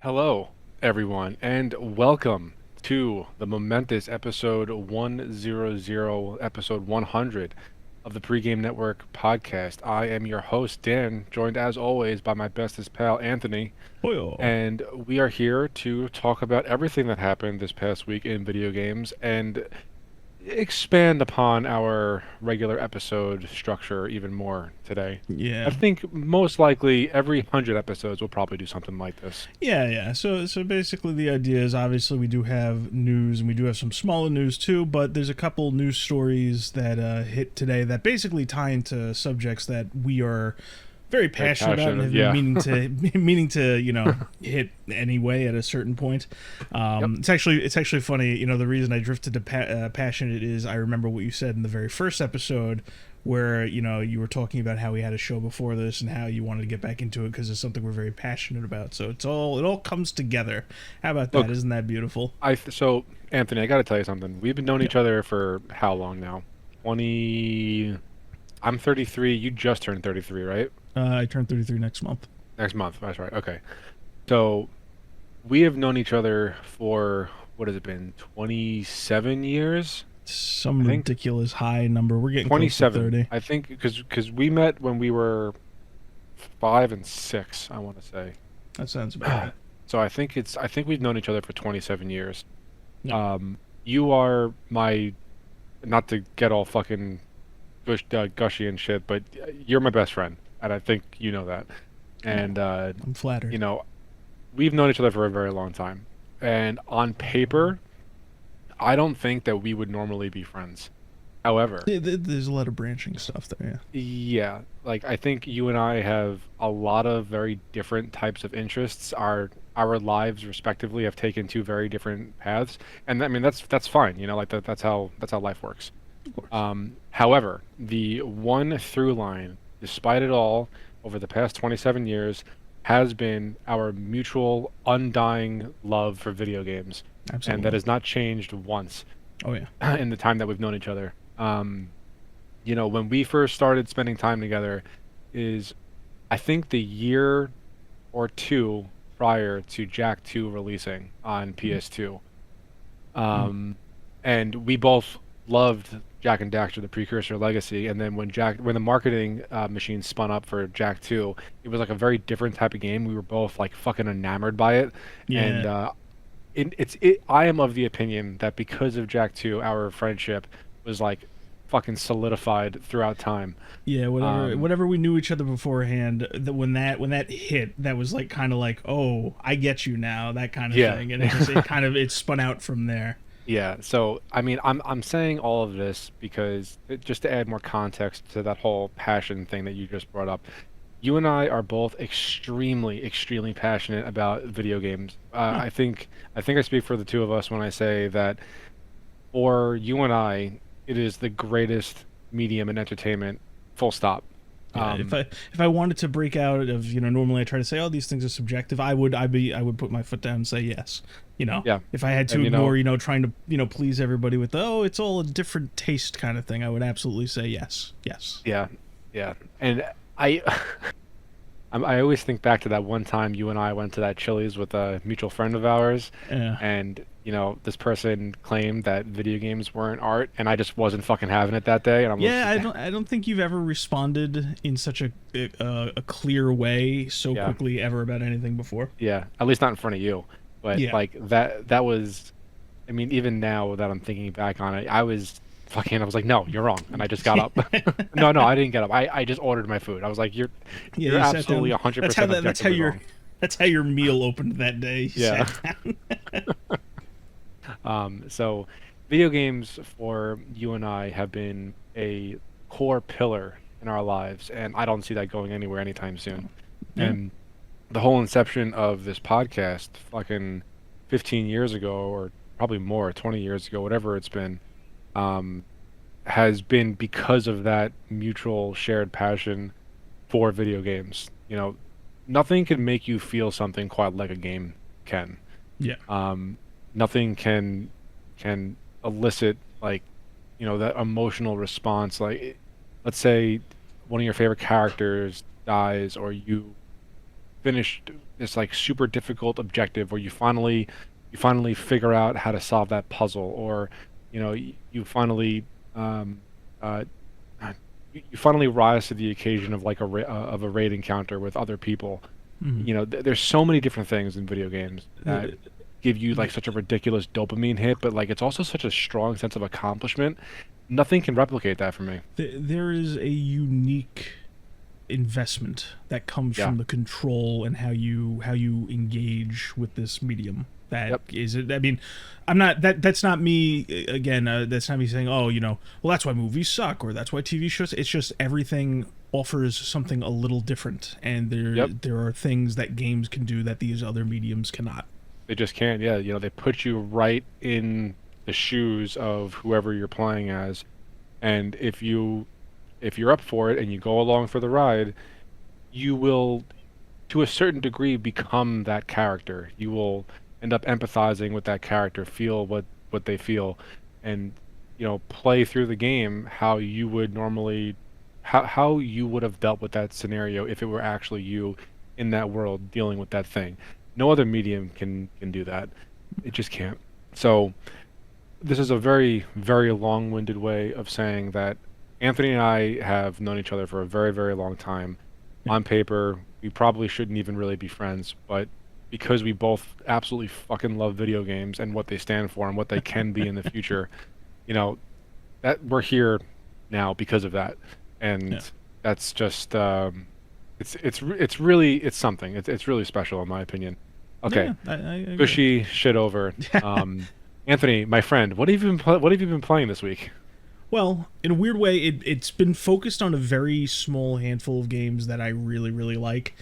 Hello, everyone, and welcome to the momentous episode 100, episode 100 of the Pregame Network podcast. I am your host, Dan, joined as always by my bestest pal, Anthony, Boyo. and we are here to talk about everything that happened this past week in video games and expand upon our regular episode structure even more today. I Yeah. think most likely every 100 episodes we'll probably do something like this. Yeah. So basically the idea is obviously we do have news and we do have some smaller news too, but there's a couple news stories that hit today that basically tie into subjects that we are very Very passionate about and passionate, have been yeah. meaning to hit anyway at a certain point. Yep. It's actually funny. The reason I drifted to passionate is I remember what you said in the very first episode where you were talking about how we had a show before this and how you wanted to get back into it because it's something we're very passionate about. So it all comes together. How about that? Look, Isn't that beautiful? so Anthony, I got to tell you something. We've been knowing Yeah. each other for how long now? 20. I'm 33. You just turned 33, right? I turn 33 next month. Next month. That's right. Okay. So we have known each other for what has it been? 27 years? Some I think ridiculous high number. We're getting close to 27. 30. I think because we met when we were 5 and 6, I want to say. That sounds about right. So I think we've known each other for 27 years. Yeah. You are my, not to get all fucking gushy and shit, but you're my best friend, and I think you know that. Oh, And I'm flattered. you know, we've known each other for a very long time, and on paper, I don't think that we would normally be friends. However, There's a lot of branching stuff there. yeah, like I think you and I have a lot of very different types of interests. Our lives respectively have taken two very different paths, and I mean that's fine, like that's how life works. Yeah, of course. However, the one through line, despite it all, over the past 27 years, has been our mutual, undying love for video games, and that Absolutely. has not changed once Oh yeah. in the time that we've known each other. When we first started spending time together, is I think the year or two prior to Jack 2 releasing on PS2. Mm. Um, and we both loved Jack and Daxter, the precursor legacy. And then when the marketing machine spun up for Jack 2, it was like a very different type of game. We were both like fucking enamored by it. And Yeah. I am of the opinion that because of Jack 2, our friendship was like fucking solidified throughout time. Yeah. Whatever. Um, Whatever we knew each other beforehand. When that hit, that was like kind of like, oh, I get you now, that kind of yeah. thing, and it spun out from there. Yeah, so I mean, I'm saying all of this because just to add more context to that whole passion thing that you just brought up, you and I are both extremely, extremely passionate about video games. Huh. I think I speak for the two of us when I say that for you and I, it is the greatest medium in entertainment, full stop. Yeah, if Um, I wanted to break out of normally I try to say, oh, these things are subjective. I would put my foot down and say yes. yeah, If I had to and ignore trying to please everybody with oh, it's all a different taste kind of thing, I would absolutely say yes, yes. yeah, yeah, and I. I always think back to that one time you and I went to that Chili's with a mutual friend of ours, Yeah, and this person claimed that video games weren't art, and I just wasn't fucking having it that day, and I was, yeah. I don't think you've ever responded in such a clear way so yeah, quickly ever about anything before. yeah, at least not in front of you, but Yeah. like that was, I mean, even now that I'm thinking back on it, I was like, no, you're wrong, and I just got up. No, no, I didn't get up. I just ordered my food. I was like, Yeah, you're you sat absolutely down. That's how 100% that. That's how objectively your. wrong. That's how your meal opened that day. You Yeah. sat down. So video games for you and I have been a core pillar in our lives, and I don't see that going anywhere anytime soon. Yeah. And the whole inception of this podcast, fucking 15 years ago, or probably more, 20 years ago, whatever it's been, um, has been because of that mutual shared passion for video games. Nothing can make you feel something quite like a game can. Yeah. Um, Nothing can elicit like that emotional response. Like, let's say one of your favorite characters dies, or you finished this like super difficult objective, or you finally figure out how to solve that puzzle, or you finally um, uh, you finally rise to the occasion of like of a raid encounter with other people. Mhm. There's so many different things in video games that The- give you like the- such a ridiculous dopamine hit, but like it's also such a strong sense of accomplishment. Nothing can replicate that for me. there is a unique investment that comes Yeah. from the control and how you engage with this medium. That Yep. is it. I mean, I'm not that's not me again. That's not me saying, oh, well, that's why movies suck or that's why TV shows. It's just everything offers something a little different, and Yep. there are things that games can do that these other mediums cannot. They just can't. Yeah. They put you right in the shoes of whoever you're playing as, and if you're up for it and you go along for the ride, you will, to a certain degree, become that character. You will end up empathizing with that character, feel what they feel, and play through the game how you would normally, how you would have dealt with that scenario if it were actually you in that world dealing with that thing. No other medium can do that. It just can't. So this is a very, very long-winded way of saying that Anthony and I have known each other for a very, very long time. Yeah. On paper, we probably shouldn't even really be friends, but because we both absolutely fucking love video games and what they stand for and what they can be in the future, you know, that we're here now because of that. Yeah. And that's just it's something. It's really special in my opinion. Okay, Yeah, I agree. gushy shit over. Anthony, my friend, what have you been playing this week? Well, in a weird way, it's been focused on a very small handful of games that I really, really like.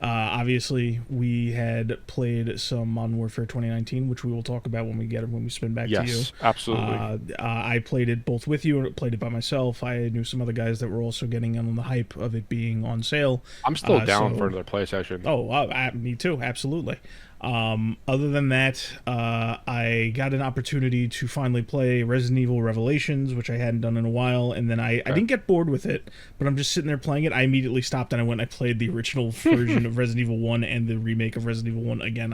Obviously, we had played some Modern Warfare 2019, which we will talk about when we spin back to you. Yes, absolutely. I played it both with you and played it by myself. I knew some other guys that were also getting in on the hype of it being on sale. I'm still down so- for another play session. Oh, me too, absolutely. Other than that, I got an opportunity to finally play Resident Evil Revelations, which I hadn't done in a while, and then I didn't get bored with it, but I'm just sitting there playing it. I immediately stopped and I went and I played the original version of Resident Evil 1 and the remake of Resident Evil 1 again.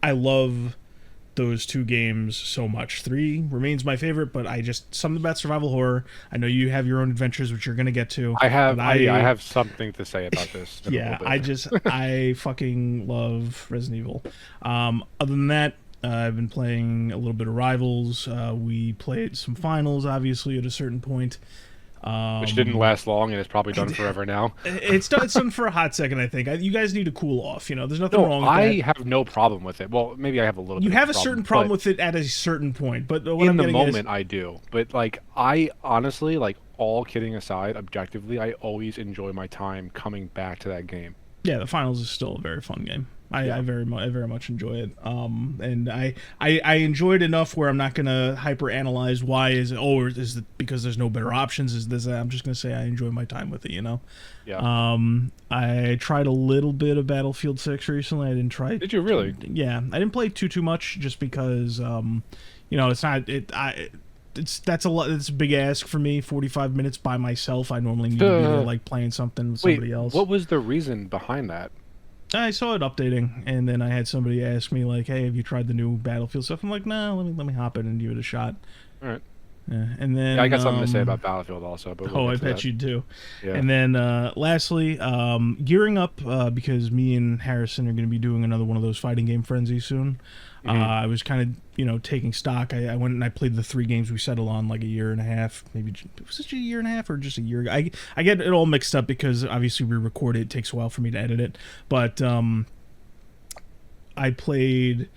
I love those two games so much. 3 remains my favorite, but something about survival horror. I know you have your own adventures, which you're going to get to. I have but I have something to say about this. in a Yeah, little bit. I fucking love Resident Evil. Other than that, I've been playing a little bit of Rivals. We played some finals, obviously, at a certain point. Which didn't last long and it's probably done forever now. It's done for a hot second, I think. You guys need to cool off. There's nothing wrong No, with I that. have no problem with it. Well, maybe I have a little. You bit of have a certain problem with it at a certain point, but what in I'm the getting at moment I do. But like I honestly, like all kidding aside, objectively, I always enjoy my time coming back to that game. yeah, the finals is still a very fun game. Yeah. I very much enjoy it. And I enjoy it enough where I'm not gonna hyper analyze why is it because there's no better options? Is this? I'm just gonna say I enjoy my time with it. Yeah. I tried a little bit of Battlefield 6 recently. I didn't try. Did you really? Yeah, I didn't play too much just because it's not it. That's a lot. It's a big ask for me. 45 minutes by myself. I normally need to be there, like playing something with somebody else. What was the reason behind that? I saw it updating, and then I had somebody ask me like, "Hey, have you tried the new Battlefield stuff?" I'm like, "No, let me hop in and give it a shot." All right. Yeah, and then Yeah, I got something to say about Battlefield also, but we'll Oh, I get to bet that. you do. Yeah. And then lastly, gearing up because me and Harrison are going to be doing another one of those fighting game frenzies soon. I was kind of taking stock. I went and I played the 3 games we settled on like a year and a half, maybe was it a year and a half or just a year ago? I get it all mixed up because obviously we record it. It takes a while for me to edit it, but I played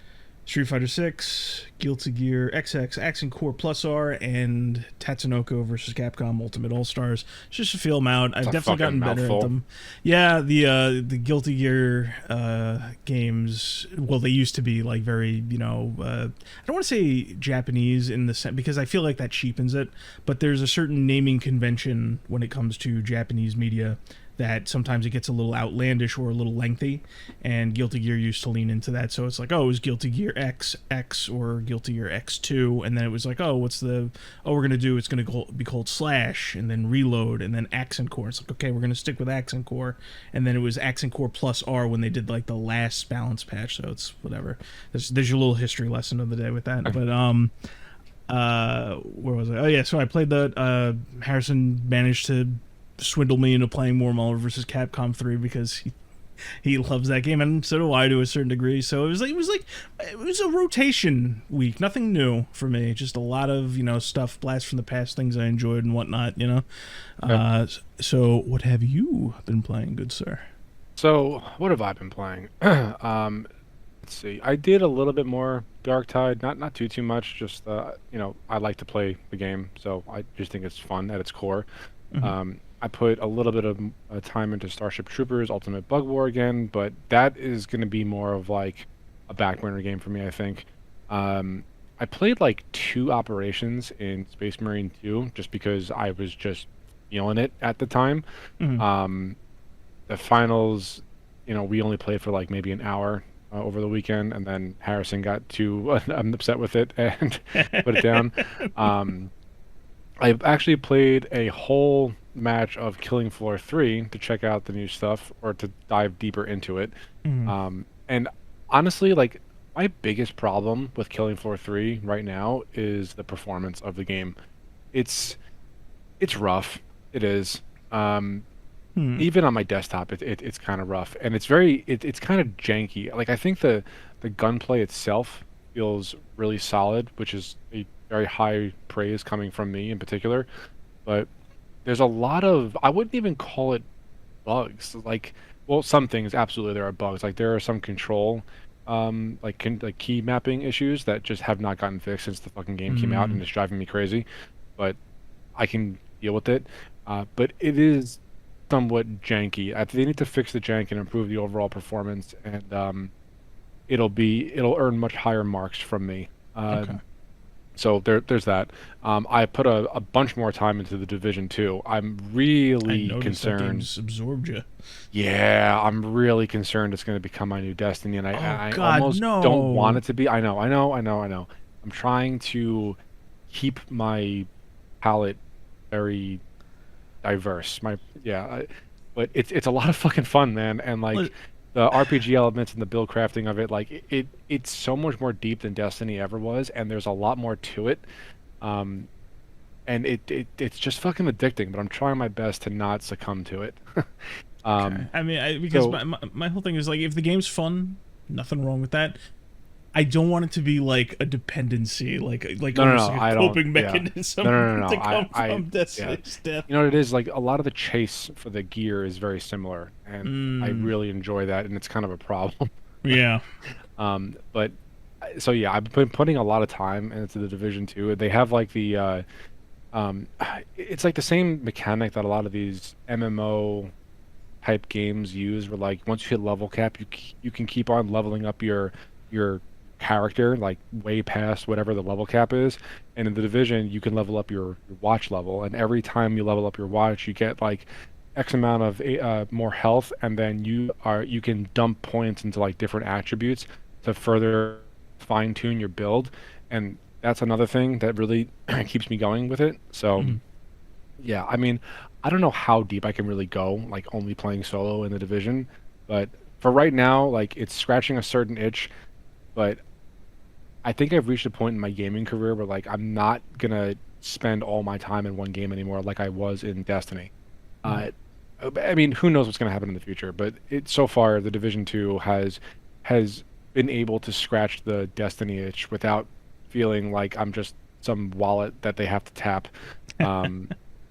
Street Fighter 6, Guilty Gear XX, Action Core Plus R, and Tatsunoko vs. Capcom Ultimate All Stars. Just to feel them out. I've a definitely gotten fucking better mouthful. at them. Yeah, the Guilty Gear games. Well, they used to be like very I don't want to say Japanese in the sense because I feel like that cheapens it. But there's a certain naming convention when it comes to Japanese media that sometimes it gets a little outlandish or a little lengthy, and Guilty Gear used to lean into that. So it's like, oh, it was Guilty Gear X or Guilty Gear X2, and then it was like, oh, we're gonna do, it's gonna be called Slash, and then Reload, and then Accent Core. It's like, okay, we're gonna stick with Accent Core, and then it was Accent Core plus R when they did like the last balance patch. So it's whatever. There's your little history lesson of the day with that. But where was I? Oh yeah, so I played Harrison managed to swindle me into playing more Marvel vs. Capcom 3 because he loves that game, and so do I to a certain degree. So it was a rotation week, nothing new for me, just a lot of stuff, blast from the past, things I enjoyed and whatnot. Okay. So what have you been playing, good sir? So what have I been playing? Let's see. I did a little bit more Dark Tide, not too much. Just I like to play the game, so I just think it's fun at its core. Mm-hmm. I put a little bit of time into Starship Troopers Ultimate Bug War again, but that is going to be more of like a back burner game for me, I think. I played like 2 operations in Space Marine 2 just because I was just feeling it at the time. Mm-hmm. The finals, we only played for like maybe an hour over the weekend, and then Harrison got too upset with it and put it down. I've actually played a whole match of Killing Floor 3 to check out the new stuff or to dive deeper into it. Mm-hmm. And honestly, like my biggest problem with Killing Floor 3 right now is the performance of the game. It's it's rough. It is. Hmm. Even on my desktop, it's kind of rough, and it's kind of janky. Like I think the gunplay itself feels really solid, which is a very high praise coming from me in particular. But there's a lot of, I wouldn't even call it bugs. Like, well, some things absolutely there are bugs. Like there are some control, like key mapping issues that just have not gotten fixed since the fucking game came out, Mm. and it's driving me crazy. But I can deal with it. But it is somewhat janky. They need to fix the jank and improve the overall performance, and it'll earn much higher marks from me. Okay. So there's that. I put a bunch more time into the Division 2. I'm I really noticed that concerned. game's absorbed you. Yeah, I'm really concerned it's going to become my new Destiny, and Oh I God, almost don't want no. it to be. I know. I'm trying to keep my palette very diverse. But it's a lot of fucking fun, man, and Li- like the RPG elements and the build crafting of it, like it's so much more deep than Destiny ever was, and there's a lot more to it. Um, and it's just fucking addicting, but I'm trying my best to not succumb to it. Okay. Um, I mean, because so my whole thing is like, if the game's fun, nothing wrong with that. I don't want it to be like a dependency, like no, no, almost no, like a I don't. coping Yeah, no, mechanism no, no, no. to come I, from yeah. Destiny's death. You know what it is? Like a lot of the chase for the gear is very similar, and I Mm, really enjoy that, and it's kind of a problem. yeah. But so yeah, I've been putting a lot of time into the Division 2. They have like um, it's like the same mechanic that a lot of these MMO type games use, where like once you hit level cap, you can keep on leveling up your character like way past whatever the level cap is. And in the Division, you can level up your watch level, and every time you level up your watch, you get like X amount of more health, and then you can dump points into like different attributes to further fine tune your build, and that's another thing that really keeps me going with it. So Mm, yeah, I mean, I don't know how deep I can really go, like only playing solo in the Division, but for right now, like it's scratching a certain itch, but I think I've reached a point in my gaming career where like I'm not gonna spend all my time in one game anymore like I was in Destiny. mm. Uh, I mean, who knows what's gonna happen in the future, but so far the Division 2 has been able to scratch the Destiny itch without feeling like I'm just some wallet that they have to tap. Um,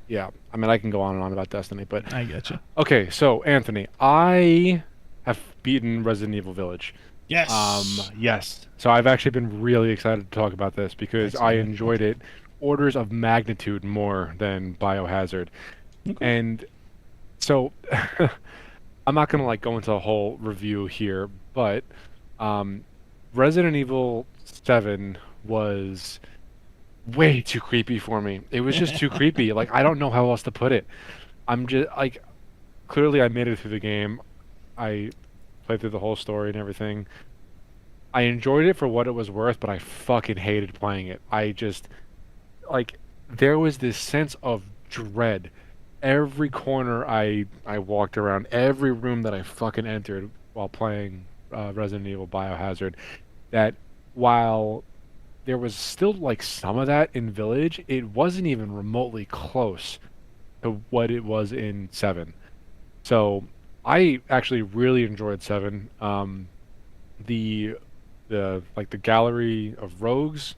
yeah, I mean, I can go on and on about Destiny, but I get you. okay. So, Anthony, I have beaten Resident Evil Village. Yes. Yes. So I've actually been really excited to talk about this because I Excellent. enjoyed it orders of magnitude more than Biohazard. Okay. And so I'm not gonna like go into a whole review here, but um, Resident Evil 7 was way too creepy for me. It was just too creepy. Like I don't know how else to put it. I'm just like clearly I made it through the game. I played through the whole story and everything. I enjoyed it for what it was worth, but I fucking hated playing it. I just like there was this sense of dread. Every corner I walked around, every room that I fucking entered while playing Resident Evil Biohazard, that while there was still like some of that in Village, it wasn't even remotely close to what it was in 7. So I actually really enjoyed 7. The the gallery of rogues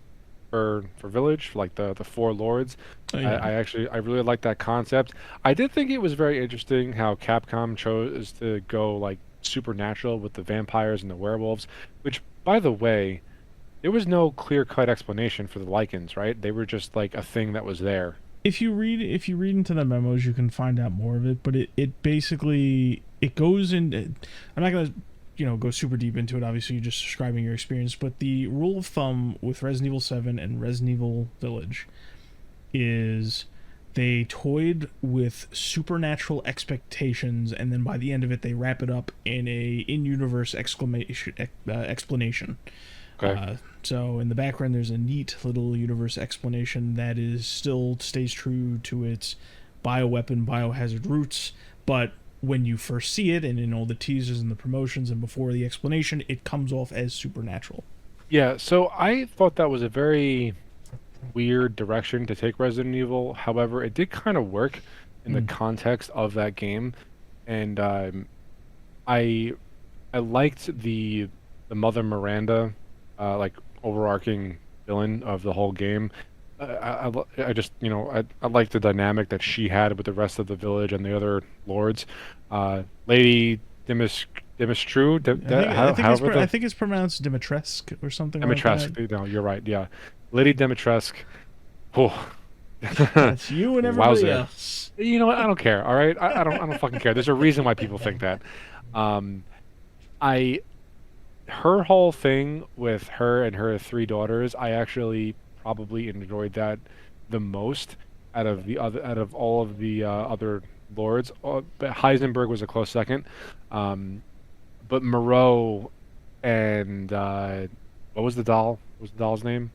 for Village, like the four lords. Oh yeah. I really like that concept. I did think it was very interesting how Capcom chose to go like supernatural with the vampires and the werewolves, which by the way, there was no clear-cut explanation for the lichens, right? They were just like a thing that was there. If you read into the memos, you can find out more of it. But it basically it goes in. I'm not gonna go super deep into it. Obviously, you're just describing your experience. But the rule of thumb with Resident Evil 7 and Resident Evil Village is they toyed with supernatural expectations, and then by the end of it, they wrap it up in a in-universe explanation. Okay. So in the background, there's a neat little universe explanation that is still stays true to its bioweapon, biohazard roots, but when you first see it and in all the teasers and the promotions and before the explanation, it comes off as supernatural. Yeah, so I thought that was a very weird direction to take Resident Evil. However, it did kind of work in the Mm. context of that game, and I I liked the Mother Miranda, like overarching villain of the whole game. I just I liked the dynamic that she had with the rest of the village and the other lords. Lady Dimitrescu, I think it's pronounced Dimitrescu or something like that. Dimitrescu. No, you're right. Yeah, Lady Dimitrescu. Oh, That's you and everybody wowzer. else. You know what? I don't care. All right, I don't fucking care. There's a reason why people think that. Um, I her whole thing with her and her three daughters, I actually probably enjoyed that the most out of all of the other lords. But Heisenberg was a close second. Um, but Moreau and what was the doll? What was the doll's name?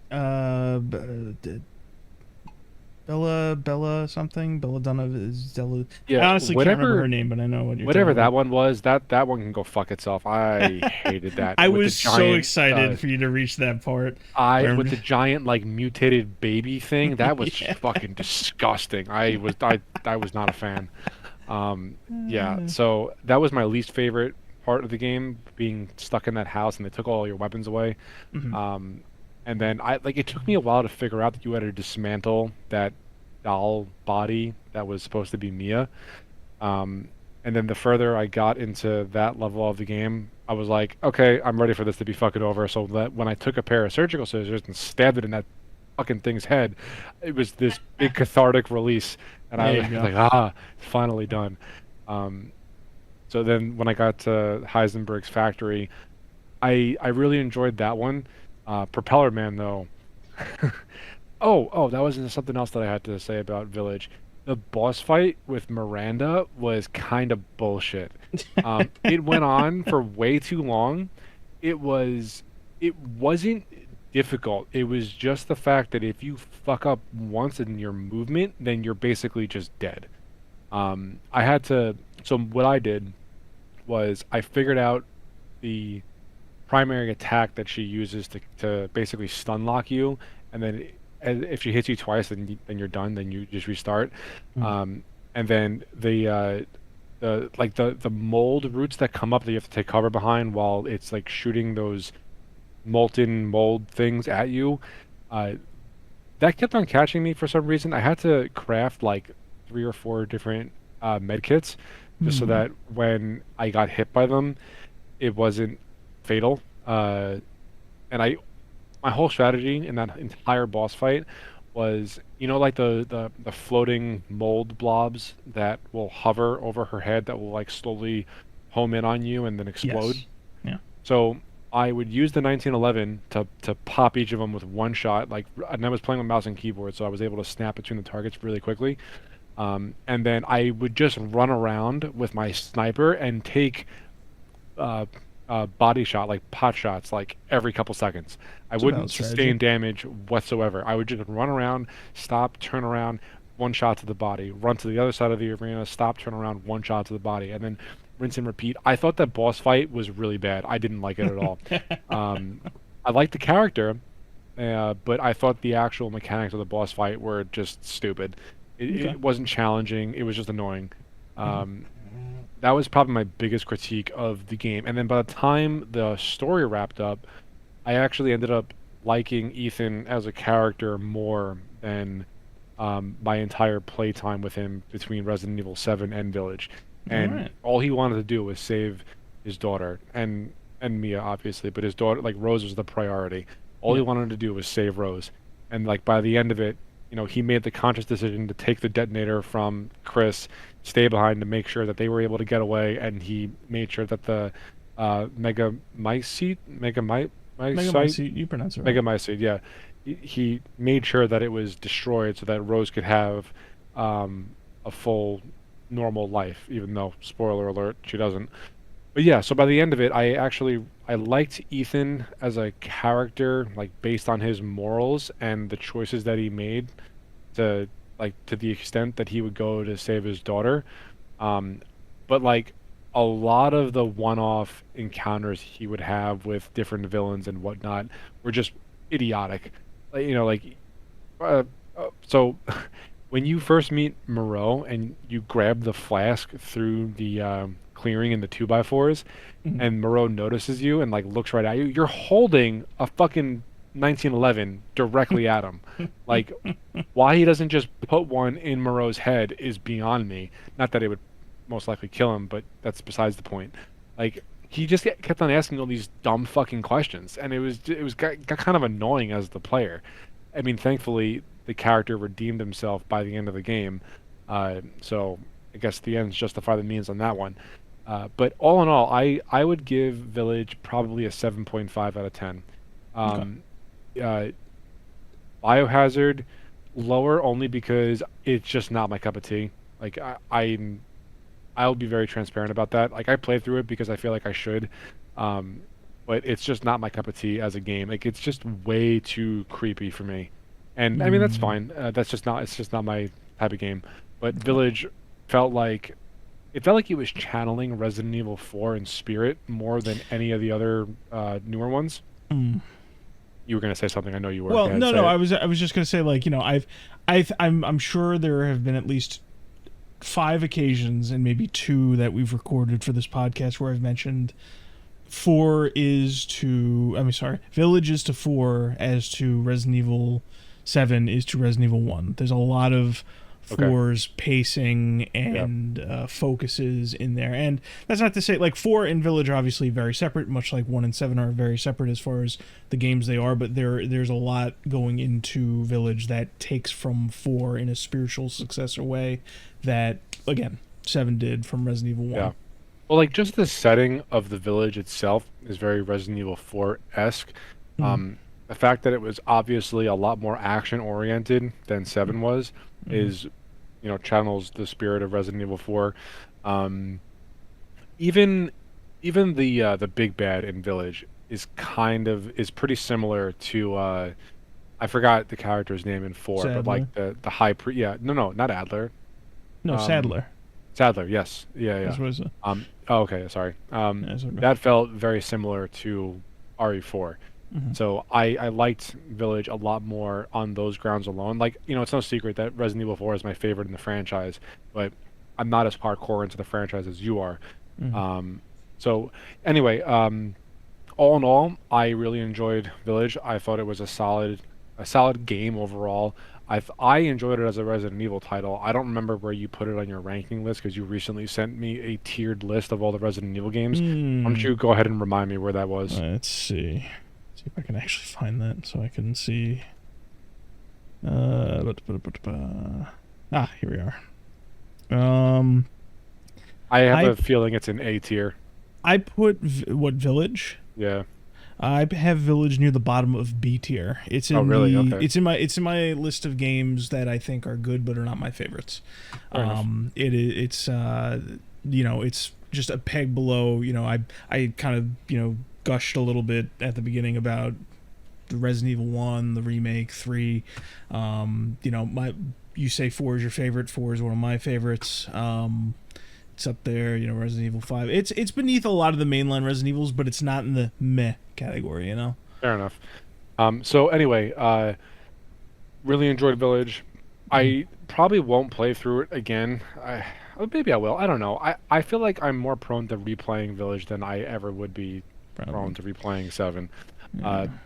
Bella something. Bella Della. I Yeah, honestly can't remember her name, but I know what you're whatever talking that about. one was. That one can go fuck itself. I hated that. I With the was so giant, excited for you to reach that part. I Where, with the giant like mutated baby thing. That was yeah. fucking disgusting. I was not a fan. Yeah, so that was my least favorite part of the game, being stuck in that house and they took all your weapons away. Mhm. And then it took me a while to figure out that you had to dismantle that doll body that was supposed to be Mia. And then the further I got into that level of the game, I was like, okay, I'm ready for this to be fucking over. So that when I took a pair of surgical scissors and stabbed it in that fucking thing's head, it was this big cathartic release, and I There was you go. like, finally done. Um, so then when I got to Heisenberg's factory, I really enjoyed that one. Propeller Man though. Oh, that was something else that I had to say about Village. The boss fight with Miranda was kind of bullshit. It went on for way too long. It wasn't difficult. It was just the fact that if you fuck up once in your movement, then you're basically just dead. I had to. So what I did was I figured out the primary attack that she uses to basically stun lock you, and then if she hits you twice, then you're done. Then you just restart. Mhm. And then the mold roots that come up that you have to take cover behind while it's like shooting those molten mold things at you. Uh, that kept on catching me for some reason. I had to craft like 3 or 4 different med kits just so Hmm. that when I got hit by them, it wasn't fatal. And my whole strategy in that entire boss fight was, like the floating mold blobs that will hover over her head that will like slowly home in on you and then explode. Yes. Yeah. So I would use the 1911 to pop each of them with one shot. And I was playing with mouse and keyboard, so I was able to snap between the targets really quickly. And then I would just run around with my sniper and take uh, body shot, like pot shots, like every couple seconds. I It's a valid wouldn't strategy. sustain damage whatsoever. I would just run around, stop, turn around, one shot to the body, run to the other side of the arena, stop, turn around, one shot to the body, and then rinse and repeat. I thought that boss fight was really bad. I didn't like it at all. Um, I liked the character, but I thought the actual mechanics of the boss fight were just stupid. Okay. It wasn't challenging. It was just annoying. Mhm. Um, that was probably my biggest critique of the game. And then by the time the story wrapped up, I actually ended up liking Ethan as a character more than my entire playtime with him between Resident Evil 7 and Village. All And right. all he wanted to do was save his daughter and Mia, obviously, but his daughter, like Rose, was the priority. All he Yeah. wanted to do was save Rose. And like by the end of it, he made the conscious decision to take the detonator from Chris, stay behind to make sure that they were able to get away, and he made sure that the Mega Mycete, Mega Mycete, Mycete, you pronounce it right. Mega Mycete, yeah. He made sure that it was destroyed so that Rose could have a full normal life, even though, spoiler alert, she doesn't. But yeah, so by the end of it, I liked Ethan as a character, like based on his morals and the choices that he made to to the extent that he would go to save his daughter. Um, but like a lot of the one-off encounters he would have with different villains and whatnot were just idiotic. Like uh, so when you first meet Moreau and you grab the flask through the clearing in the 2x4s, Mhm. and Moreau notices you and like looks right at you, you're holding a fucking 1911 directly at him. Like, why he doesn't just put one in Moreau's head is beyond me. Not that it would most likely kill him, but that's besides the point. Like, he just kept on asking all these dumb fucking questions, and got kind of annoying as the player. I mean, thankfully, the character redeemed himself by the end of the game, so I guess the ends justify the means on that one. But all in all, I would give Village probably a 7.5 out of 10. Okay. Um, uh, Biohazard lower only because it's just not my cup of tea. Like I'll be very transparent about that. Like I played through it because I feel like I should, um, but it's just not my cup of tea as a game. Like it's just way too creepy for me, and I mean that's Mm, fine. That's just not. It's just not my type of game. But okay. Village felt like it felt like it was channeling Resident Evil 4 in spirit more than any of the other newer ones. Mm. You were gonna say something. I know you were. Go Well, ahead, no, say no. it. I was just gonna say, like, I'm sure there have been at least 5 occasions, and maybe two that we've recorded for this podcast, where I've mentioned four is to. I mean, sorry, Village is to four as to Resident Evil 7 is to Resident Evil 1. There's a lot of Okay. four's pacing Yeah. and focuses in there, and that's not to say like four and Village are obviously very separate, much like 1 and 7 are very separate as far as the games they are. But there's a lot going into Village that takes from four in a spiritual successor way that again 7 did from Resident Evil Yeah. 1. Well, like just the setting of the village itself is very Resident Evil 4-esque. Mm-hmm. The fact that it was obviously a lot more action oriented than 7 was Mm-hmm. is, channels the spirit of Resident Evil 4. Um, even even the big bad in Village is pretty similar to I forgot the character's name in 4, but Sadler. like the high yeah, no, not Adler. No, Um, Sadler. Sadler, yes. Yeah, That's yeah. what it. Oh, okay, sorry. That's okay. That felt very similar to RE4. Mm-hmm. So I liked Village a lot more on those grounds alone. Like, it's no secret that Resident Evil 4 is my favorite in the franchise, but I'm not as hardcore into the franchise as you are. Mm-hmm. Um, so anyway, all in all, I really enjoyed Village. I thought it was a solid game overall. I enjoyed it as a Resident Evil title. I don't remember where you put it on your ranking list because you recently sent me a tiered list of all the Resident Evil games. Why don't Mm. you go ahead and remind me where that was? Let's see. See if I can actually find that so I can see. Here we are. I have I a feeling it's an A tier. I put what Village. Yeah. I have Village near the bottom of B tier. Oh, really? Okay, It's in my list of games that I think are good but are not my favorites. fair enough. It's just a peg below. I kind of gushed a little bit at the beginning about the Resident Evil 1, the remake, 3. My you say 4 is your favorite. 4 is one of my favorites. It's up there, Resident Evil 5. It's beneath a lot of the mainline Resident Evils, but it's not in the meh category. Fair enough. So anyway, really enjoyed Village. I probably won't play through it again. Maybe I will. I don't know. I feel like I'm more prone to replaying Village than I ever would be prone to replaying 7.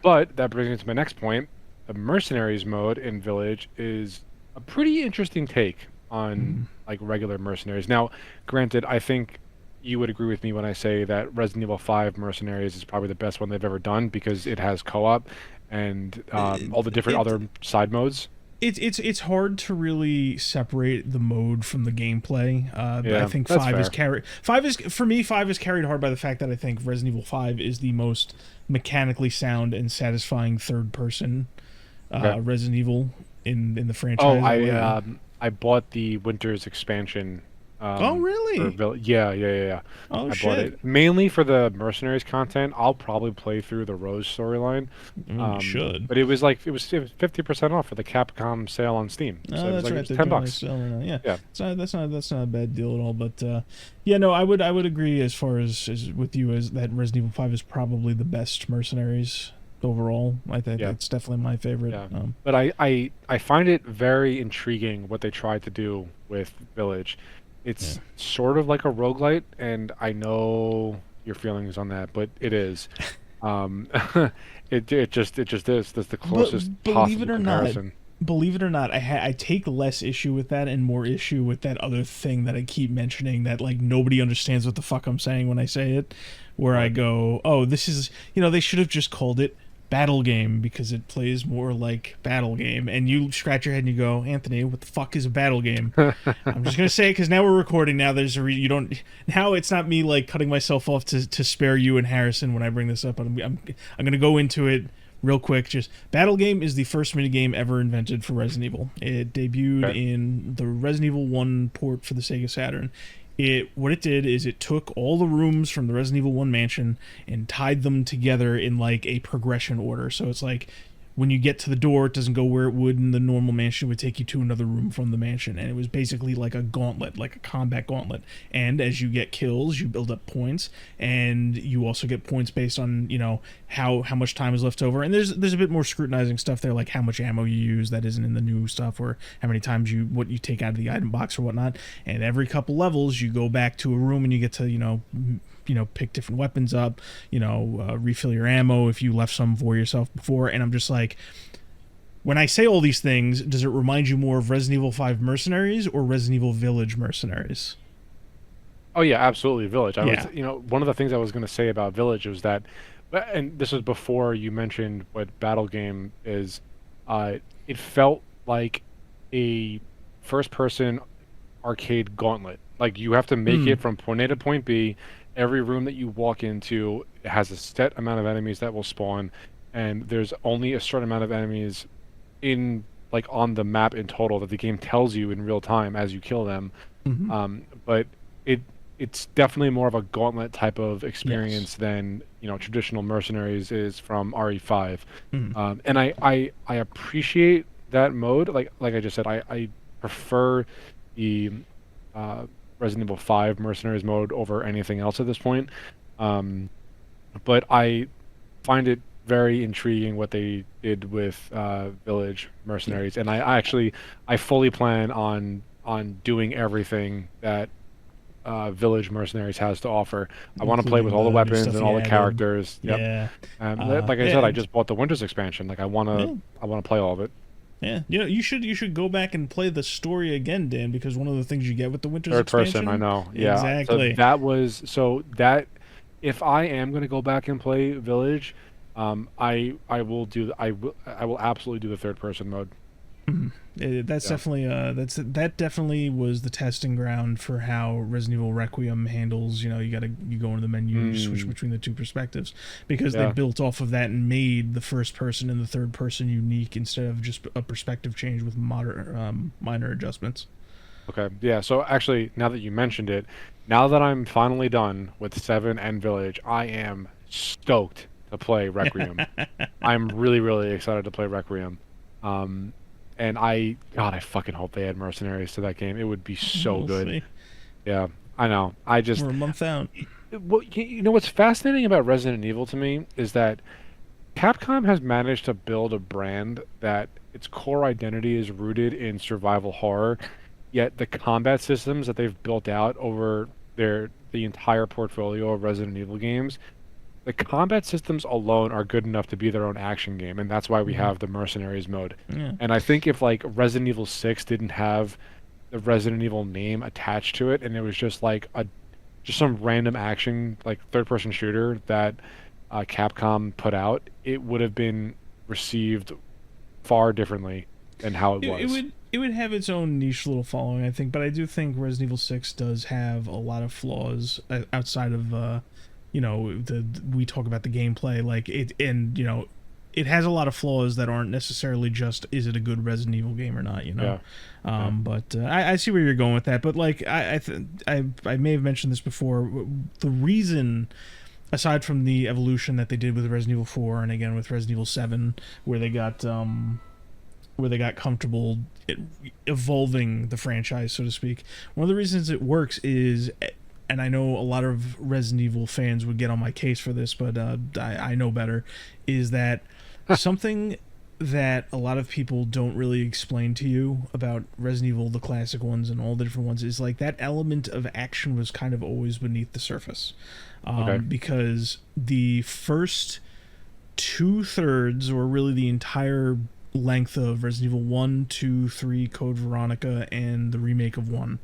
But that brings me to my next point. The Mercenaries mode in Village is a pretty interesting take on like regular mercenaries. Now, granted, I think you would agree with me when I say that Resident Evil 5 Mercenaries is probably the best one they've ever done because it has co-op and all the different other side modes. It's hard to really separate the mode from the gameplay. Yeah, I think that's five is fair. carried. Five is carried hard by the fact that I think Resident Evil 5 is the most mechanically sound and satisfying third person Okay. Resident Evil in the Oh, franchise. I bought the Winter's expansion. Oh really? Yeah. Oh I bought shit! it mainly for the Mercenaries content. I'll probably play through the Rose storyline. You should. But it was 50% off for the Capcom sale on Steam. So it was That's like it right. was They're 10 doing a bucks. sale right now. Yeah, Yeah. that's not a bad deal at all. But yeah, no, I would agree as far as with you as that Resident Evil 5 is probably the best Mercenaries overall. I think Yeah. it's definitely my favorite. Yeah. But I find it very intriguing what they tried to do with Village. It's sort of like a roguelite, and I know your feelings on that, but it is. Um, it just is. That's the closest Believe possible it or not, comparison. I take less issue with that and more issue with that other thing that I keep mentioning that like nobody understands what the fuck I'm saying when I say it. Where I Right. go, oh, this is they should have just called it battle game because it plays more like battle game. And you scratch your head and you go, Anthony, what the fuck is a battle game? I'm just gonna say it because now we're recording. Now there's you don't. Now it's not me like cutting myself off to spare you and Harrison when I bring this up. I'm gonna go into it real quick. Just battle game is the first minigame ever invented for Resident Evil. It debuted Okay. in the Resident Evil 1 port for the Sega Saturn. What it did is it took all the rooms from the Resident Evil 1 mansion and tied them together in like a progression order. So it's like when you get to the door, it doesn't go where it would in the normal mansion. It would take you to another room from the mansion. And it was basically like a gauntlet, like a combat gauntlet. And as you get kills, you build up points. And you also get points based on, how much time is left over. And there's a bit more scrutinizing stuff there, like how much ammo you use that isn't in the new stuff, or how many times what you take out of the item box or whatnot. And every couple levels, you go back to a room and you get to, pick different weapons up, refill your ammo if you left some for yourself before. And I'm just like, when I say all these things, does it remind you more of Resident Evil 5 Mercenaries or Resident Evil Village Mercenaries? Oh yeah, absolutely. Village. Yeah. One of the things I was going to say about Village was that, and this was before you mentioned what battle game is. It felt like a first-person arcade gauntlet. Like you have to make it from point A to point B. Every room that you walk into has a set amount of enemies that will spawn, and there's only a certain amount of enemies in like on the map in total that the game tells you in real time as you kill them. But it's definitely more of a gauntlet type of experience than traditional Mercenaries is from RE5. And I appreciate that mode. Like I just said, I prefer the Resident Evil 5 Mercenaries mode over anything else at this point. But I find it very intriguing what they did with Village Mercenaries, and I fully plan on doing evering that Village Mercenaries has to offer. I want to play with all the Including the new weapons stuff and you all the added. characters. Yep. Yeah. Like I said, I just bought the Winter's expansion. Like I want Yeah. to play all of it. Yeah, you should go back and play the story again, Dan, because one of the things you get with the Winter's Third expansion. person, I know. Yeah. Exactly. So that if I am going to go back and play Village, I will absolutely do the third person mode. That's Yeah. definitely that definitely was the testing ground for how Resident Evil Requiem handles. You go into the menu, you switch Mm, between the two perspectives, because they yeah. built off of that and made the first person and the third person unique instead of just a perspective change with minor adjustments. Okay. Yeah. So actually, now that you mentioned it, now that I'm finally done with Seven and Village, I am stoked to play Requiem. I'm really, really excited to play Requiem. Um, and God, I fucking hope they add mercenaries to that game. It would be so We'll good. see. Yeah, I know. I just, We're a month out. you know, what's fascinating about Resident Evil to me is that Capcom has managed to build a brand that its core identity is rooted in survival horror, yet the combat systems that they've built out over the entire portfolio of Resident Evil games, the combat systems alone are good enough to be their own action game, and that's why we Mhm. have the Mercenaries mode. Yeah. And I think if like Resident Evil 6 didn't have the Resident Evil name attached to it, and it was just like a just some random action like third person shooter that Capcom put out, it would have been received far differently than how it it was. would it would have its own niche little following, I think, but I do think Resident Evil 6 does have a lot of flaws outside of we talk about the gameplay, like it, and it has a lot of flaws that aren't necessarily just, is it a good Resident Evil game or not, Yeah, yeah. but I see where you're going with that. But like I may have mentioned this before, the reason, aside from the evolution that they did with Resident Evil 4 and again with Resident Evil 7, where they got comfortable evolving the franchise, so to speak. One of the reasons it works is, and I know a lot of Resident Evil fans would get on my case for this, but I know better, is that something that a lot of people don't really explain to you about Resident Evil, the classic ones and all the different ones, is like that element of action was kind of always beneath the surface. Okay. Because the first two-thirds, or really the entire length of Resident Evil 1, 2, 3, Code Veronica, and the remake of 1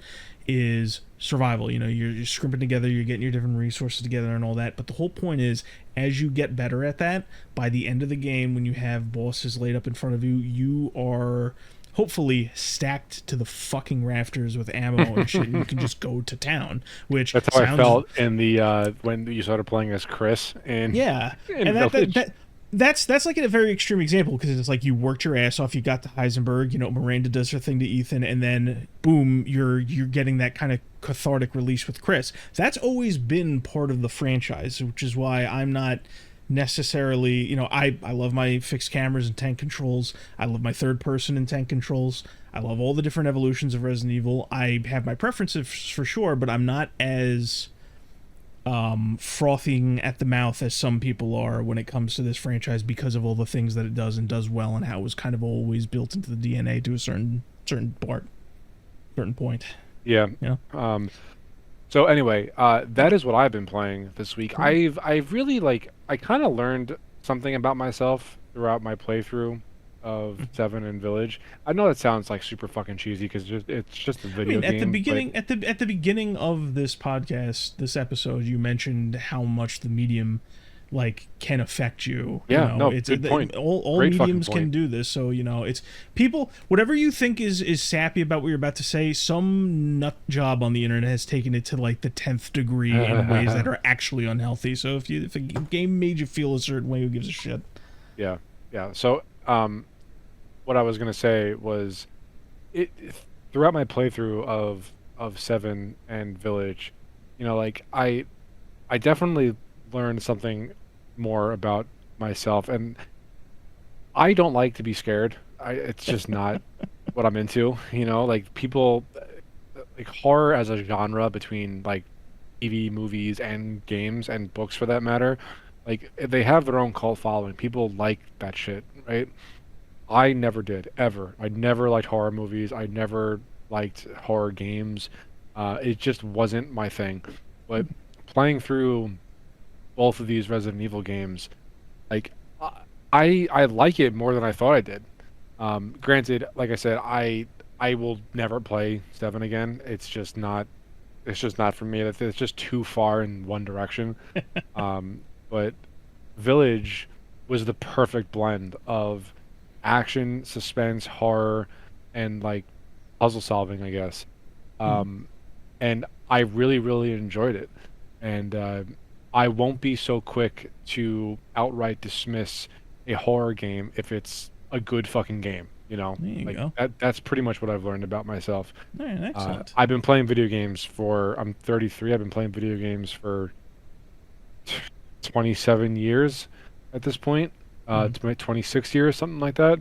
is survival. You're scrimping together, you're getting your different resources together and all that. But the whole point is, as you get better at that, by the end of the game, when you have bosses laid up in front of you, you are hopefully stacked to the fucking rafters with ammo and shit. You can just go to town, which That's how I sounds, felt in the when you started playing as Chris yeah. in And Village. that's like a very extreme example, because it's like you worked your ass off, you got to Heisenberg, Miranda does her thing to Ethan, and then boom, you're getting that kind of cathartic release with Chris. That's always been part of the franchise, which is why I'm not necessarily, I love my fixed cameras and tank controls. I love my third person and tank controls. I love all the different evolutions of Resident Evil. I have my preferences for sure, but I'm not as frothing at the mouth as some people are when it comes to this franchise, because of all the things that it does and does well, and how it was kind of always built into the DNA to a certain point. Yeah. Yeah. So anyway, that is what I've been playing this week. Cool. I've really I kind of learned something about myself throughout my playthrough of Seven and Village. I know that sounds like super fucking cheesy because it's just a I video mean, at the game, but beginning, at the beginning of this podcast, this episode, you mentioned how much the medium can affect you. yeah, no, It's good point. all Great fucking mediums can point. do this. So it's people. Whatever you think is sappy about what you're about to say, some nut job on the internet has taken it to like the 10th degree in ways that are actually unhealthy. So if a game made you feel a certain way, who gives a shit? Yeah, yeah. So, what I was gonna say was, it throughout my playthrough of Seven and Village, I definitely learned something more about myself, and I don't like to be scared. It's just not what I'm into. Like people, like horror as a genre between like TV, movies, and games and books for that matter. Like they have their own cult following. People like that shit, right? I never did ever. I never liked horror movies. I never liked horror games. It just wasn't my thing. But playing through both of these Resident Evil games, like I like it more than I thought I did. Granted, like I said, I will never play Seven again. It's just not. It's just not for me. It's just too far in one direction. But Village was the perfect blend of action, suspense, horror, and like puzzle solving, I guess. Hmm. Um, and I really, really enjoyed it. And I won't be so quick to outright dismiss a horror game if it's a good fucking game. You know, There you like go. that's pretty much what I've learned about myself. All right, excellent. I've been playing video games for, I'm 33. I've been playing video games for 27 years at this point. Hmm. It's my 26 years, something like that.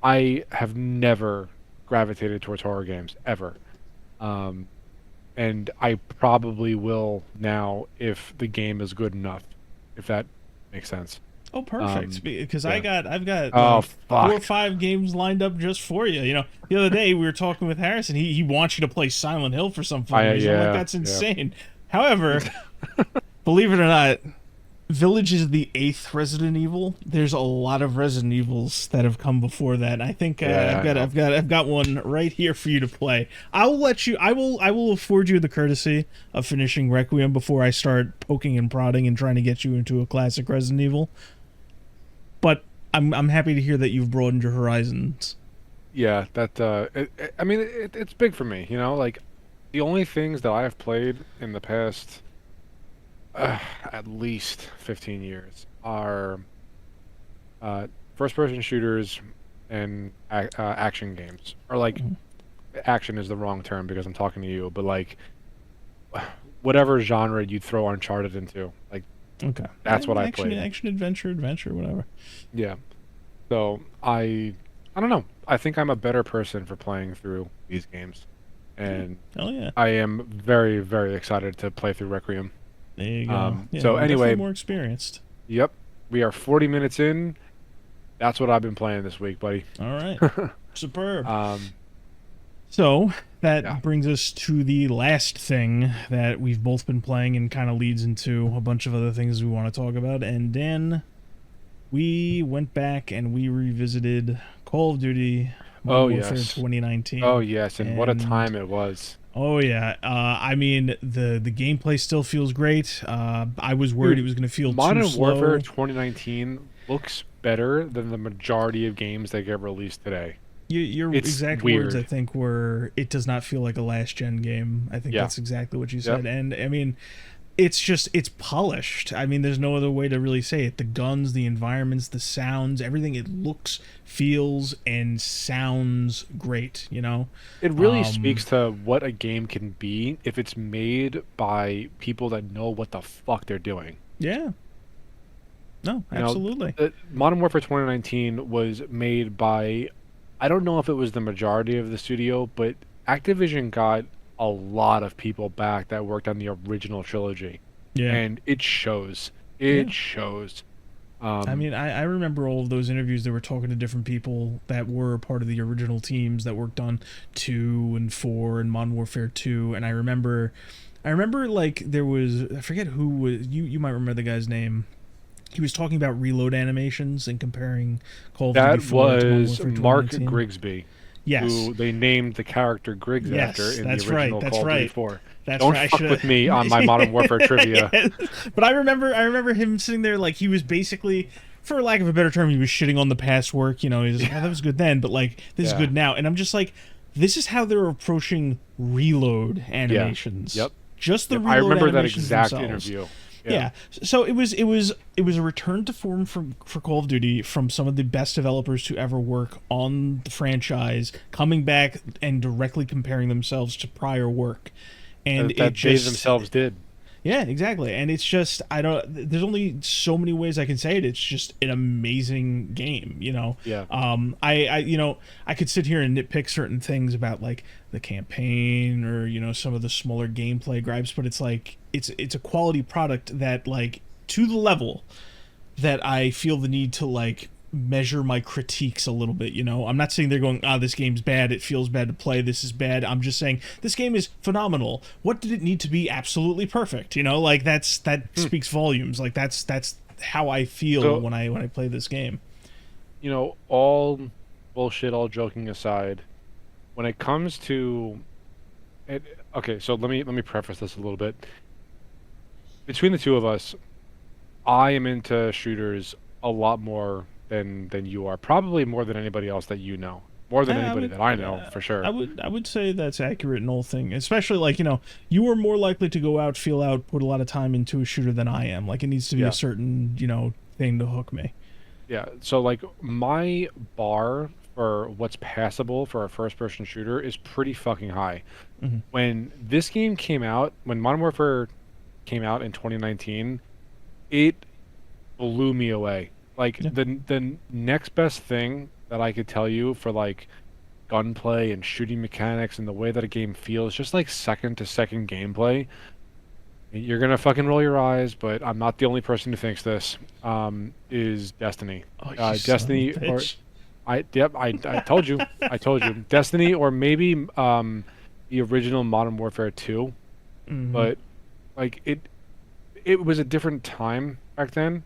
I have never gravitated towards horror games ever. Um, and I probably will now if the game is good enough, if that makes sense. Oh, perfect. Um, Because yeah. I've got Oh like four or fuck. five games lined up just for you. You know, the other day we were talking with Harrison. He wants you to play Silent Hill for some fucking I reason. I'm like, yeah that's yeah. insane. However, believe it or not, Village is the eighth Resident Evil. There's a lot of Resident Evils that have come before that. I think Yeah, I know. I've got one right here for you to play. I'll let you. I will afford you the courtesy of finishing Requiem before I start poking and prodding and trying to get you into a classic Resident Evil. But I'm happy to hear that you've broadened your horizons. Yeah, that I mean it's big for me, you know, like the only things that I have played in the past at least 15 years are uh first person shooters and action games. Or like Mhm. action is the wrong term because I'm talking to you, but like whatever genre you'd throw Uncharted into, like Okay, that's what I action, played. action, adventure, whatever. Yeah. So I don't know. I think I'm a better person for playing through these games. Yeah. And Hell yeah. I am very, very excited to play through Requiem. There you go. Yeah, So you're definitely anyway, more experienced. yep, we are 40 minutes in. That's what I've been playing this week, buddy. All right. Superb. Um, So yeah. that brings us to the last thing that we've both been playing and kind of leads into a bunch of other things we want to talk about. And Dan, we went back and we revisited Call of Duty Oh Modern Warfare yes. Oh 2019. yes, and what a And time it was. oh yeah, I mean the gameplay still feels great. I was worried it Dude, was going to feel too Modern Warfare slow. 2019 looks better than the majority of games that get released today. Your It's exact words, I weird. think, were it does not feel like a last gen game. I think Yeah. that's exactly what you Yep. said. And I mean, it's polished. I mean, there's no other way to really say it. The guns, the environments, the sounds, everything. It looks, feels, and sounds great. You know. It really speaks Um, to what a game can be if it's made by people that know what the fuck they're doing. yeah. No, You know, absolutely. Modern Warfare 2019 was made by, I don't know if it was the majority of the studio, but Activision got a lot of people back that worked on the original trilogy, Yeah. and it shows. Yeah. It shows. I Um, mean, I remember all of those interviews. They were talking to different people that were part of the original teams that worked on 2 and 4 and Modern Warfare 2. And I remember like there was, I forget who was, you might remember the guy's name. He was talking about reload animations and comparing Call of Duty that 4 to Modern was Warfare Mark 2019. Grigsby, Yes. who they named the character Griggs after Yes, in the that's right. original That's Call of Duty right. 4. That's Don't right. I fuck should. with me on my Modern Warfare trivia. Yes. But I remember him sitting there like he was basically, for lack of a better term, he was shitting on the past work. You know, he's like, oh, that was good then, but like this is Yeah. good now. And I'm just like, this is how they're approaching reload Yeah. animations. Yep. Just the Yep. I reload remember that animations exact themselves. interview. Yeah. Yeah. So it was a return to form for Call of Duty from some of the best developers to ever work on the franchise, coming back and directly comparing themselves to prior work. And That, it that they just themselves did. yeah, exactly. And it's just I don't there's only so many ways I can say it. It's just an amazing game, you know. Yeah. I you know, I could sit here and nitpick certain things about like the campaign or, you know, some of the smaller gameplay gripes, but it's like it's a quality product that like to the level that I feel the need to like measure my critiques a little bit, you know. I'm not saying they're going, this game's bad, it feels bad to play, this is bad. I'm just saying this game is phenomenal. What did it need to be absolutely perfect? You know, like that speaks volumes. Like that's how I feel So, when I play this game. all bullshit, all joking aside, when it comes to it, okay, so let me preface this a little bit. Between the two of us, I am into shooters a lot more than you are. Probably more than anybody else that you know. More than I anybody would, that I know, for I sure. would, I would say that's accurate in the whole thing. Especially like you are more likely to go out, feel out, put a lot of time into a shooter than I am. Like it needs to be a Yeah. certain thing to hook me. Yeah. So like my bar for what's passable for a first person shooter is pretty fucking high. Hmm. When this game came out, when Modern Warfare came out in 2019, it blew me away. Like Yeah. the next best thing that I could tell you for like gunplay and shooting mechanics and the way that a game feels, just like second to second gameplay. You're gonna fucking roll your eyes, but I'm not the only person who thinks this. Is Destiny. Oh, you son of Destiny a or bitch. I told you. I told you. Destiny or maybe the original Modern Warfare 2, Hmm. but like it was a different time back then.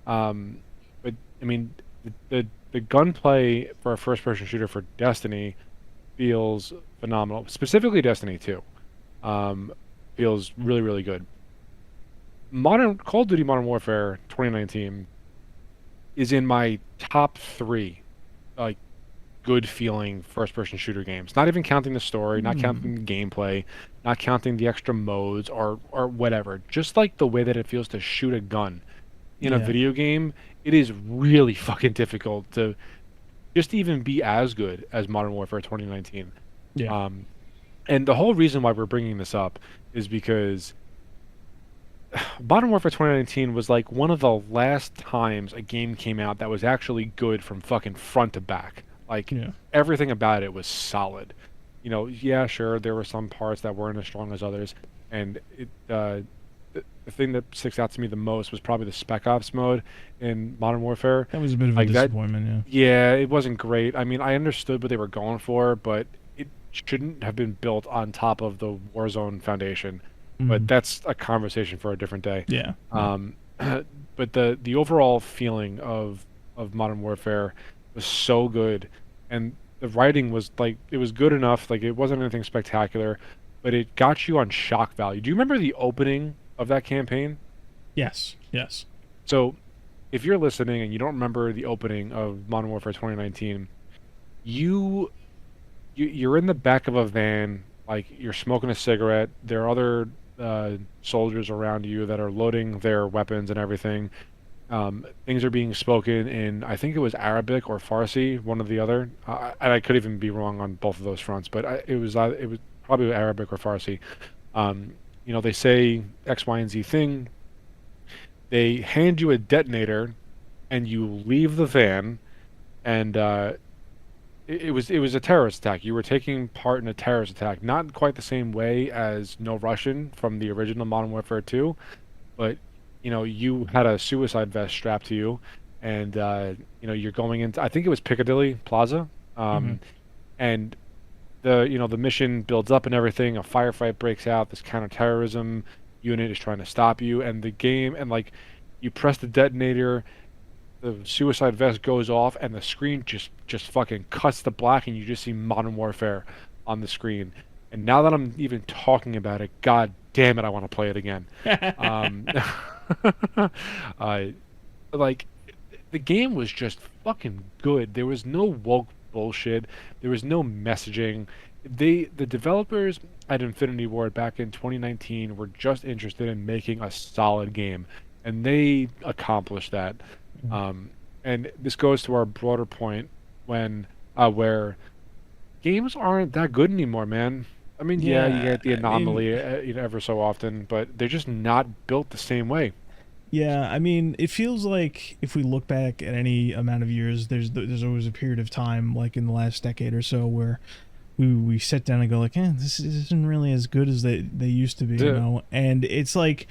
But I mean the gunplay for a first person shooter for Destiny feels phenomenal. Specifically Destiny 2. Um, feels really, really good. Modern Call of Duty Modern Warfare 2019 is in my top three, like good feeling first person shooter games. Not even counting the story, not Hmm. counting the gameplay, not counting the extra modes or whatever. Just like the way that it feels to shoot a gun in a Yeah. video game, it is really fucking difficult to just even be as good as Modern Warfare 2019. Yeah. Um, and the whole reason why we're bringing this up is because Modern Warfare 2019 was like one of the last times a game came out that was actually good from fucking front to back. Like Yeah. everything about it was solid. Yeah, sure, there were some parts that weren't as strong as others, and the thing that sticks out to me the most was probably the Spec Ops mode in Modern Warfare. That was a bit of a Like that, disappointment. yeah, it wasn't great. I mean, I understood what they were going for, but it shouldn't have been built on top of the Warzone foundation. Yeah. But that's a conversation for a different day. Yeah. Yeah. Um, but the overall feeling of Modern Warfare was so good, and the writing was like it was good enough. Like it wasn't anything spectacular, but it got you on shock value. Do you remember the opening of that campaign? Yes. Yes. So, if you're listening and you don't remember the opening of Modern Warfare 2019, you, you're in the back of a van, like you're smoking a cigarette. There are other soldiers around you that are loading their weapons and everything. Things are being spoken in, I think it was Arabic or Farsi, one or the other. And I could even be wrong on both of those fronts, but it was probably Arabic or Farsi. They say X, Y, and Z thing. They hand you a detonator, and you leave the van, and it was a terrorist attack. You were taking part in a terrorist attack, not quite the same way as No Russian from the original Modern Warfare 2, but you had a suicide vest strapped to you, and you're going into, I think it was Piccadilly Plaza, Hmm. um, and the mission builds up and everything. A firefight breaks out. This counterterrorism unit is trying to stop you, and the game, and like you press the detonator, the suicide vest goes off, and the screen just fucking cuts to black, and you just see Modern Warfare on the screen. And now that I'm even talking about it, god damn it, I want to play it again. Um, I like the game was just fucking good. There was no woke bullshit. There was no messaging. The developers at Infinity Ward back in 2019 were just interested in making a solid game, and they accomplished that. Um, and this goes to our broader point when where games aren't that good anymore, man. I mean, yeah, you Yeah. get the I mean, anomaly, ever so often, but they're just not built the same way. yeah. I mean, it feels like if we look back at any amount of years, there's always a period of time, like in the last decade or so, where we sit down and go like, this isn't really as good as they used to be, The- And it's like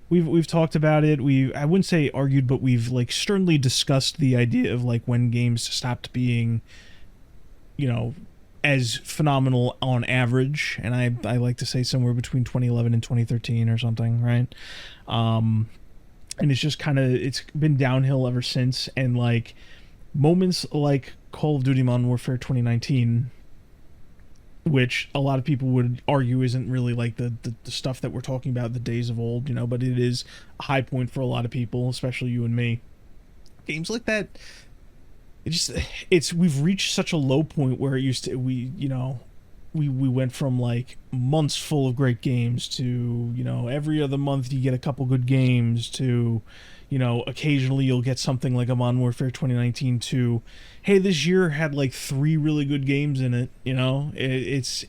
we've talked about it. I wouldn't say argued, but we've like sternly discussed the idea of like when games stopped being, you know, as phenomenal on average, and I like to say somewhere between 2011 and 2013 or something, right? Um, and it's just kind of it's been downhill ever since, and like moments like Call of Duty Modern Warfare 2019, which a lot of people would argue isn't really like the stuff that we're talking about the days of old, but it is a high point for a lot of people, especially you and me. Games like that, it just it's we've reached such a low point where it used to we went from like months full of great games to every other month you get a couple good games to occasionally you'll get something like a Modern Warfare 2019 to hey, this year had like 3 really good games in it. It's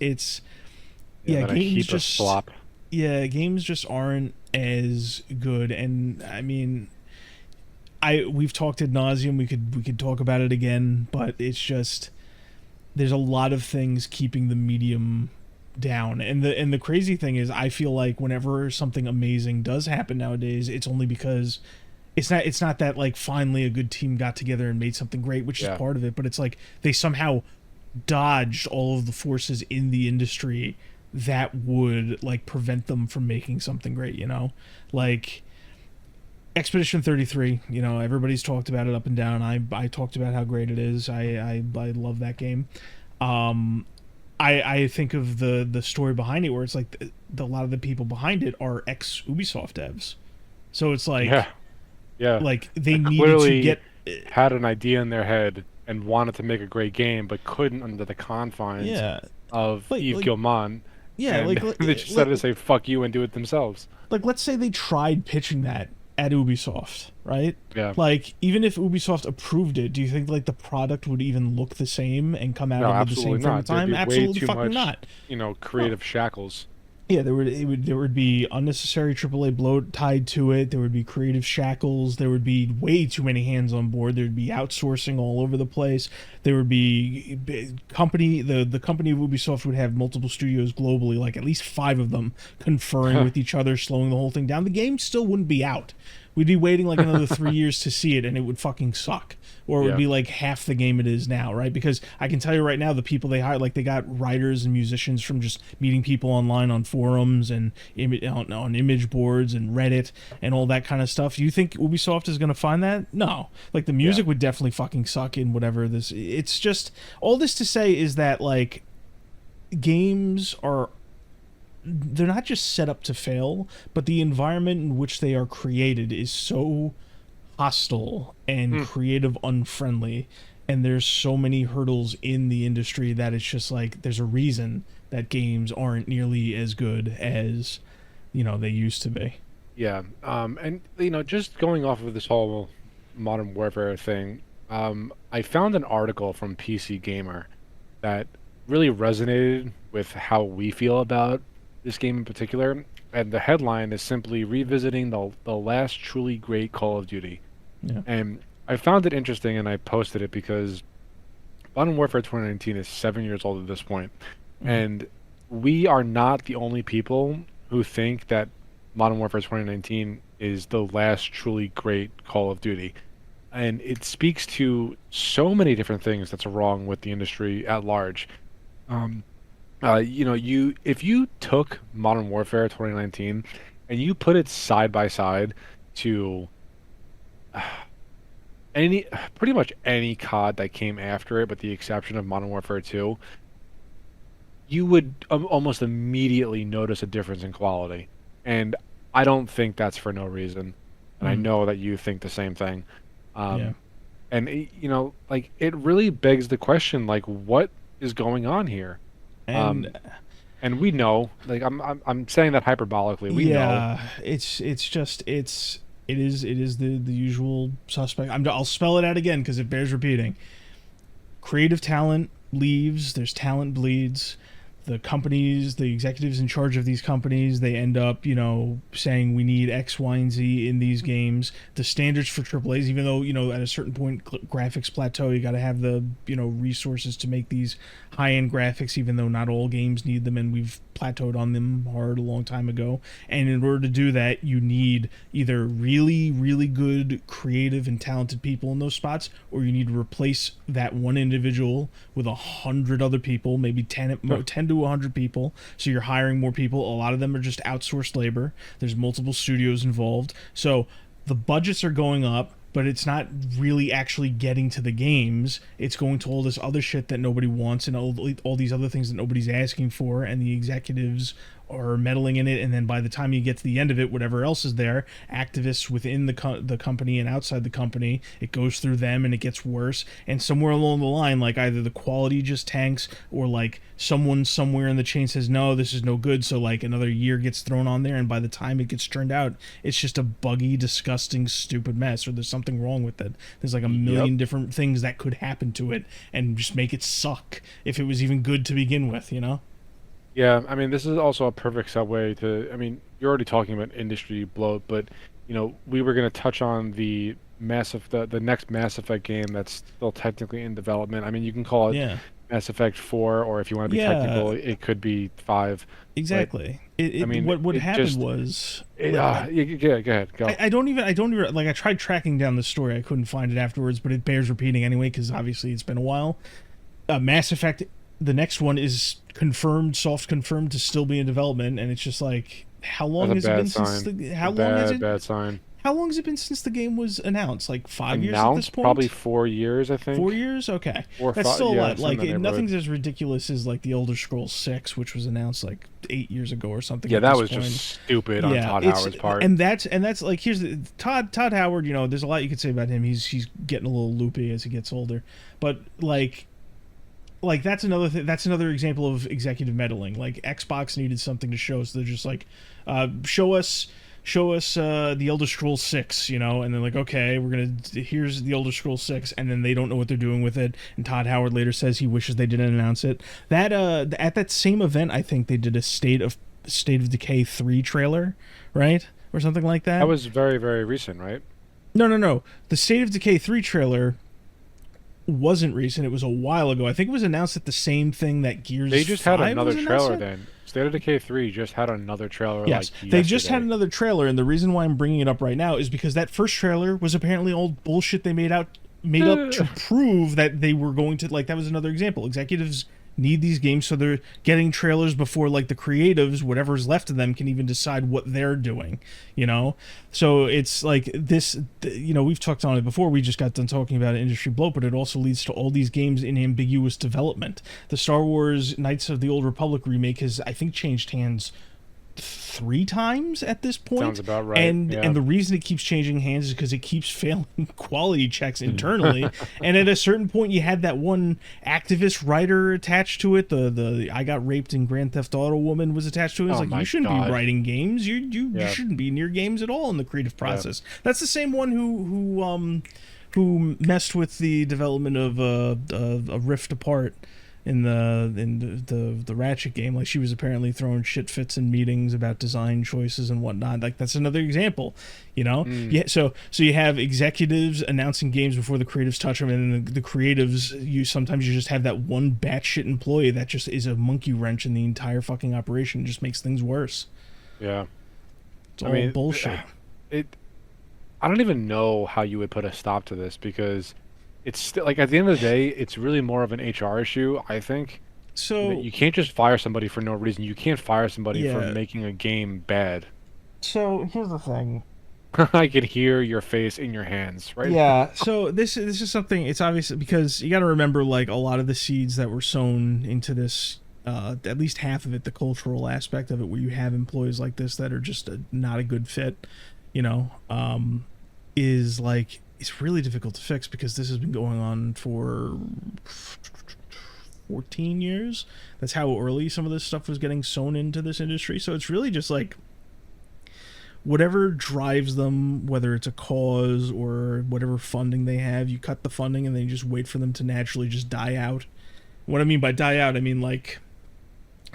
Yeah, yeah, then a games heap of just slop. yeah, games just aren't as good. And I mean, we've talked ad nauseum. We could talk about it again, but it's just there's a lot of things keeping the medium down. And the crazy thing is, I feel like whenever something amazing does happen nowadays, it's only because it's not that like finally a good team got together and made something great, which is Yeah, part of it, but it's like they somehow dodged all of the forces in the industry that would like prevent them from making something great, like Expedition 33. Everybody's talked about it up and down. I talked about how great it is. I love that game. um I think of the story behind it, where it's like a lot of the people behind it are ex Ubisoft devs, so it's yeah, yeah. like they They needed to clearly get had an idea in their head and wanted to make a great game, but couldn't under the confines yeah, of like Yves like Guillemot, yeah, and they just like decided to say "fuck you" and do it themselves. like let's say they tried pitching that at Ubisoft, right? Yeah, Like even if Ubisoft approved it, do you think like the product would even look the same and come out no, into the same absolutely frame of not. There'd time? be way Absolutely too fucking much, not. No. creative shackles. Yeah, there would be unnecessary AAA bloat tied to it. There would be creative shackles. There would be way too many hands on board. There would be outsourcing all over the place. There would be the company of Ubisoft would have multiple studios globally, like at least 5 of them conferring with each other, slowing the whole thing down. The game still wouldn't be out. We'd be waiting like another 3 years to see it, and it would fucking suck. Or it would Yeah, be like half the game it is now, right? Because I can tell you right now, the people they hired, like they got writers and musicians from just meeting people online on forums and on image boards and Reddit and all that kind of stuff. Do you think Ubisoft is going to find that? No. Like the yeah. music would definitely fucking suck in whatever this. It's just all this to say is that like games are they're not just set up to fail, but the environment in which they are created is so hostile and Hmm. creative unfriendly, and there's so many hurdles in the industry that it's just like there's a reason that games aren't nearly as good as they used to be. Yeah, and just going off of this whole Modern Warfare thing, I found an article from PC Gamer that really resonated with how we feel about this game in particular, and the headline is simply revisiting the last truly great Call of Duty. Yeah. And I found it interesting, and I posted it because Modern Warfare 2019 is 7 years old at this point, Mm-hmm. and we are not the only people who think that Modern Warfare 2019 is the last truly great Call of Duty. And it speaks to so many different things that's wrong with the industry at large. Um, you if you took Modern Warfare 2019 and you put it side by side to any pretty much any COD that came after it, with the exception of Modern Warfare 2, you would almost immediately notice a difference in quality. And I don't think that's for no reason. And I Mm. know that you think the same thing. Yeah. Um, and like it really begs the question, like, what is going on here? Um, And and we know, like, I'm saying that hyperbolically. We know. yeah, it is the usual suspect. I'll spell it out again because it bears repeating. Creative talent leaves, there's talent bleeds. The companies, the executives in charge of these companies, they end up, saying we need X, Y, and Z in these games. The standards for AAA's, even though, at a certain point graphics plateau, you got to have the, resources to make these high-end graphics, even though not all games need them, and we've plateaued on them hard a long time ago. And in order to do that, you need either really, really good, creative, and talented people in those spots, or you need to replace that one individual with 100 other people, maybe 10 to 100 people. So you're hiring more people. A lot of them are just outsourced labor. There's multiple studios involved. So the budgets are going up, but it's not really actually getting to the games. It's going to all this other shit that nobody wants and all these other things that nobody's asking for, and the executives are meddling in it, and then by the time you get to the end of it, whatever else is there, activists within the company and outside the company, it goes through them and it gets worse. And somewhere along the line, like either the quality just tanks, or like someone somewhere in the chain says no, this is no good. So like another year gets thrown on there, and by the time it gets turned out, it's just a buggy, disgusting, stupid mess, or there's something wrong with it. There's like a million different things that could happen to it and just make it suck if it was even good to begin with, you know? Yeah, I mean, this is also a perfect segue to, I mean, you're already talking about industry bloat, but, we were going to touch on the next Mass Effect game that's still technically in development. I mean, you can call it Yeah. Mass Effect 4, or if you want to be Yeah, technical, it could be 5. But, exactly. I mean, What it happened just, was, yeah, go ahead, go. I don't even like, I tried tracking down the story, I couldn't find it afterwards, but it bears repeating anyway because obviously it's been a while. Mass Effect, the next one is confirmed, soft confirmed to still be in development, and it's just like, how long That's a has it been bad since sign. the A bad, bad sign. how long has it been since the game was announced? Like 5 years at this Announced probably point? 4 years, I 4 years? think. Okay. 4 or 5, That's still a yeah, lot. something Like, in that nothing's neighborhood. as ridiculous as, like, The Elder Scrolls 6, which was announced, like, 8 years ago or something Yeah, at that this was point. just stupid on Yeah, Todd it's Howard's part. and that's like, here's the Todd Howard. There's a lot you could say about him. He's getting a little loopy as he gets older, but like that's another that's another example of executive meddling. Like, Xbox needed something to show, so they're just like, show us the Elder Scrolls 6, and then like, okay, here's the Elder Scrolls 6, and then they don't know what they're doing with it. And Todd Howard later says he wishes they didn't announce it. That at that same event, I think they did a State of Decay 3 trailer, right? Or something like that. That was very, very recent, right? No. The State of Decay 3 trailer wasn't recent. It was a while ago. I think it was announced at the same thing that Gears They just 5 had another was announced trailer at? then. State of Decay 3 just had another trailer Yes, like they just had yesterday. another trailer, and the reason why I'm bringing it up right now is because that first trailer was apparently all bullshit they made up to prove that they were going to, like, that was another example. Executives need these games, so they're getting trailers before, like, the creatives, whatever's left of them, can even decide what they're doing, So it's like this, we've talked on it before. We just got done talking about industry bloat, but it also leads to all these games in ambiguous development. The Star Wars Knights of the Old Republic remake has, I think, changed hands 3 times at this point. Sounds about right. And yeah. and the reason it keeps changing hands is because it keeps failing quality checks internally. And at a certain point, you had that one activist writer attached to it. The I got raped in Grand Theft Auto woman was attached to it. It's Oh like, my you shouldn't God. be writing games. You Yeah. shouldn't be near games at all in the creative process. That's the same one who messed with the development of a Rift Apart in the Ratchet game. Like, she was apparently throwing shit fits in meetings about design choices and whatnot. Like, that's another example, Yeah. So you have executives announcing games before the creatives touch them, and then the creatives, sometimes you just have that one batshit employee that just is a monkey wrench in the entire fucking operation. It just makes things worse. Yeah. It's all bullshit. I don't even know how you would put a stop to this, because it's still, like, at the end of the day, it's really more of an HR issue, I think. So You can't just fire somebody for no reason. You can't fire somebody for Yeah. making a game bad. So here's the thing. I can hear your face in your hands, right? Yeah. So this is something. It's obvious because you got to remember, like, a lot of the seeds that were sown into this, at least half of it, the cultural aspect of it, where you have employees like this that are just not a good fit, is like, it's really difficult to fix because this has been going on for 14 years. That's how early some of this stuff was getting sown into this industry. So it's really just like, whatever drives them, whether it's a cause or whatever funding they have, you cut the funding and then you just wait for them to naturally just die out. What I mean by die out, I mean, like,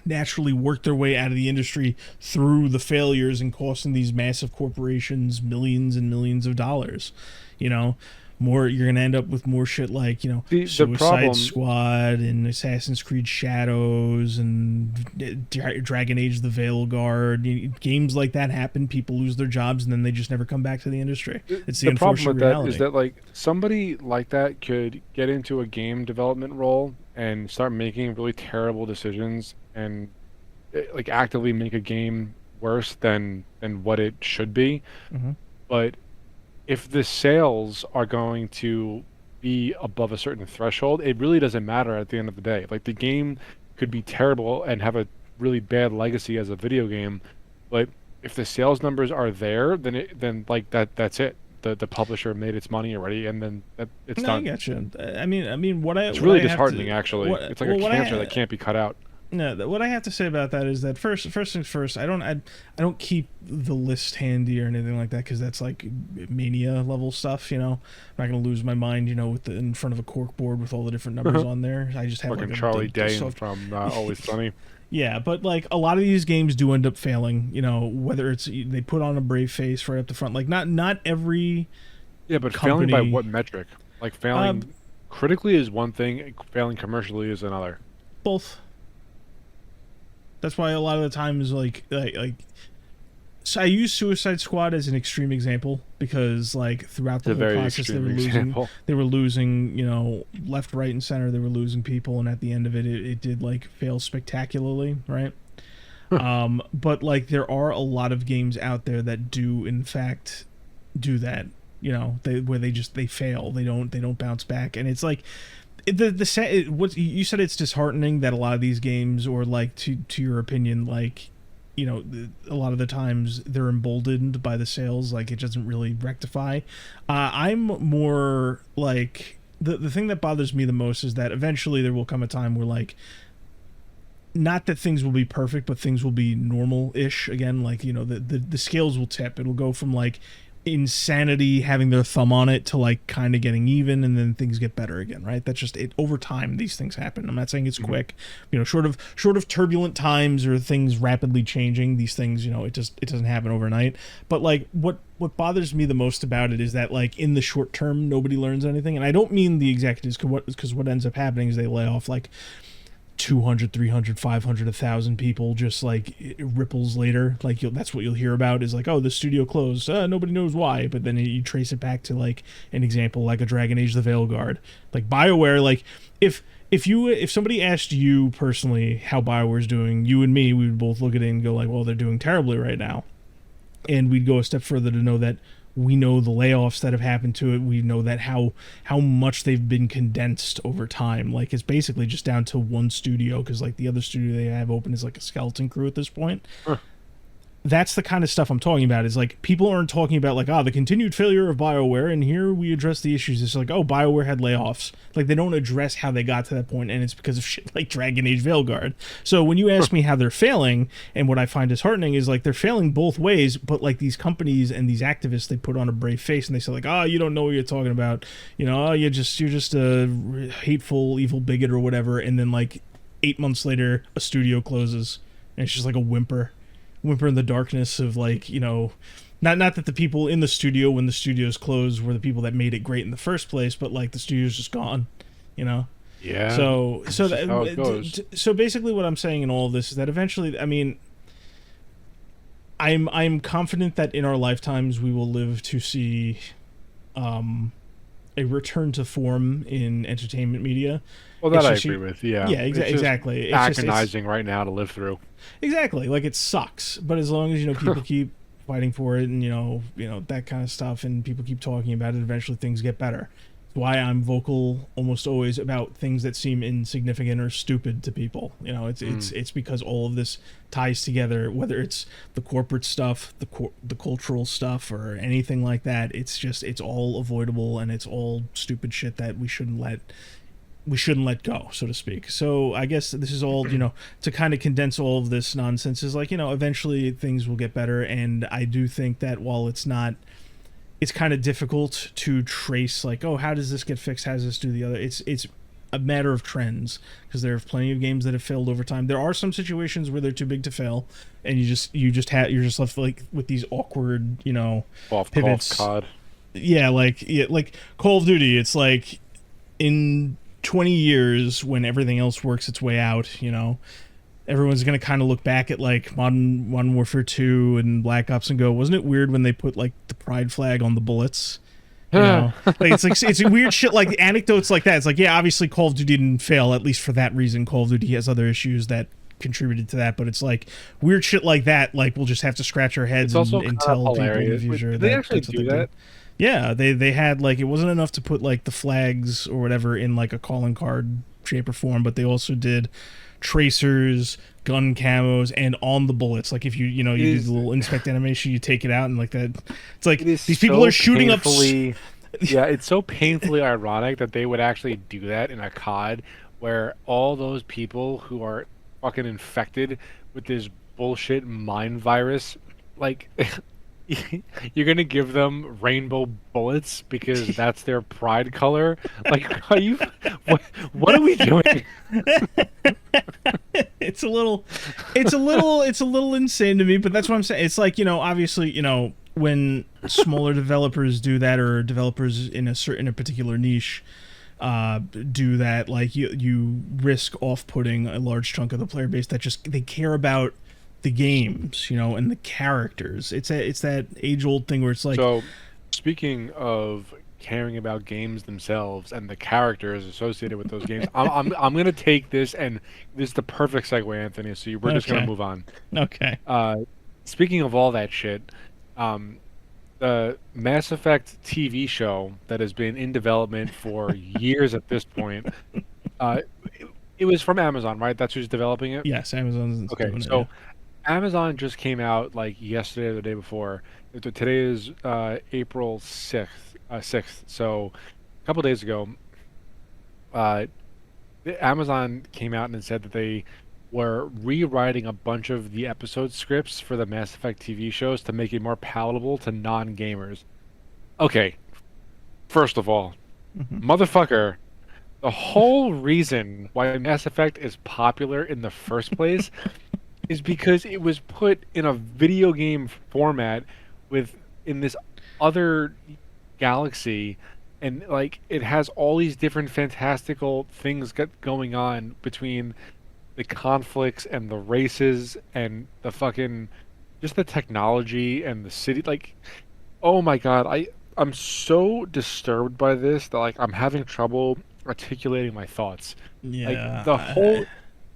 naturally work their way out of the industry through the failures and costing these massive corporations millions and millions of dollars. You're gonna end up with more shit like, The Suicide problem- Squad and Assassin's Creed Shadows and Dragon Age: The Veil Guard. Games like that happen. People lose their jobs and then they just never come back to the industry. It's the problem unfortunate with that reality. is that, like, somebody like that could get into a game development role and start making really terrible decisions and, like, actively make a game worse than what it should be. Mhm. But if the sales are going to be above a certain threshold, it really doesn't matter at the end of the day. Like, the game could be terrible and have a really bad legacy as a video game. But if the sales numbers are there, then like that's it. The publisher made its money already, and then it's No, I done. get you. I mean, It's what really I have disheartening, to, actually. what, It's like a well, what cancer I, that can't be cut out. no, what I have to say about that is that first things first, I don't keep the list handy or anything like that because that's like mania level stuff. I'm not gonna lose my mind, with in front of a cork board with all the different numbers on there. I just have Fucking like Charlie a Day soft. from Always Sunny. Yeah, but like a lot of these games do end up failing. Whether it's they put on a brave face right up the front, like not every Yeah, but failing by company. what metric? Like Uh, failing critically is one thing, failing commercially is another. both. That's why a lot of the times, like so I use Suicide Squad as an extreme example because like throughout It's the a whole very process extreme example. they were losing, left, right, and center. They were losing people, and at the end of it, it did like fail spectacularly, right? But like there are a lot of games out there that do in fact do that. Where they fail. They don't bounce back, and it's like what you said, it's disheartening that a lot of these games, or like to your opinion, like a lot of the times they're emboldened by the sales, like it doesn't really rectify. I'm more like the thing that bothers me the most is that eventually there will come a time where like not that things will be perfect, but things will be normal-ish again. Like the scales will tip. It'll go from like insanity having their thumb on it to like kind of getting even, and then things get better again, right? That's just it. Over time these things happen. I'm not saying it's quick, short of turbulent times or things rapidly changing, these things, it doesn't happen overnight. But like what bothers me the most about it is that like in the short term nobody learns anything. And I don't mean the executives, because what ends up happening is they lay off like 200, 300, 500, 1,000 people, just like ripples later. Like that's what you'll hear about is like, oh, the studio closed. Nobody knows why. But then you trace it back to like an example like a Dragon Age: The Veilguard. Like BioWare, like if somebody asked you personally how BioWare's doing, you and me, we would both look at it and go like, well, they're doing terribly right now. And we'd go a step further to know that we know the layoffs that have happened to it. We know that how much they've been condensed over time. Like it's basically just down to one studio, because like the other studio they have open is like a skeleton crew at this point. That's the kind of stuff I'm talking about. Is like people aren't talking about like, the continued failure of BioWare, and here we address the issues. It's like, oh, BioWare had layoffs. Like they don't address how they got to that point, and it's because of shit like Dragon Age Veilguard. So when you ask me how they're failing, and what I find disheartening is like they're failing both ways, but like these companies and these activists, they put on a brave face and they say like, you don't know what you're talking about. You're just a hateful, evil bigot or whatever. And then like 8 months later, a studio closes, and it's just like a whimper in the darkness of like, not that the people in the studio when the studios closed were the people that made it great in the first place, but like the studio's just gone. Yeah. So That's how it goes. so basically what I'm saying in all of this is that eventually, I mean, I'm confident that in our lifetimes we will live to see a return to form in entertainment media. Well, that I agree with. Yeah. Yeah, It's just exactly. It's agonizing right now to live through. Exactly. Like it sucks, but as long as people keep fighting for it, and that kind of stuff, and people keep talking about it, eventually things get better. It's why I'm vocal almost always about things that seem insignificant or stupid to people. It's because all of this ties together, whether it's the corporate stuff, the cultural stuff, or anything like that. It's all avoidable, and it's all stupid shit that we shouldn't let go, so to speak. So I guess this is all, to kind of condense all of this nonsense is like, eventually things will get better. And I do think that while it's kind of difficult to trace like, oh, how does this get fixed? How does this do the other? It's a matter of trends, because there are plenty of games that have failed over time. There are some situations where they're too big to fail, and you're just left like with these awkward, pivots. COD. Yeah, like Call of Duty. It's like in 20 years when everything else works its way out, everyone's going to kind of look back at like Modern Warfare 2 and Black Ops and go, wasn't it weird when they put like the pride flag on the bullets? Like it's weird shit, like anecdotes like that. It's like, yeah, obviously Call of Duty didn't fail, at least for that reason. Call of Duty has other issues that contributed to that, but it's like weird shit like that, like we'll just have to scratch our heads and tell people in the future. Did they actually do that? Yeah, they had like, it wasn't enough to put like the flags or whatever in like a calling card shape or form, but they also did tracers, gun camos, and on the bullets. Like if you do the little inspect animation, you take it out and like that. It's like these people are shooting up. Yeah, it's so painfully ironic that they would actually do that in a COD where all those people who are fucking infected with this bullshit mind virus, like, you're gonna give them rainbow bullets because that's their pride color? Like, are you? What are we doing? It's a little insane to me, but that's what I'm saying. It's like, obviously, when smaller developers do that, or developers in a particular niche do that, like you risk off-putting a large chunk of the player base that just they care about the games, and the characters. It's that age-old thing where it's like. So, speaking of caring about games themselves and the characters associated with those games, I'm gonna take this, and this is the perfect segue, Anthony. So we're just gonna move on. Okay. Speaking of all that shit, the Mass Effect TV show that has been in development for years at this point, it was from Amazon, right? That's who's developing it? Yes, Amazon's okay. So Amazon just came out like yesterday or the day before. Today is April 6th. So a couple days ago, Amazon came out and said that they were rewriting a bunch of the episode scripts for the Mass Effect TV shows to make it more palatable to non-gamers. Okay, first of all, motherfucker, the whole reason why Mass Effect is popular in the first place is because it was put in a video game format in this other galaxy, and like it has all these different fantastical things going on between the conflicts and the races and the fucking just the technology and the city. Like, oh my god, I'm so disturbed by this that like I'm having trouble articulating my thoughts. Yeah. Like the whole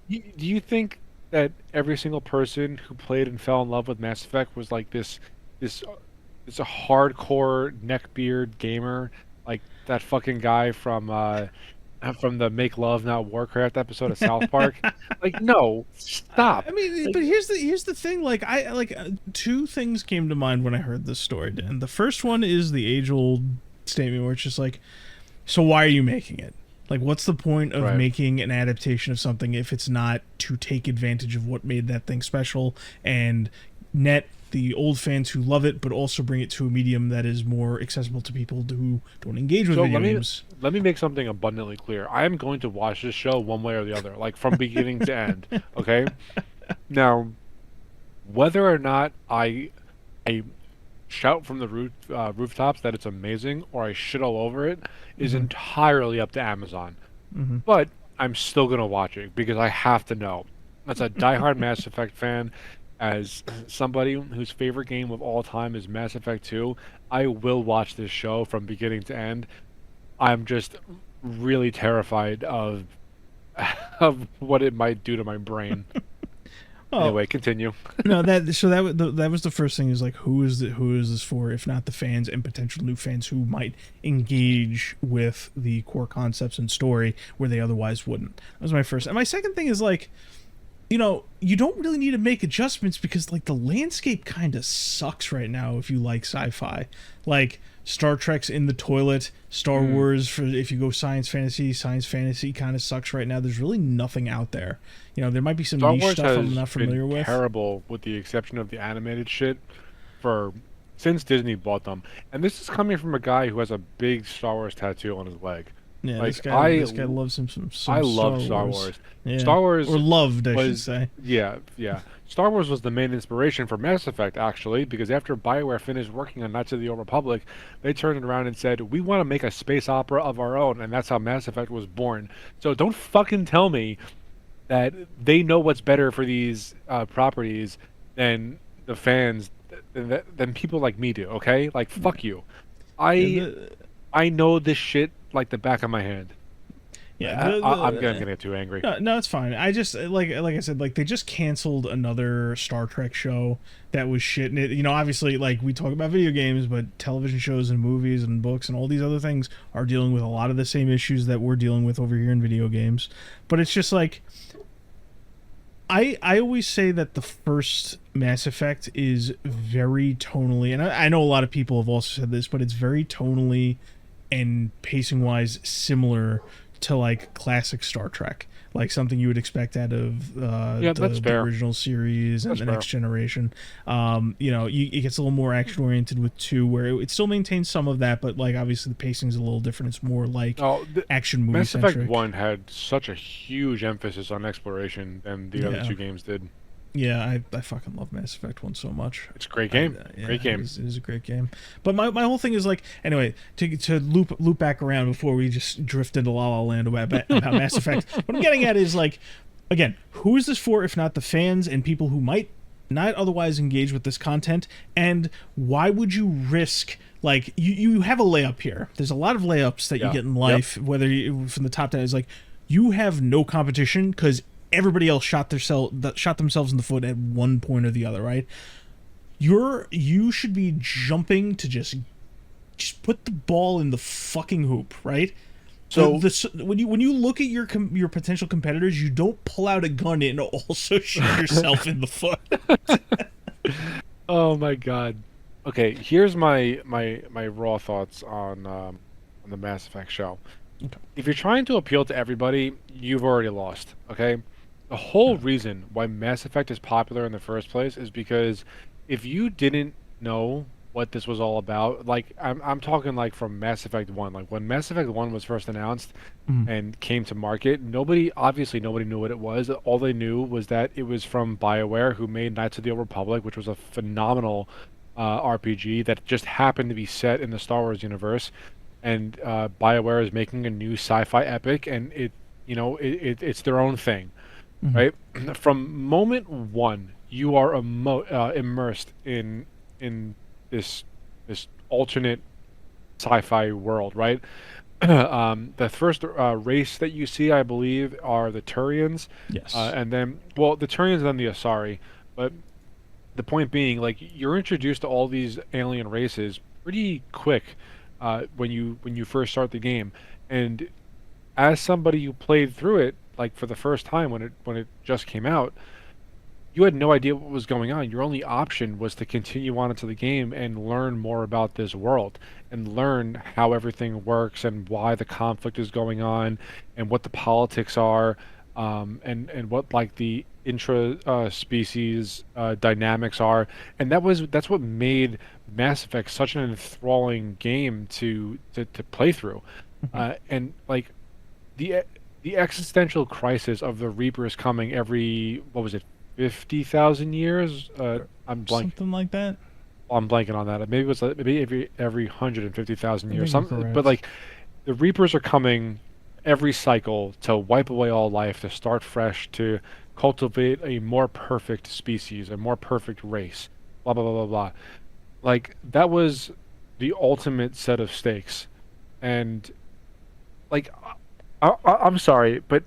do you think that every single person who played and fell in love with Mass Effect was like this a hardcore neckbeard gamer, like that fucking guy from the Make Love Not Warcraft episode of South Park? Like, no, stop. I mean, like, but here's the thing. Like, two things came to mind when I heard this story, Dan. The first one is the age-old statement where it's just like, so why are you making it? Like, what's the point of making an adaptation of something if it's not to take advantage of what made that thing special and net the old fans who love it, but also bring it to a medium that is more accessible to people who don't engage with video games? Let me make something abundantly clear. I am going to watch this show one way or the other, like from beginning to end. Okay? Now, whether or not I shout from the rooftops that it's amazing, or I shit all over it, is entirely up to Amazon. But I'm still going to watch it because I have to know. As a diehard Mass Effect fan, as somebody whose favorite game of all time is Mass Effect 2, I will watch this show from beginning to end. I'm just really terrified of what it might do to my brain. Anyway, continue. No, that was the first thing, is like, who is this for, if not the fans and potential new fans who might engage with the core concepts and story where they otherwise wouldn't. That was my first. And my second thing is like, you don't really need to make adjustments because like the landscape kind of sucks right now if you like sci-fi. Like Star Trek's in the toilet. Star Wars, for if you go science fantasy kind of sucks right now. There's really nothing out there. There might be some Star niche Wars stuff I'm not familiar with. Terrible, with the exception of the animated shit, since Disney bought them. And this is coming from a guy who has a big Star Wars tattoo on his leg. Yeah, like, this guy loves some I love Star Wars. Yeah. Star Wars, or loved, I should say. Yeah. Star Wars was the main inspiration for Mass Effect, actually, because after BioWare finished working on Knights of the Old Republic, they turned around and said, we want to make a space opera of our own, and that's how Mass Effect was born. So don't fucking tell me that they know what's better for these properties than the fans, than people like me do, okay? Like, fuck you. I know this shit like the back of my hand. Yeah, I'm gonna get too angry. No, it's fine. I just like I said, like they just canceled another Star Trek show that was shit. And it, obviously, like we talk about video games, but television shows and movies and books and all these other things are dealing with a lot of the same issues that we're dealing with over here in video games. But it's just like, I always say that the first Mass Effect is very tonally, and I know a lot of people have also said this, but it's very tonally and pacing wise similar to like classic Star Trek, like something you would expect out of Yeah, that's the fair. original series and That's the fair. Next Generation. It gets a little more action oriented with two, where it still maintains some of that, but like obviously the pacing is a little different. It's more like Oh, action movie Mass Effect centric. 1 had such a huge emphasis on exploration than the other Yeah. two games did. Yeah, I fucking love Mass Effect 1 so much. It's a great game. Yeah, Great game. it is a great game. But my whole thing is like, anyway, to loop back around before we just drift into La La Land about Mass Effect. What I'm getting at is like, again, who is this for if not the fans and people who might not otherwise engage with this content? And why would you risk, like, you have a layup here. There's a lot of layups that you Yeah. get in Yep. life, whether you from the top down. Is like, you have no competition because everybody else shot themselves in the foot at one point or the other, right? You should be jumping to just put the ball in the fucking hoop, right? So When you look at your potential competitors, you don't pull out a gun and also shoot yourself in the foot. oh my god. Okay, here's my raw thoughts on the Mass Effect show. Okay. If you're trying to appeal to everybody, you've already lost. Okay, the whole reason why Mass Effect is popular in the first place is because if you didn't know what this was all about, like I'm talking like from Mass Effect 1, like when Mass Effect 1 was first announced Mm. and came to market, nobody knew what it was. All they knew was that it was from BioWare, who made Knights of the Old Republic, which was a phenomenal RPG that just happened to be set in the Star Wars universe. And BioWare is making a new sci-fi epic, and it's their own thing, Mhm. right? From moment one, you are immersed in this alternate sci-fi world, right? The first race that you see, I believe, are the Turians, Yes. and then, well, the Turians and then the Asari. But the point being, like, you're introduced to all these alien races pretty quick when you first start the game, and as somebody who played through it, like for the first time when it just came out, you had no idea what was going on. Your only option was to continue on into the game and learn more about this world and learn how everything works and why the conflict is going on and what the politics are, and what like the intra species dynamics are. And that's what made Mass Effect such an enthralling game to play through. And like the the existential crisis of the Reapers coming every, what was it, 50,000 years? Something like that. I'm blanking on that. Maybe it was maybe every 150,000 I years. think you're But correct. like the Reapers are coming every cycle to wipe away all life, to start fresh, to cultivate a more perfect species, a more perfect race. Blah blah blah blah blah. Like that was the ultimate set of stakes, and like I'm sorry, but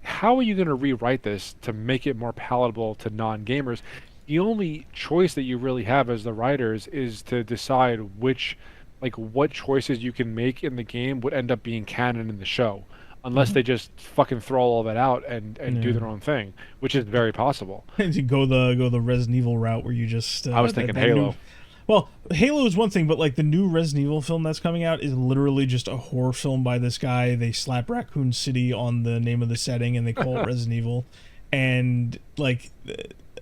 how are you going to rewrite this to make it more palatable to non-gamers? The only choice that you really have as the writers is to decide like what choices you can make in the game would end up being canon in the show, unless Mhm. they just fucking throw all of it out and do Yeah. their own thing, which is very possible. To go the Resident Evil route where you just I was thinking that new. Halo. Well, Halo is one thing, but like the new Resident Evil film that's coming out is literally just a horror film by this guy. They slap Raccoon City on the name of the setting and they call it Resident Evil. And like,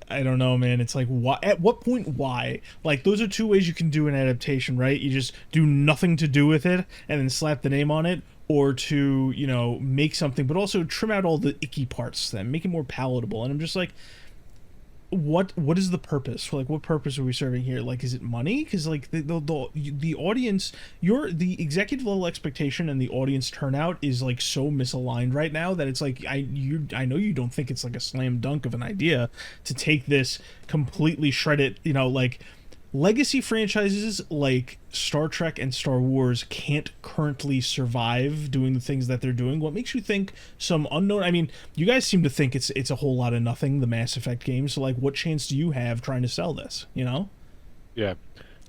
I don't know, man. It's like, why? At what point? Why? Like, those are two ways you can do an adaptation, right? You just do nothing to do with it and then slap the name on it, or to make something, but also trim out all the icky parts, then make it more palatable. And I'm just like, what is the purpose? Like, what purpose are we serving here? Like, is it money? Because like the audience, the executive level expectation and the audience turnout is like so misaligned right now that it's like, I know you don't think it's like a slam dunk of an idea to take this, completely shred it, like legacy franchises like Star Trek and Star Wars can't currently survive doing the things that they're doing. What makes you think some unknown? I mean, you guys seem to think it's a whole lot of nothing, the Mass Effect games. So like, what chance do you have trying to sell this? Yeah.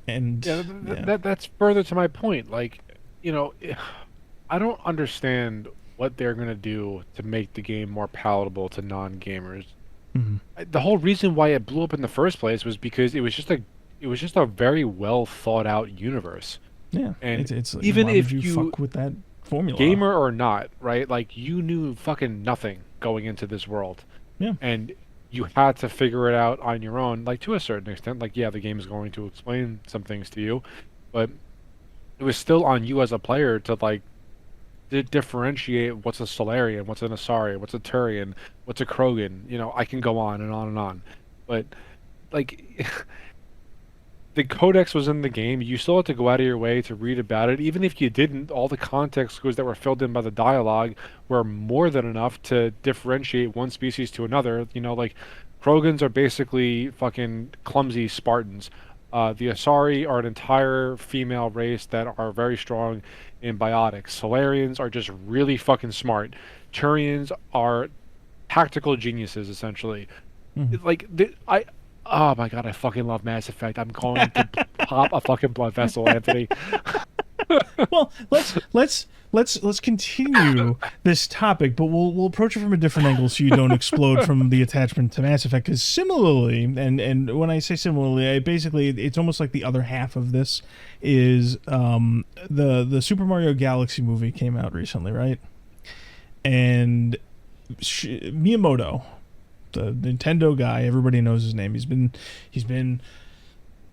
And Yeah, yeah, that's further to my point. Like, you know, I don't understand what they're gonna do to make the game more palatable to non-gamers. Hmm. The whole reason why it blew up in the first place was because it was just a very well thought out universe. Yeah, And it's even why would if you you, fuck with that formula? gamer or not, right? Like you knew fucking nothing going into this world, Yeah. and you had to figure it out on your own, like to a certain extent. Like, yeah, the game is going to explain some things to you, but it was still on you as a player to like differentiate what's a Solarian, what's an Asari, what's a Turian, what's a Krogan. You know, I can go on and on and on, but like the codex was in the game. You still had to go out of your way to read about it. Even if you didn't, all the context clues that were filled in by the dialogue were more than enough to differentiate one species to another. You know, like Krogans are basically fucking clumsy Spartans. The Asari are an entire female race that are very strong in biotics. Solarians are just really fucking smart. Turians are tactical geniuses, essentially. Hmm. Like I, oh my god, I fucking love Mass Effect. I'm going to pop a fucking blood vessel, Anthony. Well, let's continue this topic, but we'll approach it from a different angle so you don't explode from the attachment to Mass Effect. Because similarly, and when I say similarly, I basically it's almost like the other half of this is the Super Mario Galaxy movie came out recently, right? And Miyamoto, the Nintendo guy, everybody knows his name. He's been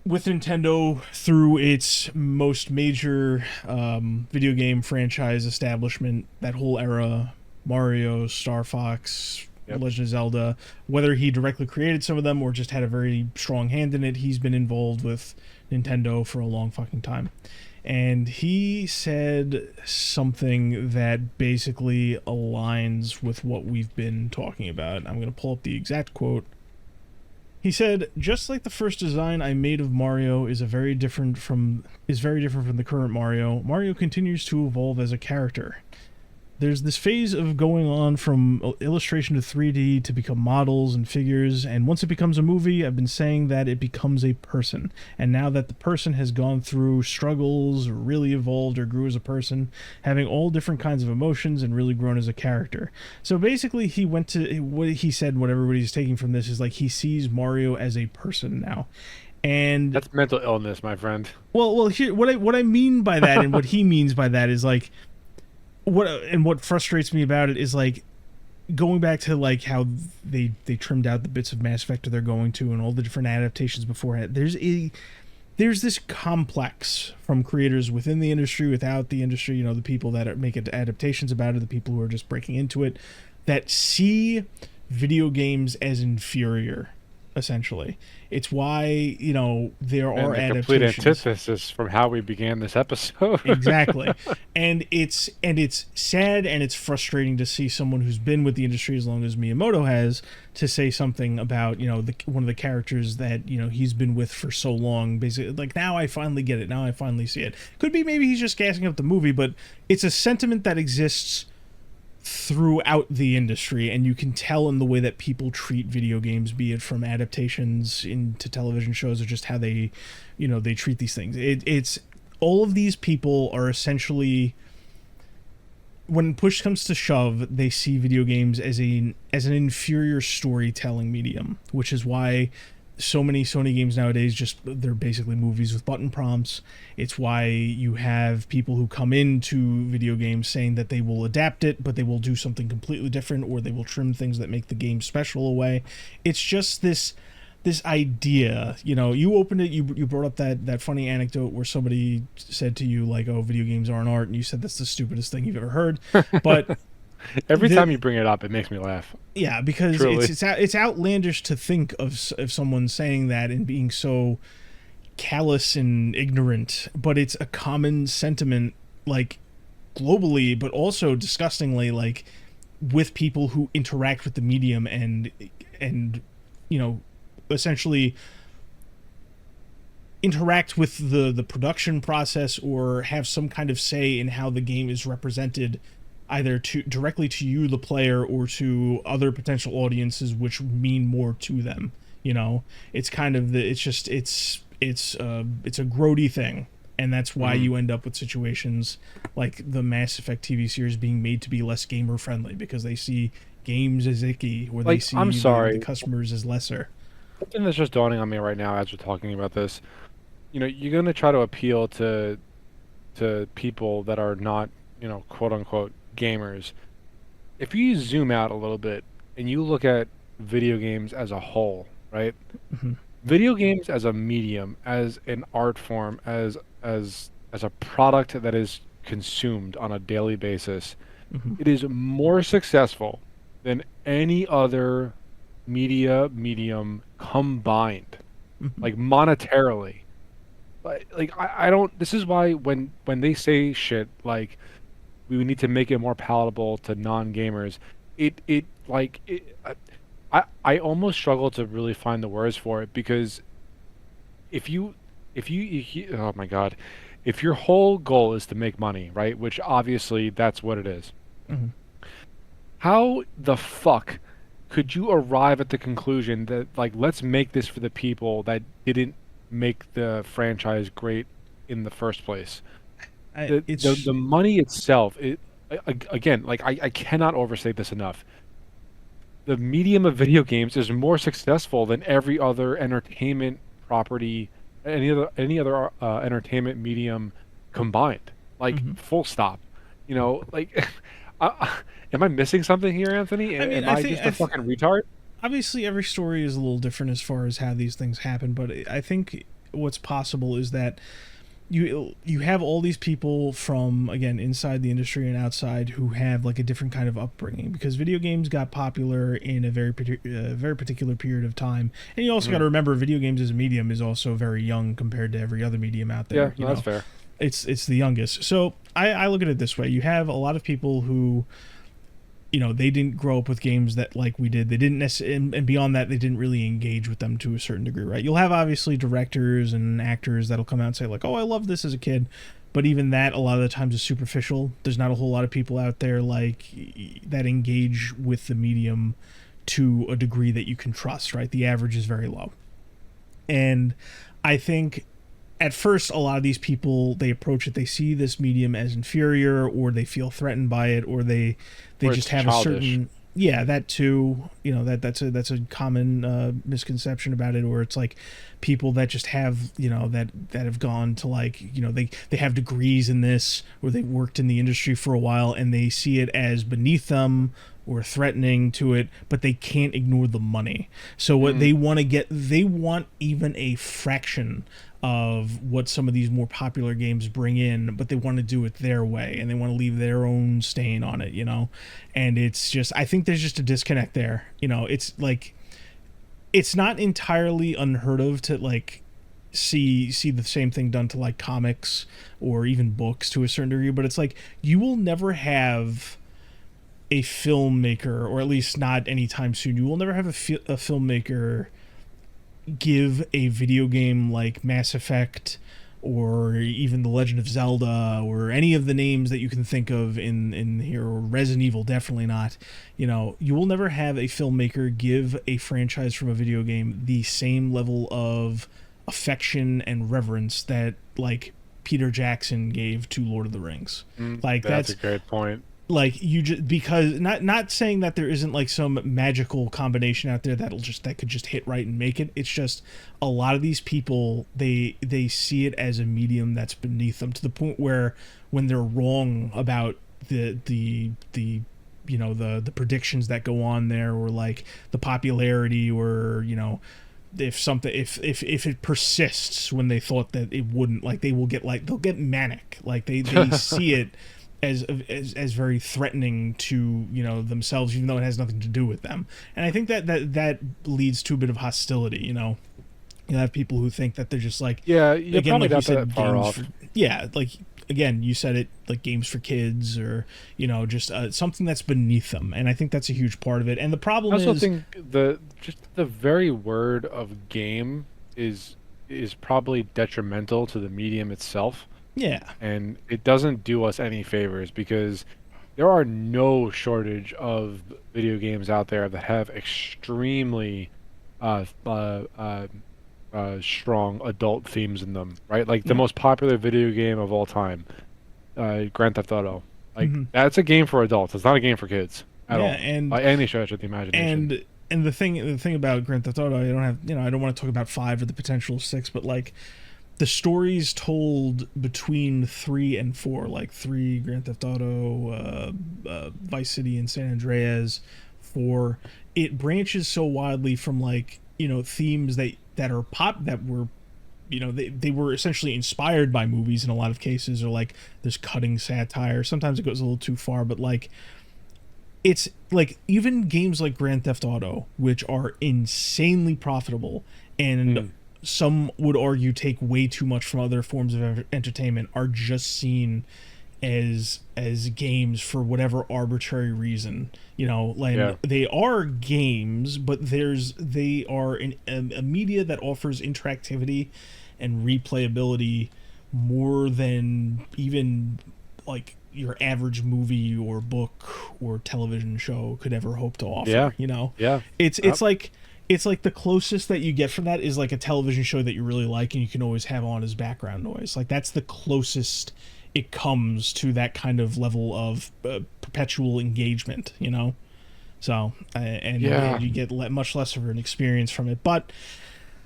with Nintendo through its most major video game franchise establishment, that whole era, Mario, Star Fox, Yep. Legend of Zelda. Whether he directly created some of them or just had a very strong hand in it, he's been involved with Nintendo for a long fucking time. And he said something that basically aligns with what we've been talking about. I'm going to pull up the exact quote. He said, "Just like the first design I made of Mario is very different from the current Mario. Mario continues to evolve as a character. There's this phase of going on from illustration to 3D to become models and figures, and once it becomes a movie, I've been saying that it becomes a person. And now that the person has gone through struggles, or really evolved or grew as a person, having all different kinds of emotions and really grown as a character." So basically, he went to what he said. What everybody's taking from this is like he sees Mario as a person now. And That's mental illness, my friend. well, here what I mean by that, and what he means by that is like what frustrates me about it is like going back to like how they trimmed out the bits of Mass Effect that they're going to and all the different adaptations beforehand. There's this complex from creators within the industry, without the industry, you know, the people that make adaptations about it, the people who are just breaking into it, that see video games as inferior, essentially. It's why, you know, there are And the complete adaptations. antithesis from how we began this episode. Exactly. And it's sad and it's frustrating to see someone who's been with the industry as long as Miyamoto has to say something about, you know, one of the characters that, you know, he's been with for so long. Basically, like, now I finally get it. Now I finally see it. Could be maybe he's just gassing up the movie, but it's a sentiment that exists throughout the industry, and you can tell in the way that people treat video games, be it from adaptations into television shows or just how they, you know, they treat these things. It's all of these people are essentially, when push comes to shove, they see video games as an inferior storytelling medium, which is why so many Sony games nowadays they're basically movies with button prompts. It's why you have people who come into video games saying that they will adapt it, but they will do something completely different, or they will trim things that make the game special away. It's just this idea, you know. You opened it, you brought up that funny anecdote where somebody said to you like, "Oh, video games aren't art," and you said that's the stupidest thing you've ever heard. But Every time you bring it up, it makes me laugh. yeah, because Truly. it's outlandish to think of someone saying that and being so callous and ignorant, but it's a common sentiment, like globally, but also disgustingly, like with people who interact with the medium and you know, essentially interact with the production process or have some kind of say in how the game is represented, either to directly to you, the player, or to other potential audiences which mean more to them. You know, it's kind of it's a grody thing, and that's why you end up with situations like the Mass Effect TV series being made to be less gamer friendly, because they see games as icky, or they Like, see I'm the sorry. customers as lesser. Something that's just dawning on me right now as we're talking about this. You're gonna try to appeal to people that are not, quote unquote gamers. If you zoom out a little bit and you look at video games as a whole, right? Hmm. Video games as a medium, as an art form, as a product that is consumed on a daily basis, Hmm. it is more successful than any other media medium combined, Hmm. like monetarily. Like I don't. This is why when they say shit like we need to make it more palatable to non-gamers, it like it, I almost struggle to really find the words for it because if you oh my God, if your whole goal is to make money, right? Which obviously that's what it is. Hmm. How the fuck could you arrive at the conclusion that like let's make this for the people that didn't make the franchise great in the first place? It's The money itself, again, like I cannot overstate this enough. The medium of video games is more successful than every other entertainment property, any other entertainment medium combined. Like mhm. full stop. Like, am I missing something here, Anthony? I mean, Am I just a fucking retard? obviously every story is a little different as far as how these things happen, but I think what's possible is that you have all these people from, again, inside the industry and outside, who have like a different kind of upbringing, because video games got popular in a very particular period of time. And you also got Hmm. to remember, video games as a medium is also very young compared to every other medium out Yeah, there, no, that's fair. it's the youngest. So I look at it this way: you have a lot of people who, they didn't grow up with games that like we did. They didn't necessarily, and beyond that, they didn't really engage with them to a certain degree, right? You'll have obviously directors and actors that'll come out and say like, "Oh, I love this as a kid," but even that a lot of the times is superficial. There's not a whole lot of people out there like that engage with the medium to a degree that you can trust, right? The average is very low, and I think at first a lot of these people, they approach it, they see this medium as inferior, or they feel threatened by it, or they Or just it's have a childish. certain, yeah, that too, that's a common misconception about it. Or it's like people that just have, that have gone to, like, they have degrees in this, or they worked in the industry for a while, and they see it as beneath them or threatening to it, but they can't ignore the money. So what Mm, they want even a fraction of what some of these more popular games bring in, but they want to do it their way, and they want to leave their own stain on it. And it's just, I think there's just a disconnect there. It's like, it's not entirely unheard of to like see the same thing done to like comics or even books to a certain degree, but it's like you will never have a filmmaker, or at least not anytime soon, you will never have a filmmaker give a video game like Mass Effect, or even The Legend of Zelda, or any of the names that you can think of in here, or Resident Evil, definitely not. You will never have a filmmaker give a franchise from a video game the same level of affection and reverence that like Peter Jackson gave to Lord of the Rings. Like that's a that's great point. like you just, because not saying that there isn't like some magical combination out there that could just hit right and make it. It's just a lot of these people, they see it as a medium that's beneath them, to the point where when they're wrong about the the predictions that go on there, or like the popularity, or if something, if it persists when they thought that it wouldn't, like they'll get manic, like they see it as very threatening to themselves, even though it has nothing to do with them. And I think that leads to a bit of hostility. You have people who think that they're just like, Yeah, you're again, probably like you not said, that far games off. for, yeah, like, again, you said it, like games for kids, or just something that's beneath them. And I think that's a huge part of it. And the I problem also is, think the very word of game is probably detrimental to the medium itself, yeah. and it doesn't do us any favors because there are no shortage of video games out there that have extremely uh, uh, uh, strong adult themes in them, right? Like the Yeah. most popular video game of all time, Grand Theft Auto. Like Hmm. that's a game for adults. It's not a game for kids. at Yeah, all by any stretch of the imagination. and the thing about Grand Theft Auto, I don't want to talk about 5 or the potential of 6, but like the stories told between 3 and 4, like 3 Grand Theft Auto, Vice City and San Andreas, 4, it branches so widely from like, themes that are pop that were, they were essentially inspired by movies in a lot of cases, or like there's cutting satire. Sometimes it goes a little too far, but like it's like even games like Grand Theft Auto, which are insanely profitable and some would argue take way too much from other forms of entertainment, are just seen as games for whatever arbitrary reason. They are games, but they are a media that offers interactivity and replayability more than even like your average movie or book or television show could ever hope to offer. It's like the closest that you get from that is like a television show that you really like and you can always have on as background noise. Like that's the closest it comes to that kind of level of perpetual engagement, So, and you get much less of an experience from it. But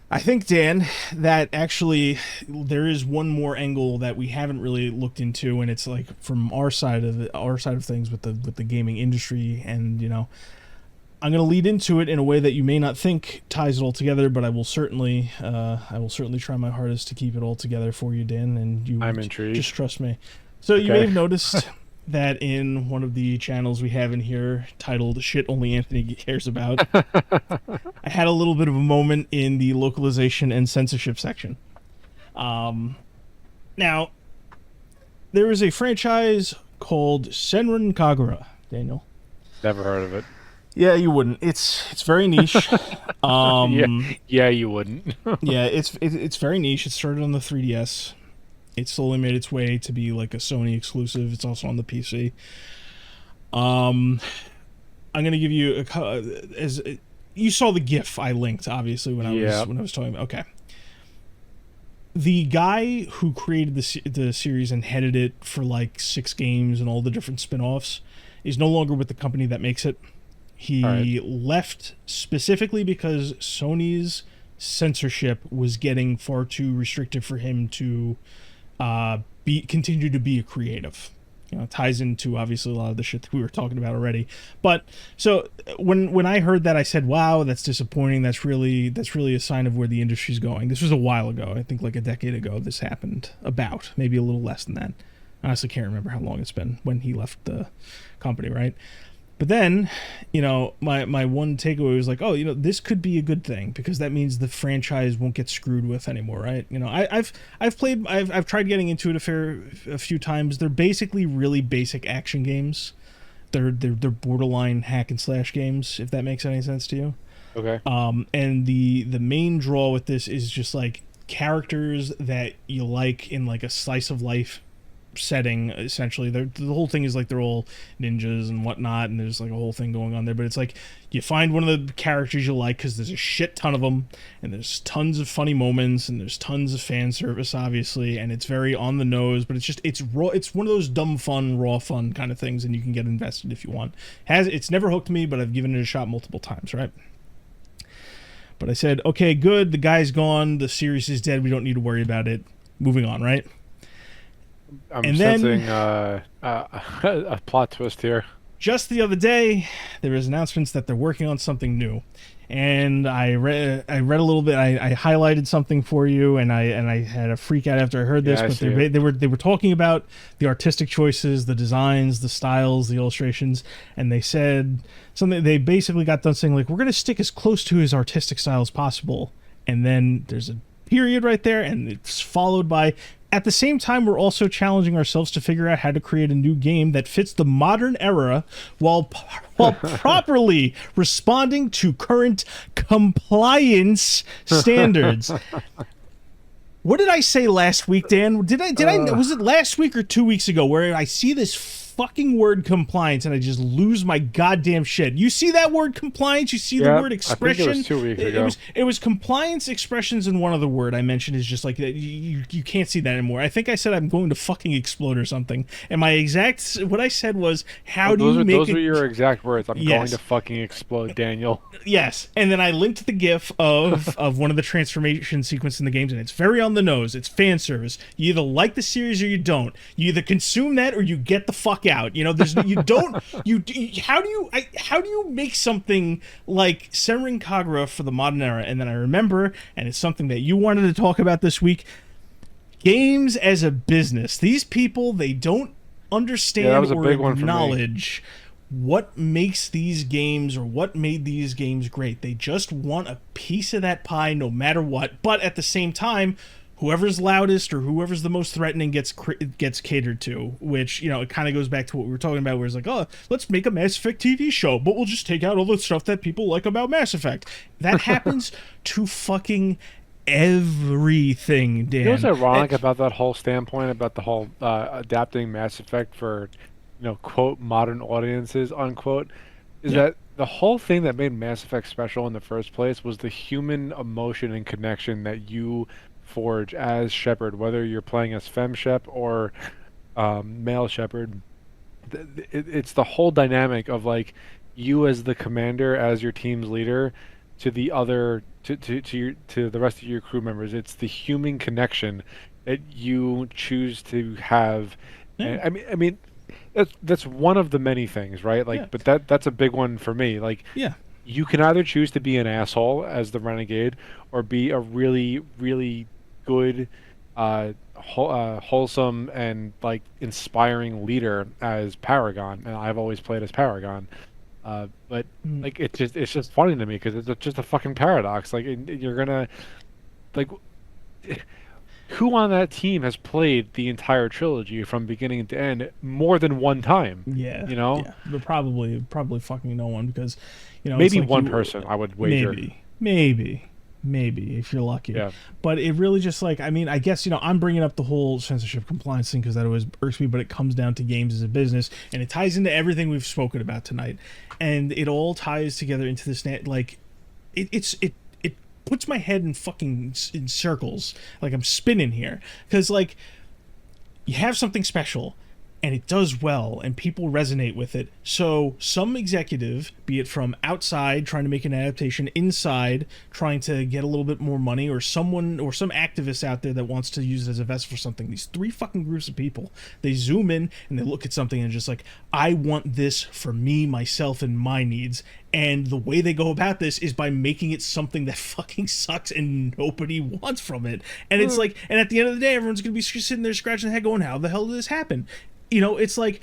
I think, Dan, that actually there is one more angle that we haven't really looked into, and it's like from our side of things with the gaming industry, and I'm going to lead into it in a way that you may not think ties it all together, but I will certainly try my hardest to keep it all together for you, Dan. And I'm intrigued. Just trust me. So you may have noticed that in one of the channels we have in here titled "Shit Only Anthony Cares About," I had a little bit of a moment in the localization and censorship section. Now, there is a franchise called Senran Kagura, Daniel. Never heard of it. Yeah, you wouldn't. It's very niche. Yeah, you wouldn't. Yeah, it's very niche. It started on the 3DS. It slowly made its way to be like a Sony exclusive. It's also on the PC. I'm gonna give you as you saw the GIF I linked, obviously when I was talking about. Okay. The guy who created the series and headed it for like 6 games and all the different spin-offs is no longer with the company that makes it. He left specifically because Sony's censorship was getting far too restrictive for him to continue to be a creative. It ties into obviously a lot of the shit that we were talking about already. But so when I heard that, I said, "Wow, that's disappointing. That's really a sign of where the industry's going." This was a while ago. I think like a decade ago. This happened. About maybe a little less than that. I honestly can't remember how long it's been when he left the company, right? But then, my one takeaway was like, oh, this could be a good thing because that means the franchise won't get screwed with anymore, right? I've tried getting into it a few times. They're basically really basic action games. They're borderline hack and slash games, if that makes any sense to you. Okay. And the main draw with this is just like characters that you like in like a slice of life setting. Essentially, the whole thing is like they're all ninjas and whatnot, and there's like a whole thing going on there. But it's like you find one of the characters you like because there's a shit ton of them, and there's tons of funny moments, and there's tons of fan service, obviously, and it's very on the nose. But it's raw. It's one of those dumb fun, raw fun kind of things, and you can get invested if you want. It's never hooked me, but I've given it a shot multiple times, right? But I said, okay, good. The guy's gone. The series is dead. We don't need to worry about it. Moving on, right? I'm sensing a plot twist here. Just the other day, there was announcements that they're working on something new, and I read a little bit. I highlighted something for you, and I had a freak out after I heard this. But they were talking about the artistic choices, the designs, the styles, the illustrations, and they said something. They basically got done saying like, we're going to stick as close to his artistic style as possible, and then there's a period right there, and it's followed by, at the same time, we're also challenging ourselves to figure out how to create a new game that fits the modern era while properly responding to current compliance standards. What did I say last week, Dan? Did I was it last week or 2 weeks ago where I see this fucking word compliance and I just lose my goddamn shit. You see that word compliance? You see the word expression? I think it was 2 weeks ago. It was compliance, expressions, and one other word I mentioned is just like you can't see that anymore. I think I said I'm going to fucking explode or something. And what I said was, those were your exact words. I'm going to fucking explode, Daniel. Yes. And then I linked the GIF of one of the transformation sequences in the games, and it's very on the nose. It's fan service. You either like the series or you don't. You either consume that or you get the fuck out. You know, how do you make something like Senran Kagura for the modern era? And then I remember, and it's something that you wanted to talk about this week, games as a business. These people, they don't understand or acknowledge what makes these games or what made these games great. They just want a piece of that pie no matter what. But at the same time, whoever's loudest or whoever's the most threatening gets catered to, which, you know, it kind of goes back to what we were talking about, where it's like, oh, let's make a Mass Effect TV show, but we'll just take out all the stuff that people like about Mass Effect. That happens to fucking everything, Dan. You know what's ironic about that whole standpoint, about the whole adapting Mass Effect for, you know, quote, modern audiences, unquote, is that the whole thing that made Mass Effect special in the first place was the human emotion and connection that you forge as Shepard, whether you're playing as Fem Shep or male Shepard. It's the whole dynamic of like you as the commander, as your team's leader, to the other, to the rest of your crew members. It's the human connection that you choose to have. Yeah. And, I mean, that's one of the many things, right? Like, but that's a big one for me. Like, you can either choose to be an asshole as the renegade, or be a really, really good, wholesome and like inspiring leader as Paragon. And I've always played as Paragon. But like it's just funny to me because it's just a fucking paradox. Like you're gonna, like, who on that team has played the entire trilogy from beginning to end more than one time? Yeah, you know, but probably fucking no one, because, you know, maybe like one person I would wager. Maybe if you're lucky. Yeah. But it really just, like, I mean, I guess, you know, I'm bringing up the whole censorship compliance thing because that always irks me, but it comes down to games as a business, and it ties into everything we've spoken about tonight, and it all ties together into this, like, it puts my head in circles, like I'm spinning here, because, like, you have something special and it does well and people resonate with it, so some executive, be it from outside trying to make an adaptation, inside trying to get a little bit more money, or someone or some activist out there that wants to use it as a vessel for something, these three fucking groups of people, they zoom in and they look at something and just like, I want this for me, myself, and my needs. And the way they go about this is by making it something that fucking sucks and nobody wants from it. And it's like, and at the end of the day, everyone's going to be sitting there scratching their head going, how the hell did this happen? You know, it's like,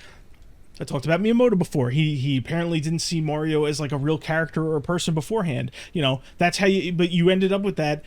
I talked about Miyamoto before. He apparently didn't see Mario as like a real character or a person beforehand. You know, that's how but you ended up with that.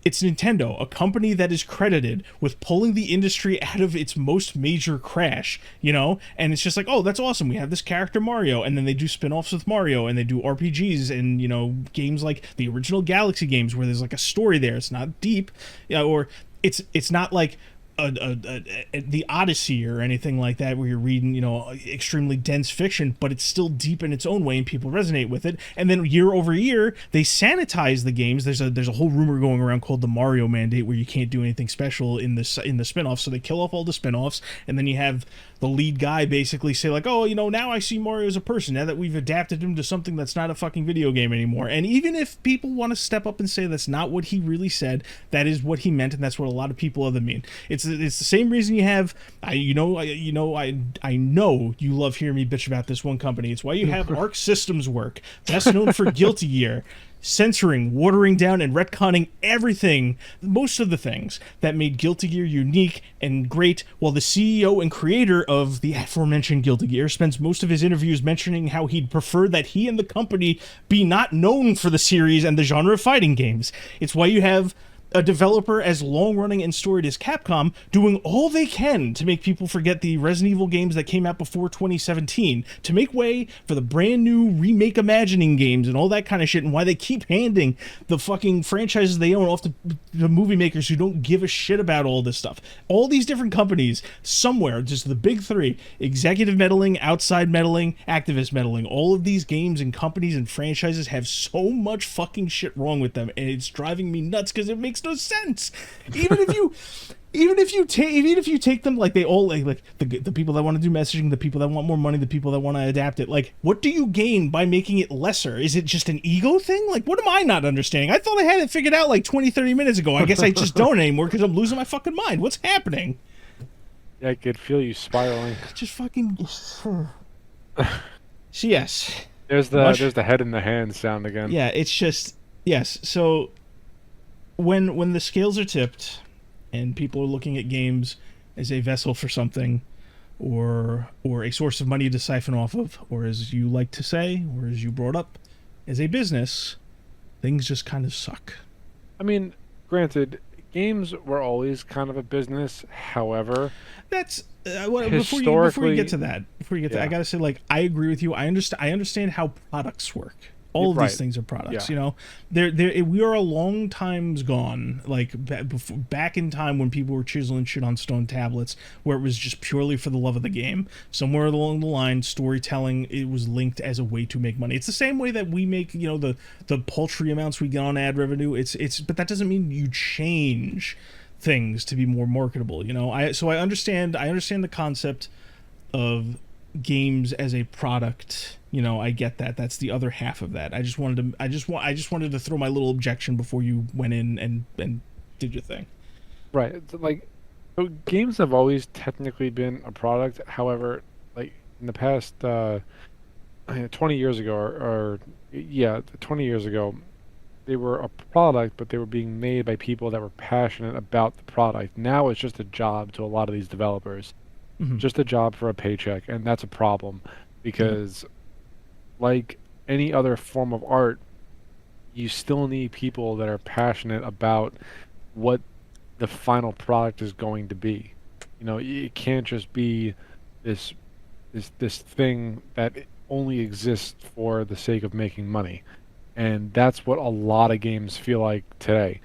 It's Nintendo, a company that is credited with pulling the industry out of its most major crash, you know? And it's just like, oh, that's awesome. We have this character Mario, and then they do spin-offs with Mario, and they do RPGs and, you know, games like the original Galaxy games where there's like a story there. It's not deep, you know, or it's not like the Odyssey or anything like that where you're reading, you know, extremely dense fiction, but it's still deep in its own way and people resonate with it. And then year over year they sanitize the games. There's a whole rumor going around called the Mario mandate, where you can't do anything special in the spin-offs, so they kill off all the spin-offs, and then you have the lead guy basically say like, oh, you know, now I see Mario as a person, now that we've adapted him to something that's not a fucking video game anymore. And even if people want to step up and say that's not what he really said, that is what he meant, and that's what a lot of people other mean. It's the same reason you have, I know you love hearing me bitch about this one company. It's why you have Arc Systems Work, best known for Guilty Gear, censoring, watering down, and retconning everything, most of the things that made Guilty Gear unique and great, while the CEO and creator of the aforementioned Guilty Gear spends most of his interviews mentioning how he'd prefer that he and the company be not known for the series and the genre of fighting games. It's why you have a developer as long-running and storied as Capcom doing all they can to make people forget the Resident Evil games that came out before 2017, to make way for the brand new remake Imagining games and all that kind of shit, and why they keep handing the fucking franchises they own off to the movie makers who don't give a shit about all this stuff. All these different companies, somewhere, just the big three, executive meddling, outside meddling, activist meddling, all of these games and companies and franchises have so much fucking shit wrong with them, and it's driving me nuts because it makes no sense. Even if you take them, like, they all, like the people that want to do messaging, the people that want more money, the people that want to adapt it, like, what do you gain by making it lesser? Is it just an ego thing? Like, what am I not understanding? I thought I had it figured out like 20-30 minutes ago. I guess I just don't anymore because I'm losing my fucking mind. What's happening? Yeah, I could feel you spiraling. Just fucking so yes, There's the head in the hand sound again. yeah, it's just, yes. So when the scales are tipped and people are looking at games as a vessel for something, or a source of money to siphon off of, or as you like to say, or as you brought up, as a business, things just kind of suck. I mean, granted, games were always kind of a business. However, That's before you get to that, yeah. I gotta say, like, I agree with you. I understand how products work. All of Right. these things are products. Yeah. You know, we are a long times gone. Like, back in time when people were chiseling shit on stone tablets, where it was just purely for the love of the game. Somewhere along the line, storytelling, it was linked as a way to make money. It's the same way that we make, you know, the paltry amounts we get on ad revenue. But that doesn't mean you change things to be more marketable. You know, I understand the concept of games as a product. You know, I get that. That's the other half of that. I just wanted to throw my little objection before you went in and did your thing. Right. It's like, so games have always technically been a product. However, like in the past 20 years ago, or yeah, 20 years ago, they were a product, but they were being made by people that were passionate about the product. Now it's just a job to a lot of these developers, Mm-hmm. just a job for a paycheck, and that's a problem because, like any other form of art, you still need people that are passionate about what the final product is going to be. You know, it can't just be this this thing that only exists for the sake of making money, and that's what a lot of games feel like today.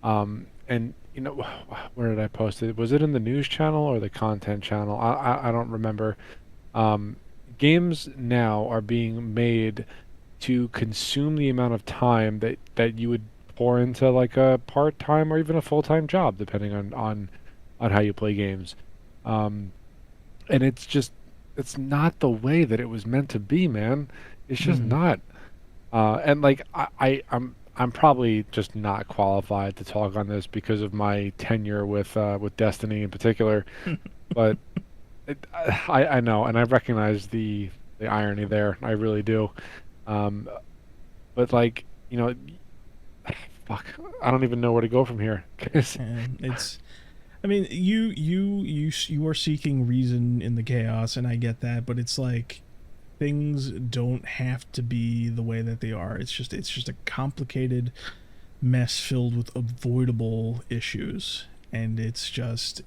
And you know, where did I post it? Was it in the news channel or the content channel? I don't remember. Games now are being made to consume the amount of time that you would pour into like a part-time or even a full-time job, depending on how you play games. And it's not the way that it was meant to be, man. It's just Mm-hmm. not. And like I'm probably just not qualified to talk on this because of my tenure with Destiny in particular, but I know, and I recognize the irony there. I really do. Um, but like, you know, fuck, I don't even know where to go from here. 'Cause- And it's, I mean, you are seeking reason in the chaos, and I get that, but it's like, things don't have to be the way that they are. It's just a complicated mess filled with avoidable issues, and it's just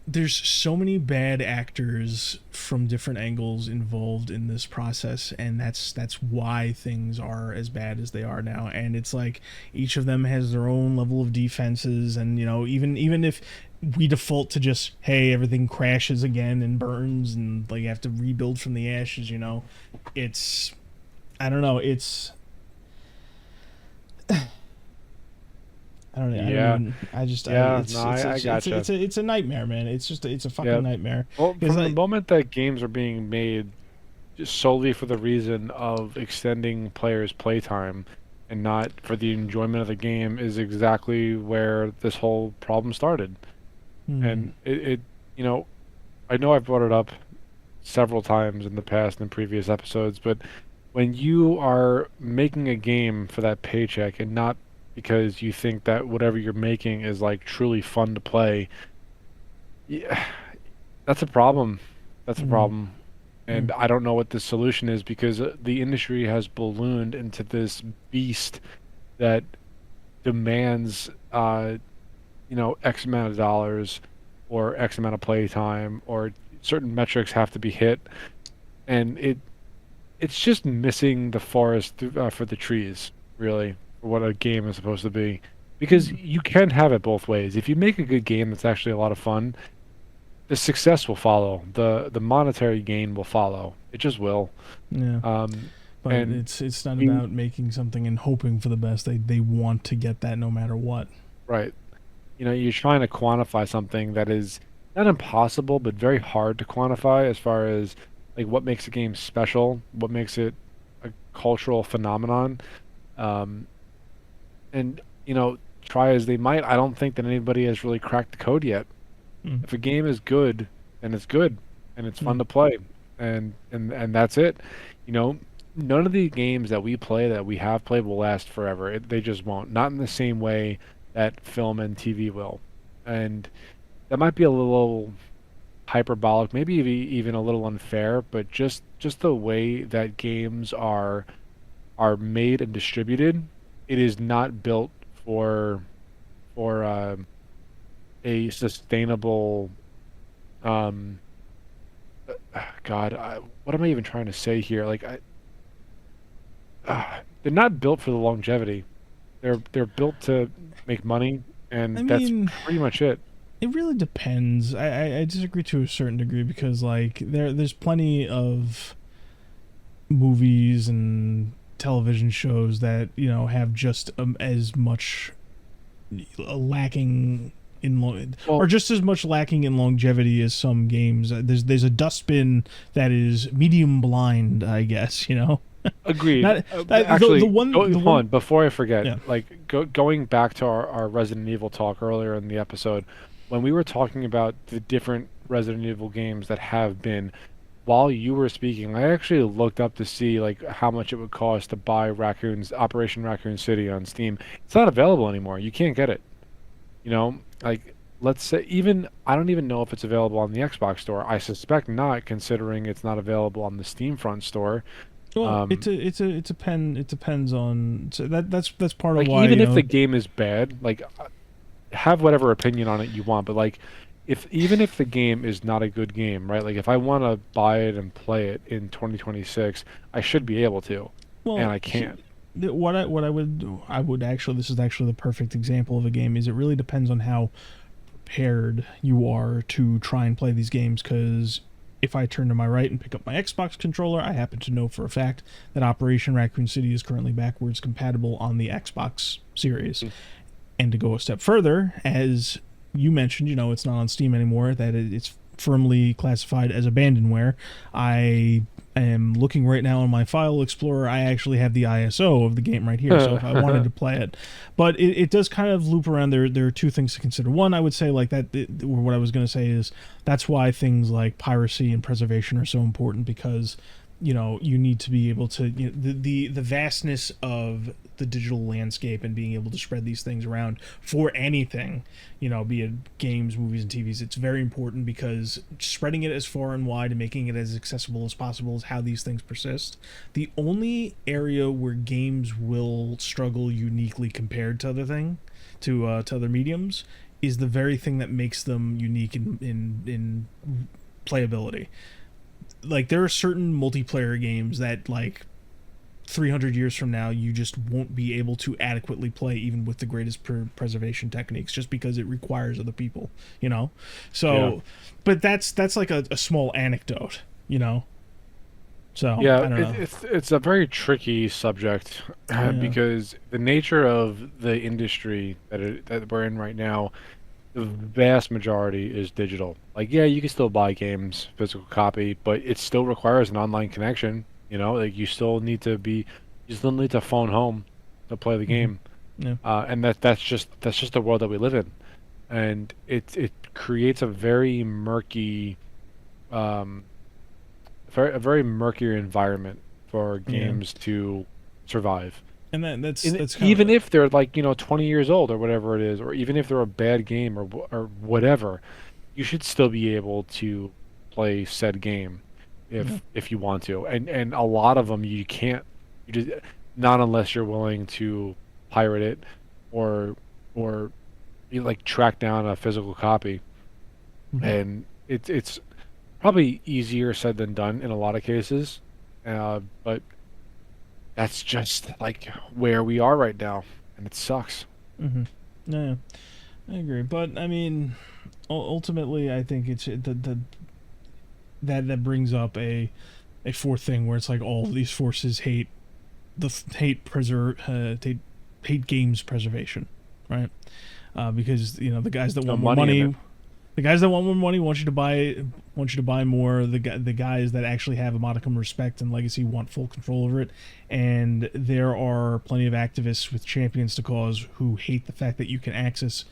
there's so many bad actors from different angles involved in this process, and that's why things are as bad as they are now. And it's like, each of them has their own level of defenses, and, you know, even if we default to just, hey, everything crashes again and burns and, like, you have to rebuild from the ashes, you know, it's, I don't know, it's, I don't know. Yeah. Yeah, It's no, I gotcha. it's a nightmare, man. It's a fucking Yeah. nightmare. Well, It's from the like, moment that games are being made just solely for the reason of extending players' playtime and not for the enjoyment of the game is exactly where this whole problem started. hmm, And you I know I've brought it up several times in the past in previous episodes, but when you are making a game for that paycheck and not because you think that whatever you're making is like truly fun to play, yeah, that's a problem. That's a hmm, problem. hmm, And I don't know what the solution is because the industry has ballooned into this beast that demands X amount of dollars or X amount of play time or certain metrics have to be hit, and it's just missing the forest for the trees, really, for what a game is supposed to be. Because you can have it both ways. If you make a good game that's actually a lot of fun, the success will follow. The monetary gain will follow. It just will. Yeah. Um, But and it's not you, about making something and hoping for the best. They want to get that no matter what. right, you're trying to quantify something that is not impossible, but very hard to quantify as far as like what makes a game special, what makes it a cultural phenomenon. Um, and try as they might, I don't think that anybody has really cracked the code yet. Mm. If a game is good, then it's good, and it's fun Mm. to play, and that's it. You know, none of the games that we play that we have played will last forever. They just won't. Not in the same way that film and TV will. And that might be a little hyperbolic, maybe even a little unfair, but just the way that games are made and distributed, it is not built for for a sustainable um God, what am I even trying to say here? Like they're not built for the longevity. They're built to make money, I and that's mean, pretty much it. it really depends. I disagree to a certain degree because like there's plenty of movies and television shows that have just as much lacking in or Well, just as much lacking in longevity as some games. There's a dustbin that is medium blind, I guess. agreed. Not the Actually, one the hold one on, before I forget, yeah. like going back to our Resident Evil talk earlier in the episode, when we were talking about the different Resident Evil games that have been, while you were speaking, I actually looked up to see like how much it would cost to buy Operation Raccoon City on Steam. It's not available anymore. You can't get it. Like let's say even I don't even know if it's available on the Xbox store. I suspect not, considering it's not available on the Steam front store. Well, Um, it's a pen. It depends on so that's part of like why even if the game is bad, like have whatever opinion on it you want, but like if even if the game is not a good game, right? Like if I want to buy it and play it in 2026, I should be able to, and well I can't. what I would actually this is actually the perfect example of a game is it really depends on how prepared you are to try and play these games because if I turn to my right and pick up my Xbox controller, I happen to know for a fact that Operation Raccoon City is currently backwards compatible on the Xbox Series. And to go a step further, as you mentioned, it's not on Steam anymore, that it's firmly classified as abandonware. I am looking right now on my file explorer. I actually have the ISO of the game right here, so if I wanted to play it. But it does kind of loop around. There are two things to consider. One, I would say like that, or what I was going to say is that's why things like piracy and preservation are so important because you need to be able to the vastness of the digital landscape and being able to spread these things around for anything, be it games, movies, and TVs. It's very important because spreading it as far and wide and making it as accessible as possible is how these things persist. The only area where games will struggle uniquely compared to to other mediums is the very thing that makes them unique in playability. Like there are certain multiplayer games that like 300 years from now you just won't be able to adequately play even with the greatest preservation techniques just because it requires other people. So Yeah. but that's like a small anecdote. So Yeah, I don't know. it's a very tricky subject Yeah. because the nature of the industry that we're in right now, the vast majority is digital. Like, yeah, you can still buy games, physical copy, but it still requires an online connection. Like you still need to phone home to play the Hmm. game, Yeah. and that's just the world that we live in, and it creates a very murky, um, a very murky environment for Yeah. games to survive. And that's And that's kind even of if they're like 20 years old or whatever it is, or even if they're a bad game or whatever, you should still be able to play said game yeah. if you want to. And a lot of them you can't, you just not unless you're willing to pirate it or or you like track down a physical copy, Mhm. and it's probably easier said than done in a lot of cases, but that's just like where we are right now, and it sucks. Mhm. Yeah, I agree. But I mean, ultimately, I think it's the that brings up a fourth thing where it's like all of these forces hate hate games preservation, right? Because the guys that No want more money in it. money, the guys that want more money want you to buy more. The guys that actually have a modicum of respect and legacy want full control over it. And there are plenty of activists with champions to cause who hate the fact that you can access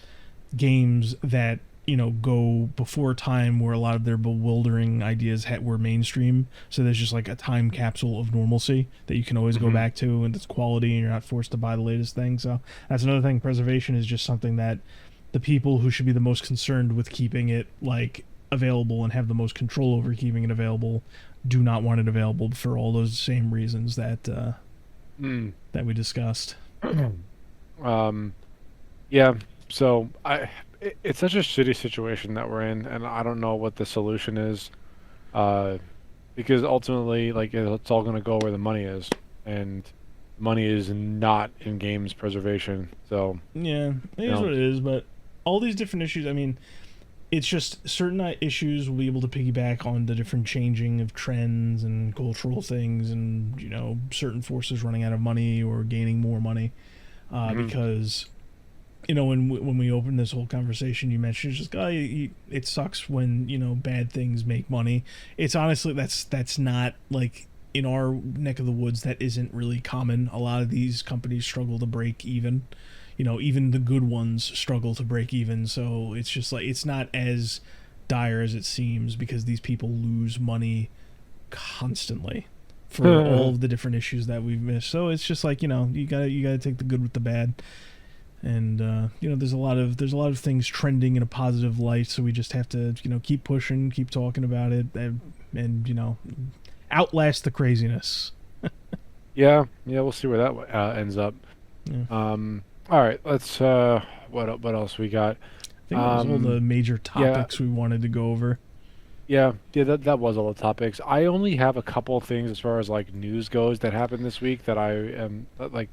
games that go before a time where a lot of their bewildering ideas were mainstream. So there's just like a time capsule of normalcy that you can always go Hmm. back to, and it's quality, and you're not forced to buy the latest thing. So that's another thing. Preservation is just something that the people who should be the most concerned with keeping it like available and have the most control over keeping it available do not want it available for all those same reasons Mm. that we discussed. Um, yeah. So it's such a shitty situation that we're in, and I don't know what the solution is. Uh, because ultimately, like, it's all gonna go where the money is, and money is not in games preservation. So, Yeah, it you is know, what it is, but all these different issues, I mean, it's just certain issues will be able to piggyback on the different changing of trends and cultural things, and certain forces running out of money or gaining more money, mhm. because when we opened this whole conversation, you mentioned it's just it sucks when bad things make money. It's honestly that's not like in our neck of the woods, that isn't really common. A lot of these companies struggle to break even. Even the good ones struggle to break even. So it's just like it's not as dire as it seems, because these people lose money constantly for all of the different issues that we've missed. So it's just like you gotta take the good with the bad, and there's a lot of things trending in a positive light. So we just have to keep pushing, keep talking about it, and outlast the craziness. Yeah, yeah, we'll see where that ends up. Yeah. All right, let's what else we got? I think that was all Um, the major yeah, topics we wanted to go over. yeah, that was all the topics. I only have a couple of things as far as like news goes that happened this week that I am like,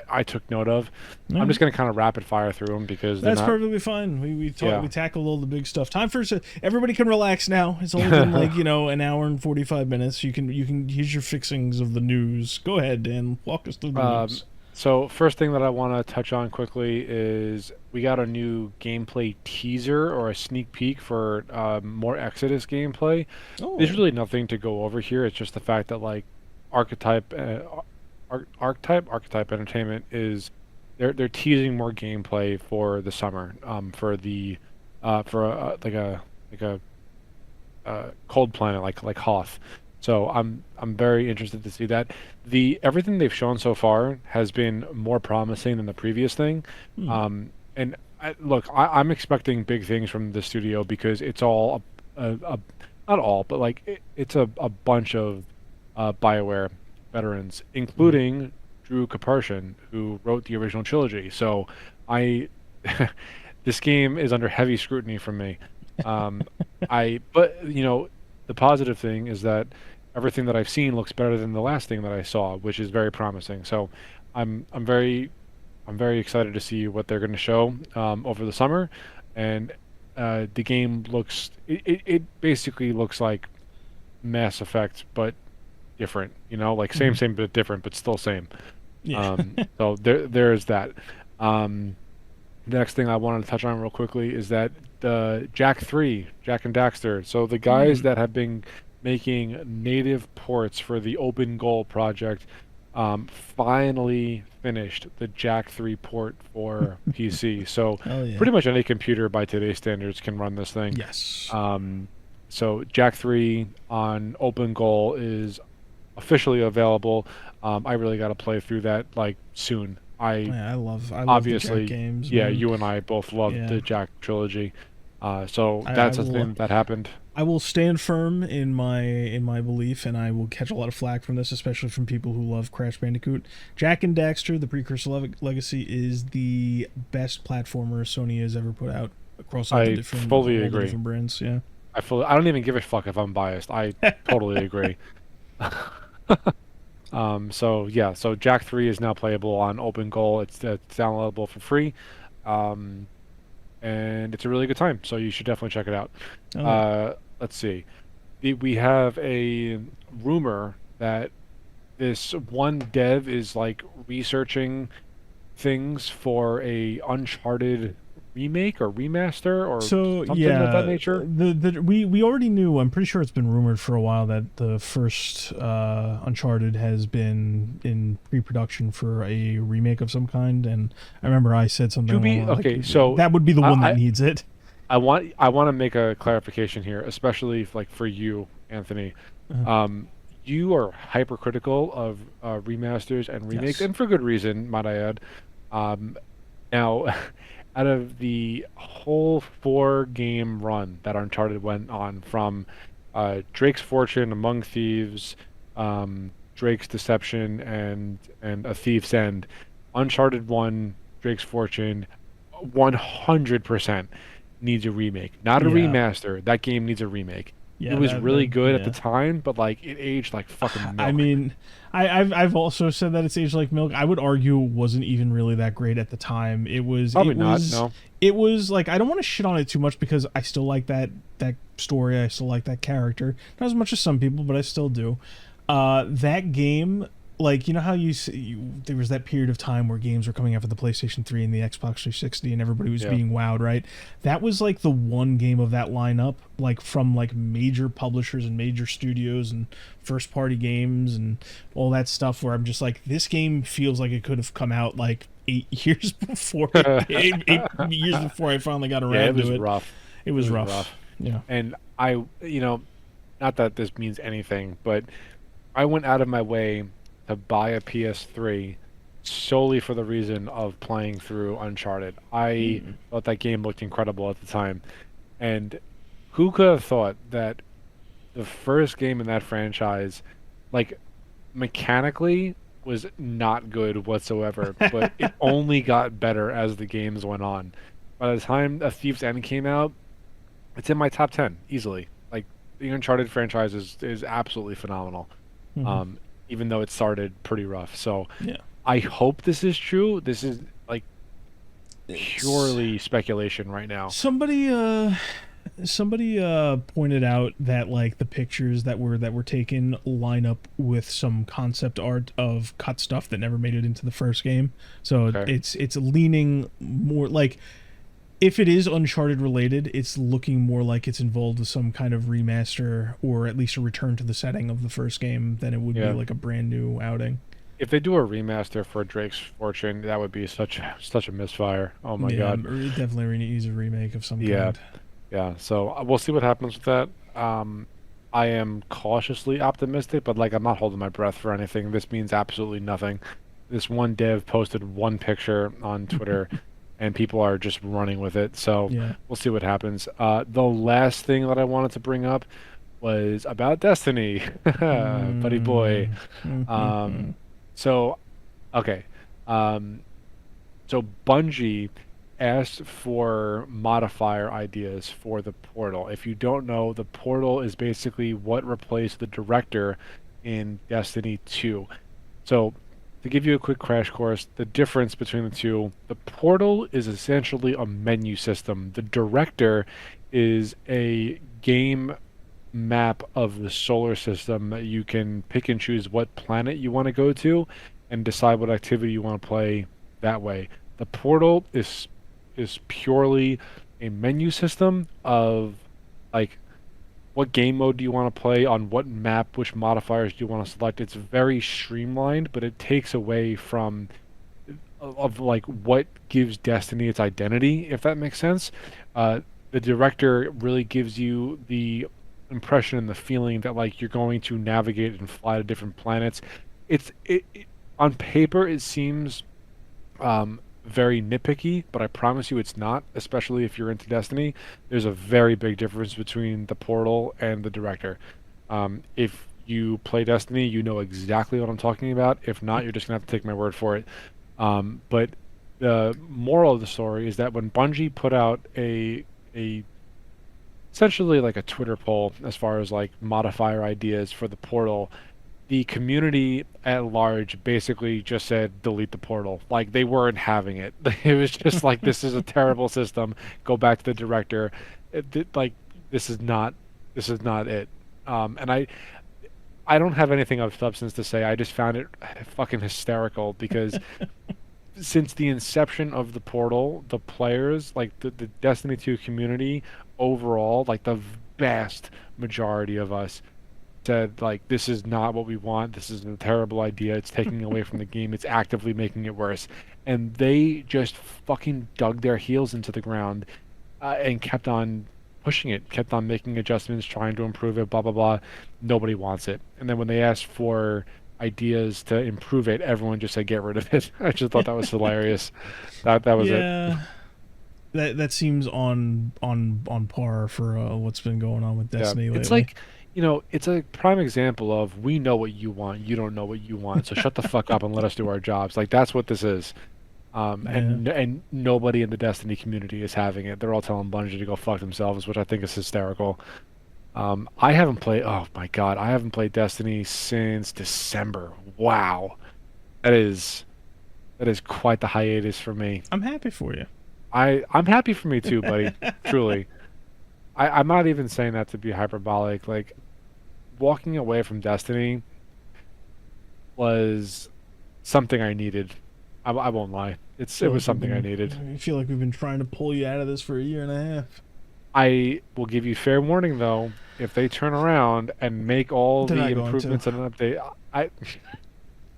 I took note of. All I'm right. just gonna kind of rapid fire through them because they're That's not. perfectly fine. We Yeah. tackled all the big stuff. Time for everybody can relax now. It's only been like an hour and 45 minutes. You can here's your fixings of the news. Go ahead, Dan. Walk us through the Um, news. so first thing that I want to touch on quickly is we got a new gameplay teaser or a sneak peek for more Exodus gameplay. There's Oh. really nothing to go over here. It's just the fact that like Archetype, Archetype Entertainment is they're teasing more gameplay for the summer. For the for like a cold planet like Hoth. So I'm very interested to see that. Everything they've shown so far has been more promising than the previous thing. Hmm. And look, I'm expecting big things from the studio because it's all not all, but like it's a bunch of BioWare veterans, Mhm. including Drew Kaparshin, who wrote the original trilogy. So I this game is under heavy scrutiny from me. Um, but the positive thing is that everything that I've seen looks better than the last thing that I saw, which is very promising. So I'm very excited to see what they're going to show over the summer, and the game it basically looks like Mass Effect, but different. Like same Mhm. same but different, but still same. Yeah. So there's that. Um, the next thing I wanted to touch on real quickly is that the Jack 3, Jack and Daxter. So the guys Hmm. that have been making native ports for the Open Goal project finally finished the Jack 3 port for PC. So Hell yeah. pretty much any computer by today's standards can run this thing. Yes. Um, so Jack 3 on Open Goal is officially available. I really got to play through that like soon. I love the Jack Obviously, games, yeah, man. you and I both loved Yeah. the Jack trilogy. So I that's a will. thing that happened. I will stand firm in my belief, and I will catch a lot of flack from this, especially from people who love Crash Bandicoot. Jak and Daxter: The Precursor Legacy is the best platformer Sony has ever put out across I fully all the agree. different brands. Yeah. I don't even give a fuck if I'm biased. I totally agree. So yeah, so Jack 3 is now playable on Open Goal. It's downloadable for free. Um, and it's a really good time, so you should definitely check it out. Oh yeah. Let's see. We have a rumor that this one dev is like researching things for a Uncharted remake or remaster or So something of that yeah, nature. we already knew. I'm pretty sure it's been rumored for a while that the first Uncharted has been in pre-production for a remake of some kind. And I remember I said something To be along okay, like so that would be the one that I, needs it. I want to make a clarification here, especially like for you, Anthony. Uh, Um, you are hypercritical of remasters and remakes, yes. and for good reason, might I add. Um, Now, out of the whole four-game run that Uncharted went on, from Drake's Fortune, Among Thieves, Drake's Deception, and A Thief's End, Uncharted 1, Drake's Fortune, 100% needs a remake. Not a Yeah. remaster. That game needs a remake. It Yeah. was That really good at the yeah. time, but like it aged like fucking I milk. mean, I've also said that it's aged like milk. I would argue it wasn't even really that great at the time. Probably not. No. It was like, I don't want to shit on it too much because I still like that story. I still like that character. Not as much as some people, but I still do. That game, like, you know how there was that period of time where games were coming out for the PlayStation 3 and the Xbox 360 and everybody was Yeah. being wowed, right? That was like the one game of that lineup, like from like major publishers and major studios and first party games and all that stuff, where I'm just like, this game feels like it could have come out like 8 years before it, 8 years before I finally got Yeah, it around was to it. rough. It It was was rough. rough. Yeah. And not that this means anything, but I went out of my way to buy a PS3 solely for the reason of playing through Uncharted. I Mm. thought that game looked incredible at the time. And who could have thought that the first game in that franchise, like mechanically, was not good whatsoever, but it only got better as the games went on. By the time A Thief's End came out, it's in my top 10 easily. Like the Uncharted franchise is absolutely phenomenal. Mhm. Um, Even though it started pretty rough. So Yeah. I hope this is true. This is like It's purely speculation right now. somebody pointed out that like the pictures that were taken line up with some concept art of cut stuff that never made it into the first game. So Okay. it's leaning more like, if it is Uncharted related, it's looking more like it's involved with some kind of remaster or at least a return to the setting of the first game than it would be Yeah. like a brand new outing. If they do a remaster for Drake's Fortune, that would be such a misfire. Oh my Yeah, God. it definitely needs a remake of some Yeah. kind. Yeah. So we'll see what happens with that. I am cautiously optimistic, but like I'm not holding my breath for anything. This means absolutely nothing. This one dev posted one picture on Twitter, and people are just running with it. So Yeah. we'll see what happens. The last thing that I wanted to bring up was about Destiny, buddy boy. Mm. Um, so okay, um, so Bungie asked for modifier ideas for the portal. If you don't know, the portal is basically what replaced the director in Destiny 2. So, to give you a quick crash course, the difference between the two, the portal is essentially a menu system. The director is a game map of the solar system that you can pick and choose what planet you want to go to and decide what activity you want to play that way. The portal is purely a menu system of like what game mode do you want to play on what map, which modifiers do you want to select. It's very streamlined, but it takes away from of like what gives Destiny its identity, if that makes sense. The director really gives you the impression and the feeling that like you're going to navigate and fly to different planets. It on paper it seems very nitpicky, but I promise you it's not, especially if you're into Destiny. There's a very big difference between the Portal and the Director. If you play Destiny, you know exactly what I'm talking about. If not, you're just gonna have to take my word for it. But the moral of the story is that when Bungie put out a essentially like a Twitter poll as far as like modifier ideas for the Portal, the community at large basically just said delete the portal. Like they weren't having it. It was just like this is a terrible system. Go back to the director. Like this is not it. And I don't have anything of substance to say. I just found it fucking hysterical because since the inception of the portal, the players, like the Destiny 2 community overall, like the vast majority of us said like this is not what we want. This is a terrible idea. It's taking away from the game. It's actively making it worse. And they just fucking dug their heels into the ground and kept on pushing it, kept on making adjustments, trying to improve it, blah blah blah. Nobody wants it. And then when they asked for ideas to improve it, everyone just said get rid of it. I just thought that was hilarious. That was it. Yeah, that seems on par for what's been going on with Destiny lately. It's like, it's a prime example of we know what you want, you don't know what you want, so shut the fuck up and let us do our jobs. Like that's what this is. And nobody in the Destiny community is having it. They're all telling Bungie to go fuck themselves, which I think is hysterical. I haven't played. Oh my god, I haven't played Destiny since December. Wow, that is quite the hiatus for me. I'm happy for you. I'm happy for me too, buddy. Truly. I'm not even saying that to be hyperbolic. Like, walking away from Destiny was something I needed. I won't lie. It was something I needed. I feel like we've been trying to pull you out of this for a year and a half. I will give you fair warning, though. If they turn around and make all the improvements and an update,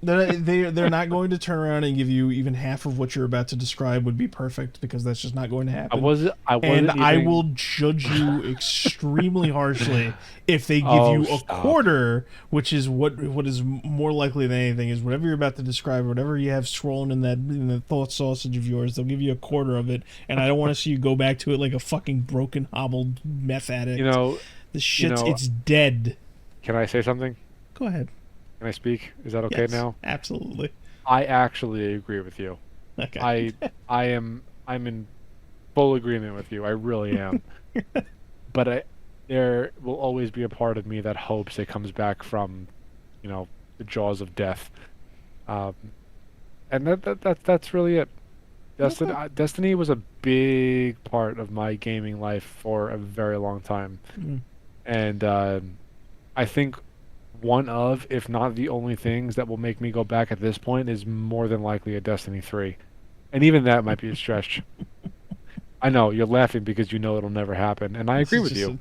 They're not going to turn around and give you even half of what you're about to describe would be perfect, because that's just not going to happen. I will judge you extremely harshly if they give you a quarter, which is what is more likely than anything is whatever you're about to describe, whatever you have swirling in the thought sausage of yours. They'll give you a quarter of it, and I don't want to see you go back to it like a fucking broken, hobbled meth addict. This shit's it's dead. Can I say something? Go ahead. Can I speak? Is that okay now? Absolutely. I actually agree with you. Okay. I'm in full agreement with you. I really am. But there will always be a part of me that hopes it comes back from, the jaws of death. And that's really it. Destiny was a big part of my gaming life for a very long time. And I think one of, if not the only things that will make me go back at this point is more than likely a Destiny 3. And even that might be a stretch. I know, you're laughing because you know it'll never happen, and I agree with you.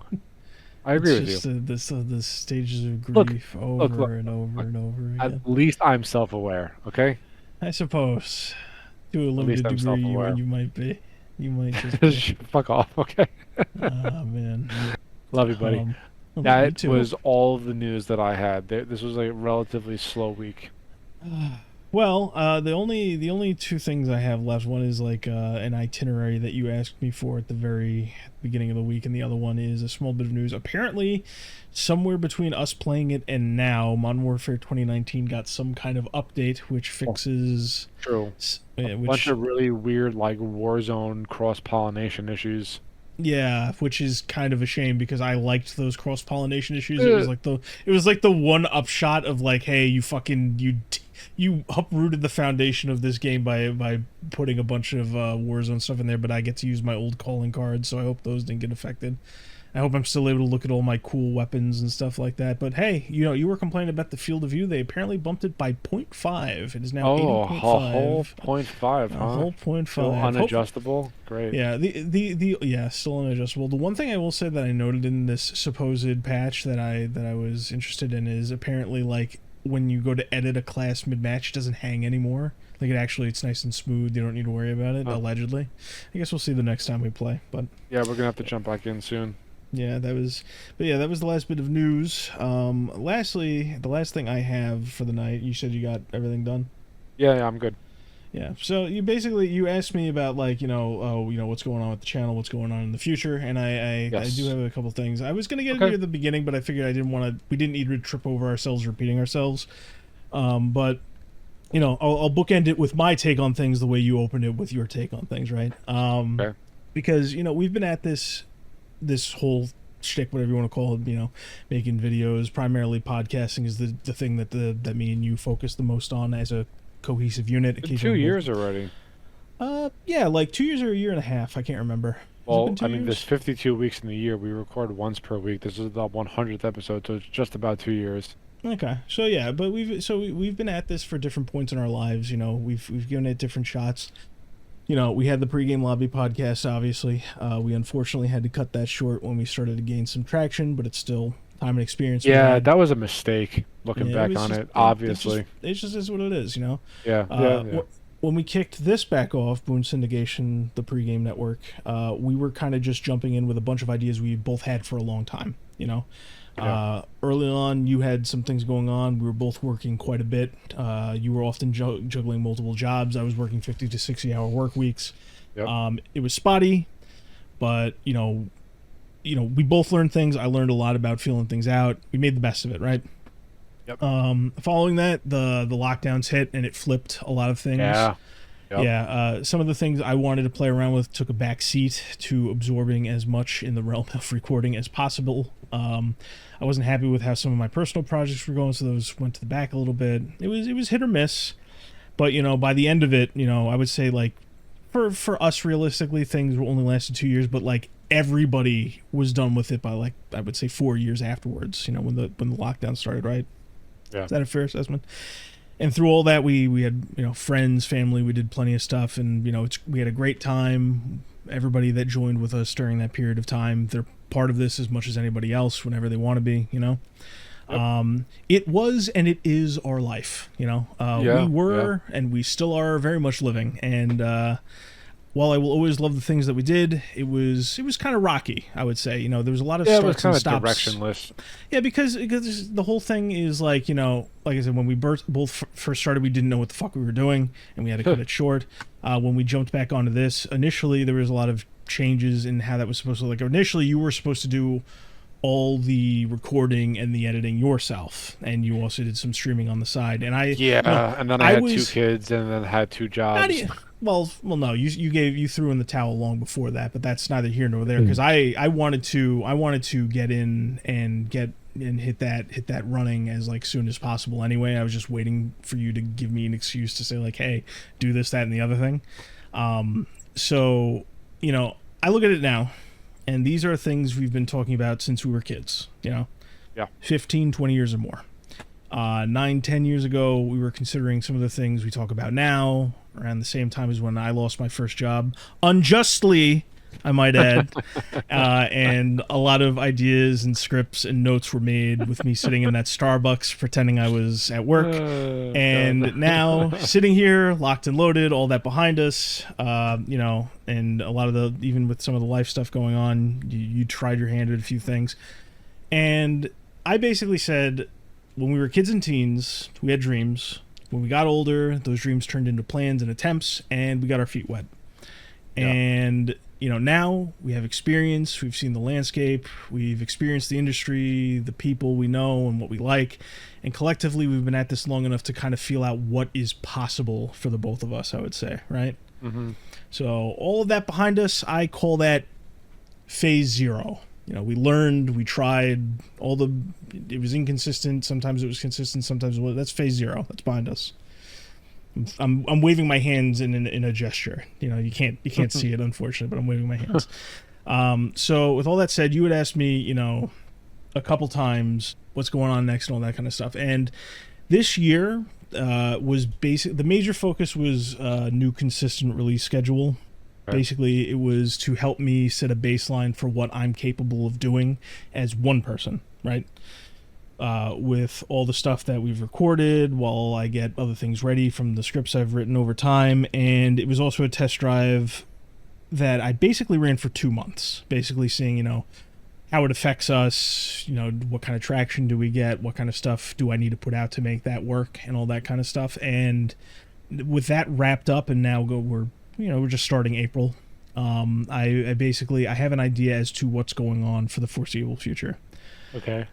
I agree with you. The stages of grief over and over and over again. At least I'm self-aware, okay? I suppose. To a limited degree, you might be. You might just fuck off, okay? Oh, man. Love you, buddy. That was all of the news that I had. This was a relatively slow week. Well, the only two things I have left, one is like an itinerary that you asked me for at the very beginning of the week, and the other one is a small bit of news. Apparently, somewhere between us playing it and now, Modern Warfare 2019 got some kind of update which fixes... True. A bunch of really weird, like, Warzone cross-pollination issues. Yeah, which is kind of a shame because I liked those cross-pollination issues. It was like the one upshot of like, hey, you uprooted the foundation of this game by putting a bunch of Warzone stuff in there, but I get to use my old calling cards, so I hope those didn't get affected. I hope I'm still able to look at all my cool weapons and stuff like that. But hey, you were complaining about the field of view. They apparently bumped it by 0.5. It is now 80.5. A whole 0.5, huh? A whole 0.5. Still unadjustable? Great. Yeah, still unadjustable. The one thing I will say that I noted in this supposed patch that I was interested in is apparently like when you go to edit a class mid-match, it doesn't hang anymore. Like it's nice and smooth. You don't need to worry about it, allegedly. I guess we'll see the next time we play. But yeah, we're going to have to jump back in soon. Yeah, that was the last bit of news. Lastly, the last thing I have for the night, you said you got everything done? Yeah, I'm good. Yeah. So you asked me about like what's going on with the channel, what's going on in the future, and I do Yes. have a couple things. I was gonna get Okay. into the beginning, but I figured we didn't need to trip over ourselves repeating ourselves. But I'll bookend it with my take on things the way you opened it with your take on things, right? Okay. Because we've been at this whole shtick, whatever you want to call it, making videos. Primarily, podcasting is the thing that me and you focus the most on as a cohesive unit. Been 2 years already. Yeah, like 2 years or a year and a half. I can't remember. Has it been Well, two I mean, there's years? 52 weeks in the year. We record once per week. This is the 100th episode, so it's just about 2 years. Okay, so yeah, but we've been at this for different points in our lives. We've given it different shots. We had the pregame lobby podcast. Obviously, we unfortunately had to cut that short when we started to gain some traction, but it's still time and experience we Yeah, had. that was a mistake. Looking Yeah, it back was on just it, obviously. it just is what it is. Yeah, Uh, yeah, yeah. when we kicked this back off, BOON Syndication, the pregame network, we were kind of just jumping in with a bunch of ideas we both had for a long time. Yeah. Early on, you had some things going on. We were both working quite a bit. You were often juggling multiple jobs. I was working 50 to 60-hour work weeks. Yep. It was spotty, but we both learned things. I learned a lot about feeling things out. We made the best of it, right? Yep. Following that, the lockdowns hit and it flipped a lot of things. Yeah. Yep. Yeah, some of the things I wanted to play around with took a back seat to absorbing as much in the realm of recording as possible. I wasn't happy with how some of my personal projects were going, so those went to the back a little bit. It was hit or miss, but by the end of it, I would say like for us realistically, things only lasted 2 years, but like everybody was done with it by like I would say 4 years afterwards. When the lockdown started, right? Yeah. Is that a fair assessment? And through all that, we had friends, family. We did plenty of stuff, and we had a great time. Everybody that joined with us during that period of time, they're part of this as much as anybody else. Whenever they want to be, Yep. It was and it is our life. Yeah, We were and we still are very much living. And while I will always love the things that we did, it was kind of rocky. I would say. There was a lot of Yeah, it was starts kind and of stops. directionless. Yeah, because the whole thing is like like I said, when we both first started, we didn't know what the fuck we were doing, and we had to cut it short. When we jumped back onto this, initially there was a lot of changes in how that was supposed to look. Initially, you were supposed to do all the recording and the editing yourself, and you also did some streaming on the side. And Yeah, and then I had 2 kids, and then had 2 jobs. well, no, you threw in the towel long before that, but that's neither here nor there because I wanted to get in and hit that running as like soon as possible. Anyway, I was just waiting for you to give me an excuse to say like, hey, do this, that, and the other thing. So I look at it now, and these are things we've been talking about since we were kids. Yeah. 15, 20 years or more. 9-10 years ago, we were considering some of the things we talk about now, around the same time as when I lost my first job. Unjustly, I might add. And a lot of ideas and scripts and notes were made with me sitting in that Starbucks pretending I was at work. And God. now, sitting here, locked and loaded, all that behind us, and a lot of even with some of the life stuff going on, you tried your hand at a few things. And I basically said, when we were kids and teens, we had dreams. When we got older, those dreams turned into plans and attempts, and we got our feet wet. Yeah. And, now we have experience. We've seen the landscape. We've experienced the industry, the people we know, and what we like. And collectively, we've been at this long enough to kind of feel out what is possible for the both of us, I would say, right? Mm-hmm. So all of that behind us, I call that phase 0. We learned, we tried, it was inconsistent. Sometimes it was consistent. Sometimes it was. That's phase 0. That's behind us. I'm waving my hands in a gesture. You can't see it, unfortunately, but I'm waving my hands. So with all that said, you would ask me, a couple times what's going on next and all that kind of stuff. And this year was the major focus was new consistent release schedule. Basically, it was to help me set a baseline for what I'm capable of doing as one person, right? With all the stuff that we've recorded while I get other things ready from the scripts I've written over time. And it was also a test drive that I basically ran for 2 months, basically seeing, how it affects us, what kind of traction do we get, what kind of stuff do I need to put out to make that work and all that kind of stuff. And with that wrapped up, and now we're just starting April. I basically I have an idea as to what's going on for the foreseeable future. Okay.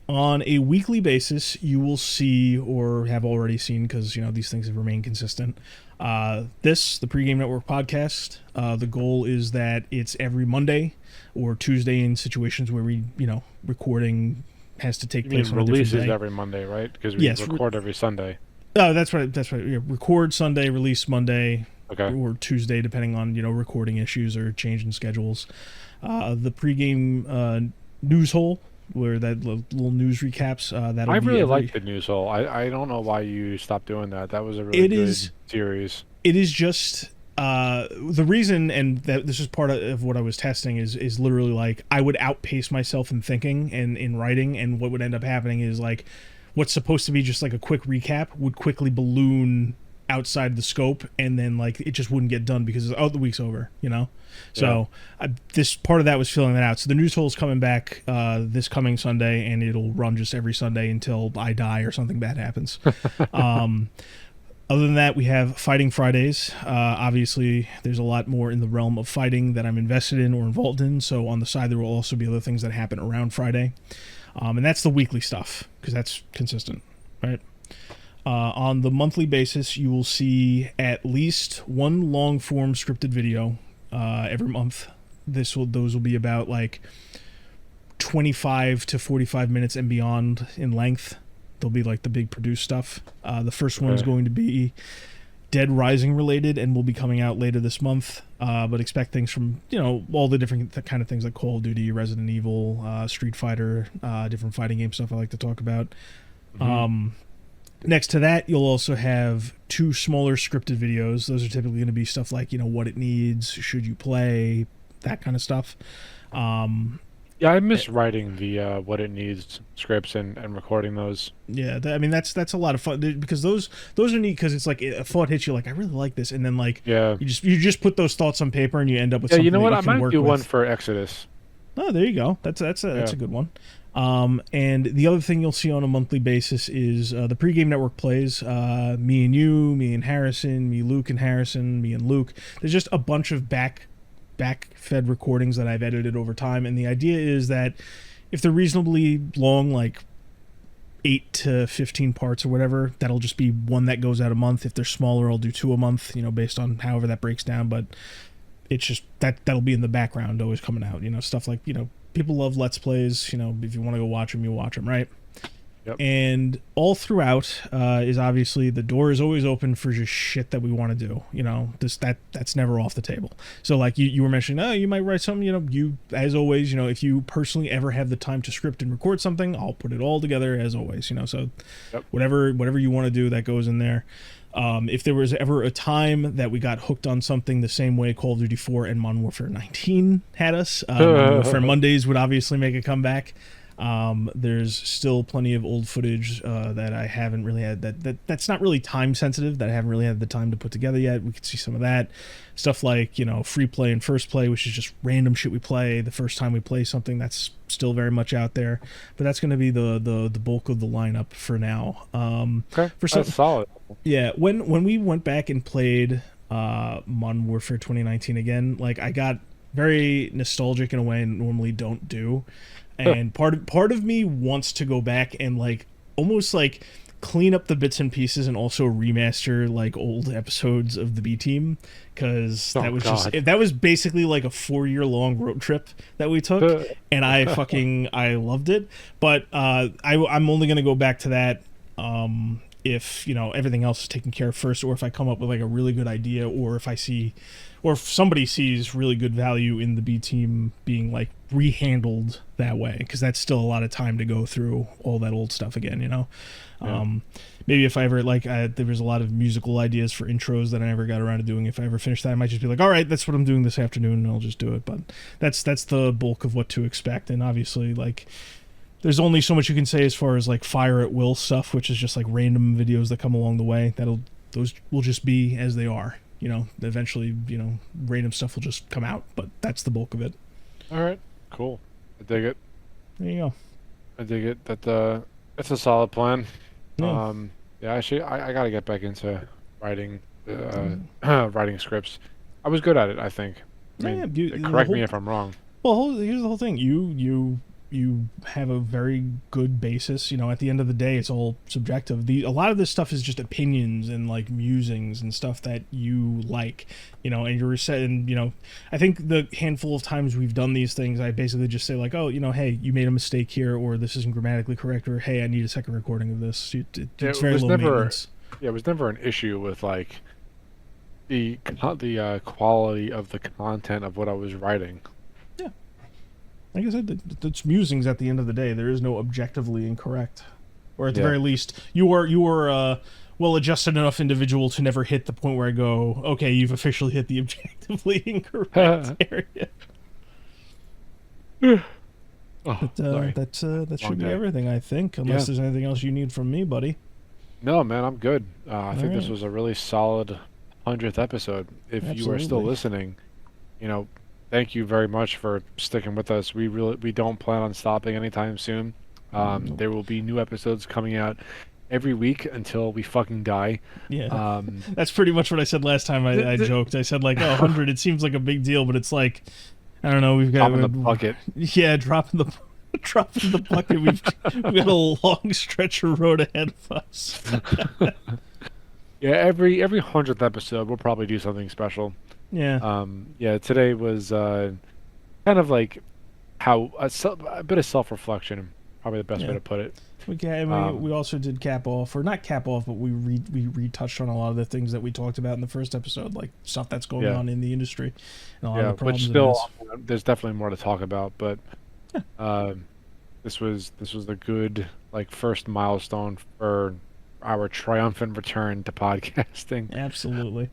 On a weekly basis, you will see, or have already seen, because these things have remained consistent. The Pregame Network podcast. The goal is that it's every Monday or Tuesday in situations where recording has to take You place mean on a different releases day. every Monday, right? Because we Yes. record every Sunday. Oh, that's right. That's right. Yeah, record Sunday, release Monday, Okay. or Tuesday, depending on recording issues or change in schedules. The pregame news hole, where that little news recaps. That'll I be really every. like the news hole. I don't know why you stopped doing that. That was a really It good is. series. It is just the reason, and that this is part of what I was testing is literally like I would outpace myself in thinking and in writing, and what would end up happening is like what's supposed to be just like a quick recap would quickly balloon outside the scope, and then like it just wouldn't get done because the week's over. So this part of that was filling that out. So the news hole is coming back this coming Sunday, and it'll run just every Sunday until I die or something bad happens. Other than that, we have Fighting Fridays. Obviously, there's a lot more in the realm of fighting that I'm invested in or involved in. So on the side, there will also be other things that happen around Friday. And that's the weekly stuff, because that's consistent, right? On the monthly basis, you will see at least one long-form scripted video every month. Those will be about like 25 to 45 minutes and beyond in length. They'll be like the big produced stuff. The first one's going to be Dead Rising related, and will be coming out later this month. But expect things from all the different kind of things like Call of Duty, Resident Evil, Street Fighter, different fighting game stuff I like to talk about. Mm-hmm. Next to that, you'll also have two smaller scripted videos. Those are typically going to be stuff like what it needs, should you play, that kind of stuff. Yeah, I miss writing the what it needs scripts and recording those. Yeah, that's a lot of fun, because those are neat, because it's like a thought hits you like I really like this, and then like Yeah. you just put those thoughts on paper and you end up with Yeah, something you know what? that I you can might work do with. one for Exodus. Oh, there you go. That's a good one. And the other thing you'll see on a monthly basis is the Pregame Network plays. Me and you, me and Harrison, me, Luke and Harrison, me and Luke. There's just a bunch of back-fed recordings that I've edited over time, and the idea is that if they're reasonably long, like 8 to 15 parts or whatever, that'll just be one that goes out a month. If they're smaller, I'll do 2 a month, based on however that breaks down. But it's just that'll be in the background, always coming out. Stuff like people love Let's Plays. If you want to go watch them, you watch them, right? Yep. And all throughout is obviously the door is always open for just shit that we want to do. That's never off the table. So like you were mentioning, you might write something. You, as always, if you personally ever have the time to script and record something, I'll put it all together as always. So Yep. whatever you want to do, that goes in there. If there was ever a time that we got hooked on something the same way Call of Duty 4 and Modern Warfare 19 had us, Modern Warfare Mondays would obviously make a comeback. There's still plenty of old footage that I haven't really had that's not really time sensitive, that I haven't really had the time to put together yet. We could see some of that stuff, like free play and first play, which is just random shit we play the first time we play something. That's still very much out there, but that's going to be the bulk of the lineup for now. Okay, that's solid. Yeah, when we went back and played Modern Warfare 2019 again, like I got very nostalgic in a way I normally don't do. And part of me wants to go back and like almost like clean up the bits and pieces, and also remaster like old episodes of the B Team, because that was basically like a 4-year long road trip that we took, and I loved it. But I'm only gonna go back to that if everything else is taken care of first, or if I come up with like a really good idea, or if somebody sees really good value in the B Team being like rehandled that way, because that's still a lot of time to go through all that old stuff again. Maybe if I ever there was a lot of musical ideas for intros that I never got around to doing. If I ever finish that, I might just be like, all right, that's what I'm doing this afternoon, and I'll just do it. But that's the bulk of what to expect. And obviously, like, there's only so much you can say as far as like fire at will stuff, which is just like random videos that come along the way. Those will just be as they are. Eventually, random stuff will just come out, but that's the bulk of it. All right, cool. I dig it. There you go. I dig it. That's a solid plan. Yeah. Yeah, actually, I gotta get back into writing writing scripts. I was good at it, I think. I Yeah, mean, the correct whole me if I'm wrong. Well, here's the whole thing. You have a very good basis. You know, at the end of the day, it's all subjective. A lot of this stuff is just opinions and like musings and stuff that you like. You know, and you're set. And you know, I think the handful of times we've done these things, I basically just say like, oh, you know, hey, you made a mistake here, or this isn't grammatically correct, or hey, I need a second recording of this. It's It very was low never, maintenance. yeah, it was never an issue with like the quality of the content of what I was writing. Yeah, like I said, it's musings. At the end of the day, there is no objectively incorrect, or at the Yeah. very least, you are well-adjusted enough individual to never hit the point where I go, okay, you've officially hit the objectively incorrect area. Oh, But sorry. that Long should be day. everything, I think. Yeah. Unless there's anything else you need from me, buddy. No, man, I'm good. I All think this right, was a really solid 100th episode. If you are still absolutely. listening, you know, thank you very much for sticking with us. We don't plan on stopping anytime soon. Nope. There will be new episodes coming out every week until we fucking die. Yeah, Um, that's pretty much what I said last time. th- I th- joked. I said like, oh, 100. It seems like a big deal, but it's like, I don't know. We've got I'm in the bucket. yeah, dropping the dropping the bucket. We've got a long stretch of road ahead of us. Yeah, every 100th episode we'll probably do something special. Yeah, Yeah, today was kind of like how a bit of self-reflection, probably the best way yeah. to put it. We Um, also did cap off, or not cap off, but we retouched on a lot of the things that we talked about in the first episode, like stuff that's going yeah, on in the industry and a lot yeah, of the which problems it still has. there's definitely more to talk about, but Yeah, um, this was a good like first milestone for our triumphant return to podcasting. absolutely.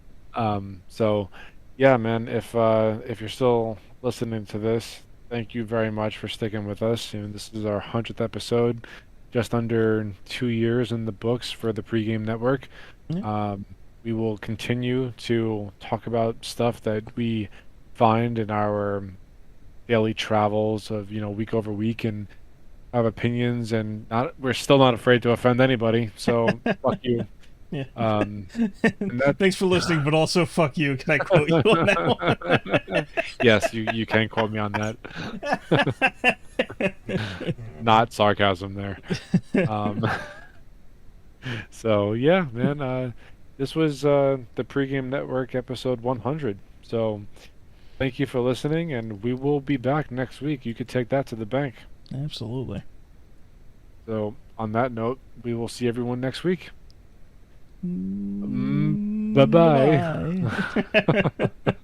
So yeah, man, if you're still listening to this, thank you very much for sticking with us. You know, this is our 100th episode, just under 2 years in the books for the Pregame Network. Yeah, Um, we will continue to talk about stuff that we find in our daily travels of, week over week and have opinions and we're still not afraid to offend anybody. So fuck you. yeah. Um, and that Thanks for listening, but also fuck you. Can I quote you on that yes, you can quote me on that. Not sarcasm there. Um, so yeah, man, this was the Pregame Network episode 100. So thank you for listening, and we will be back next week. You could take that to the bank. one? Absolutely. So on that note, we will see everyone next week. Bye Bye bye. bye.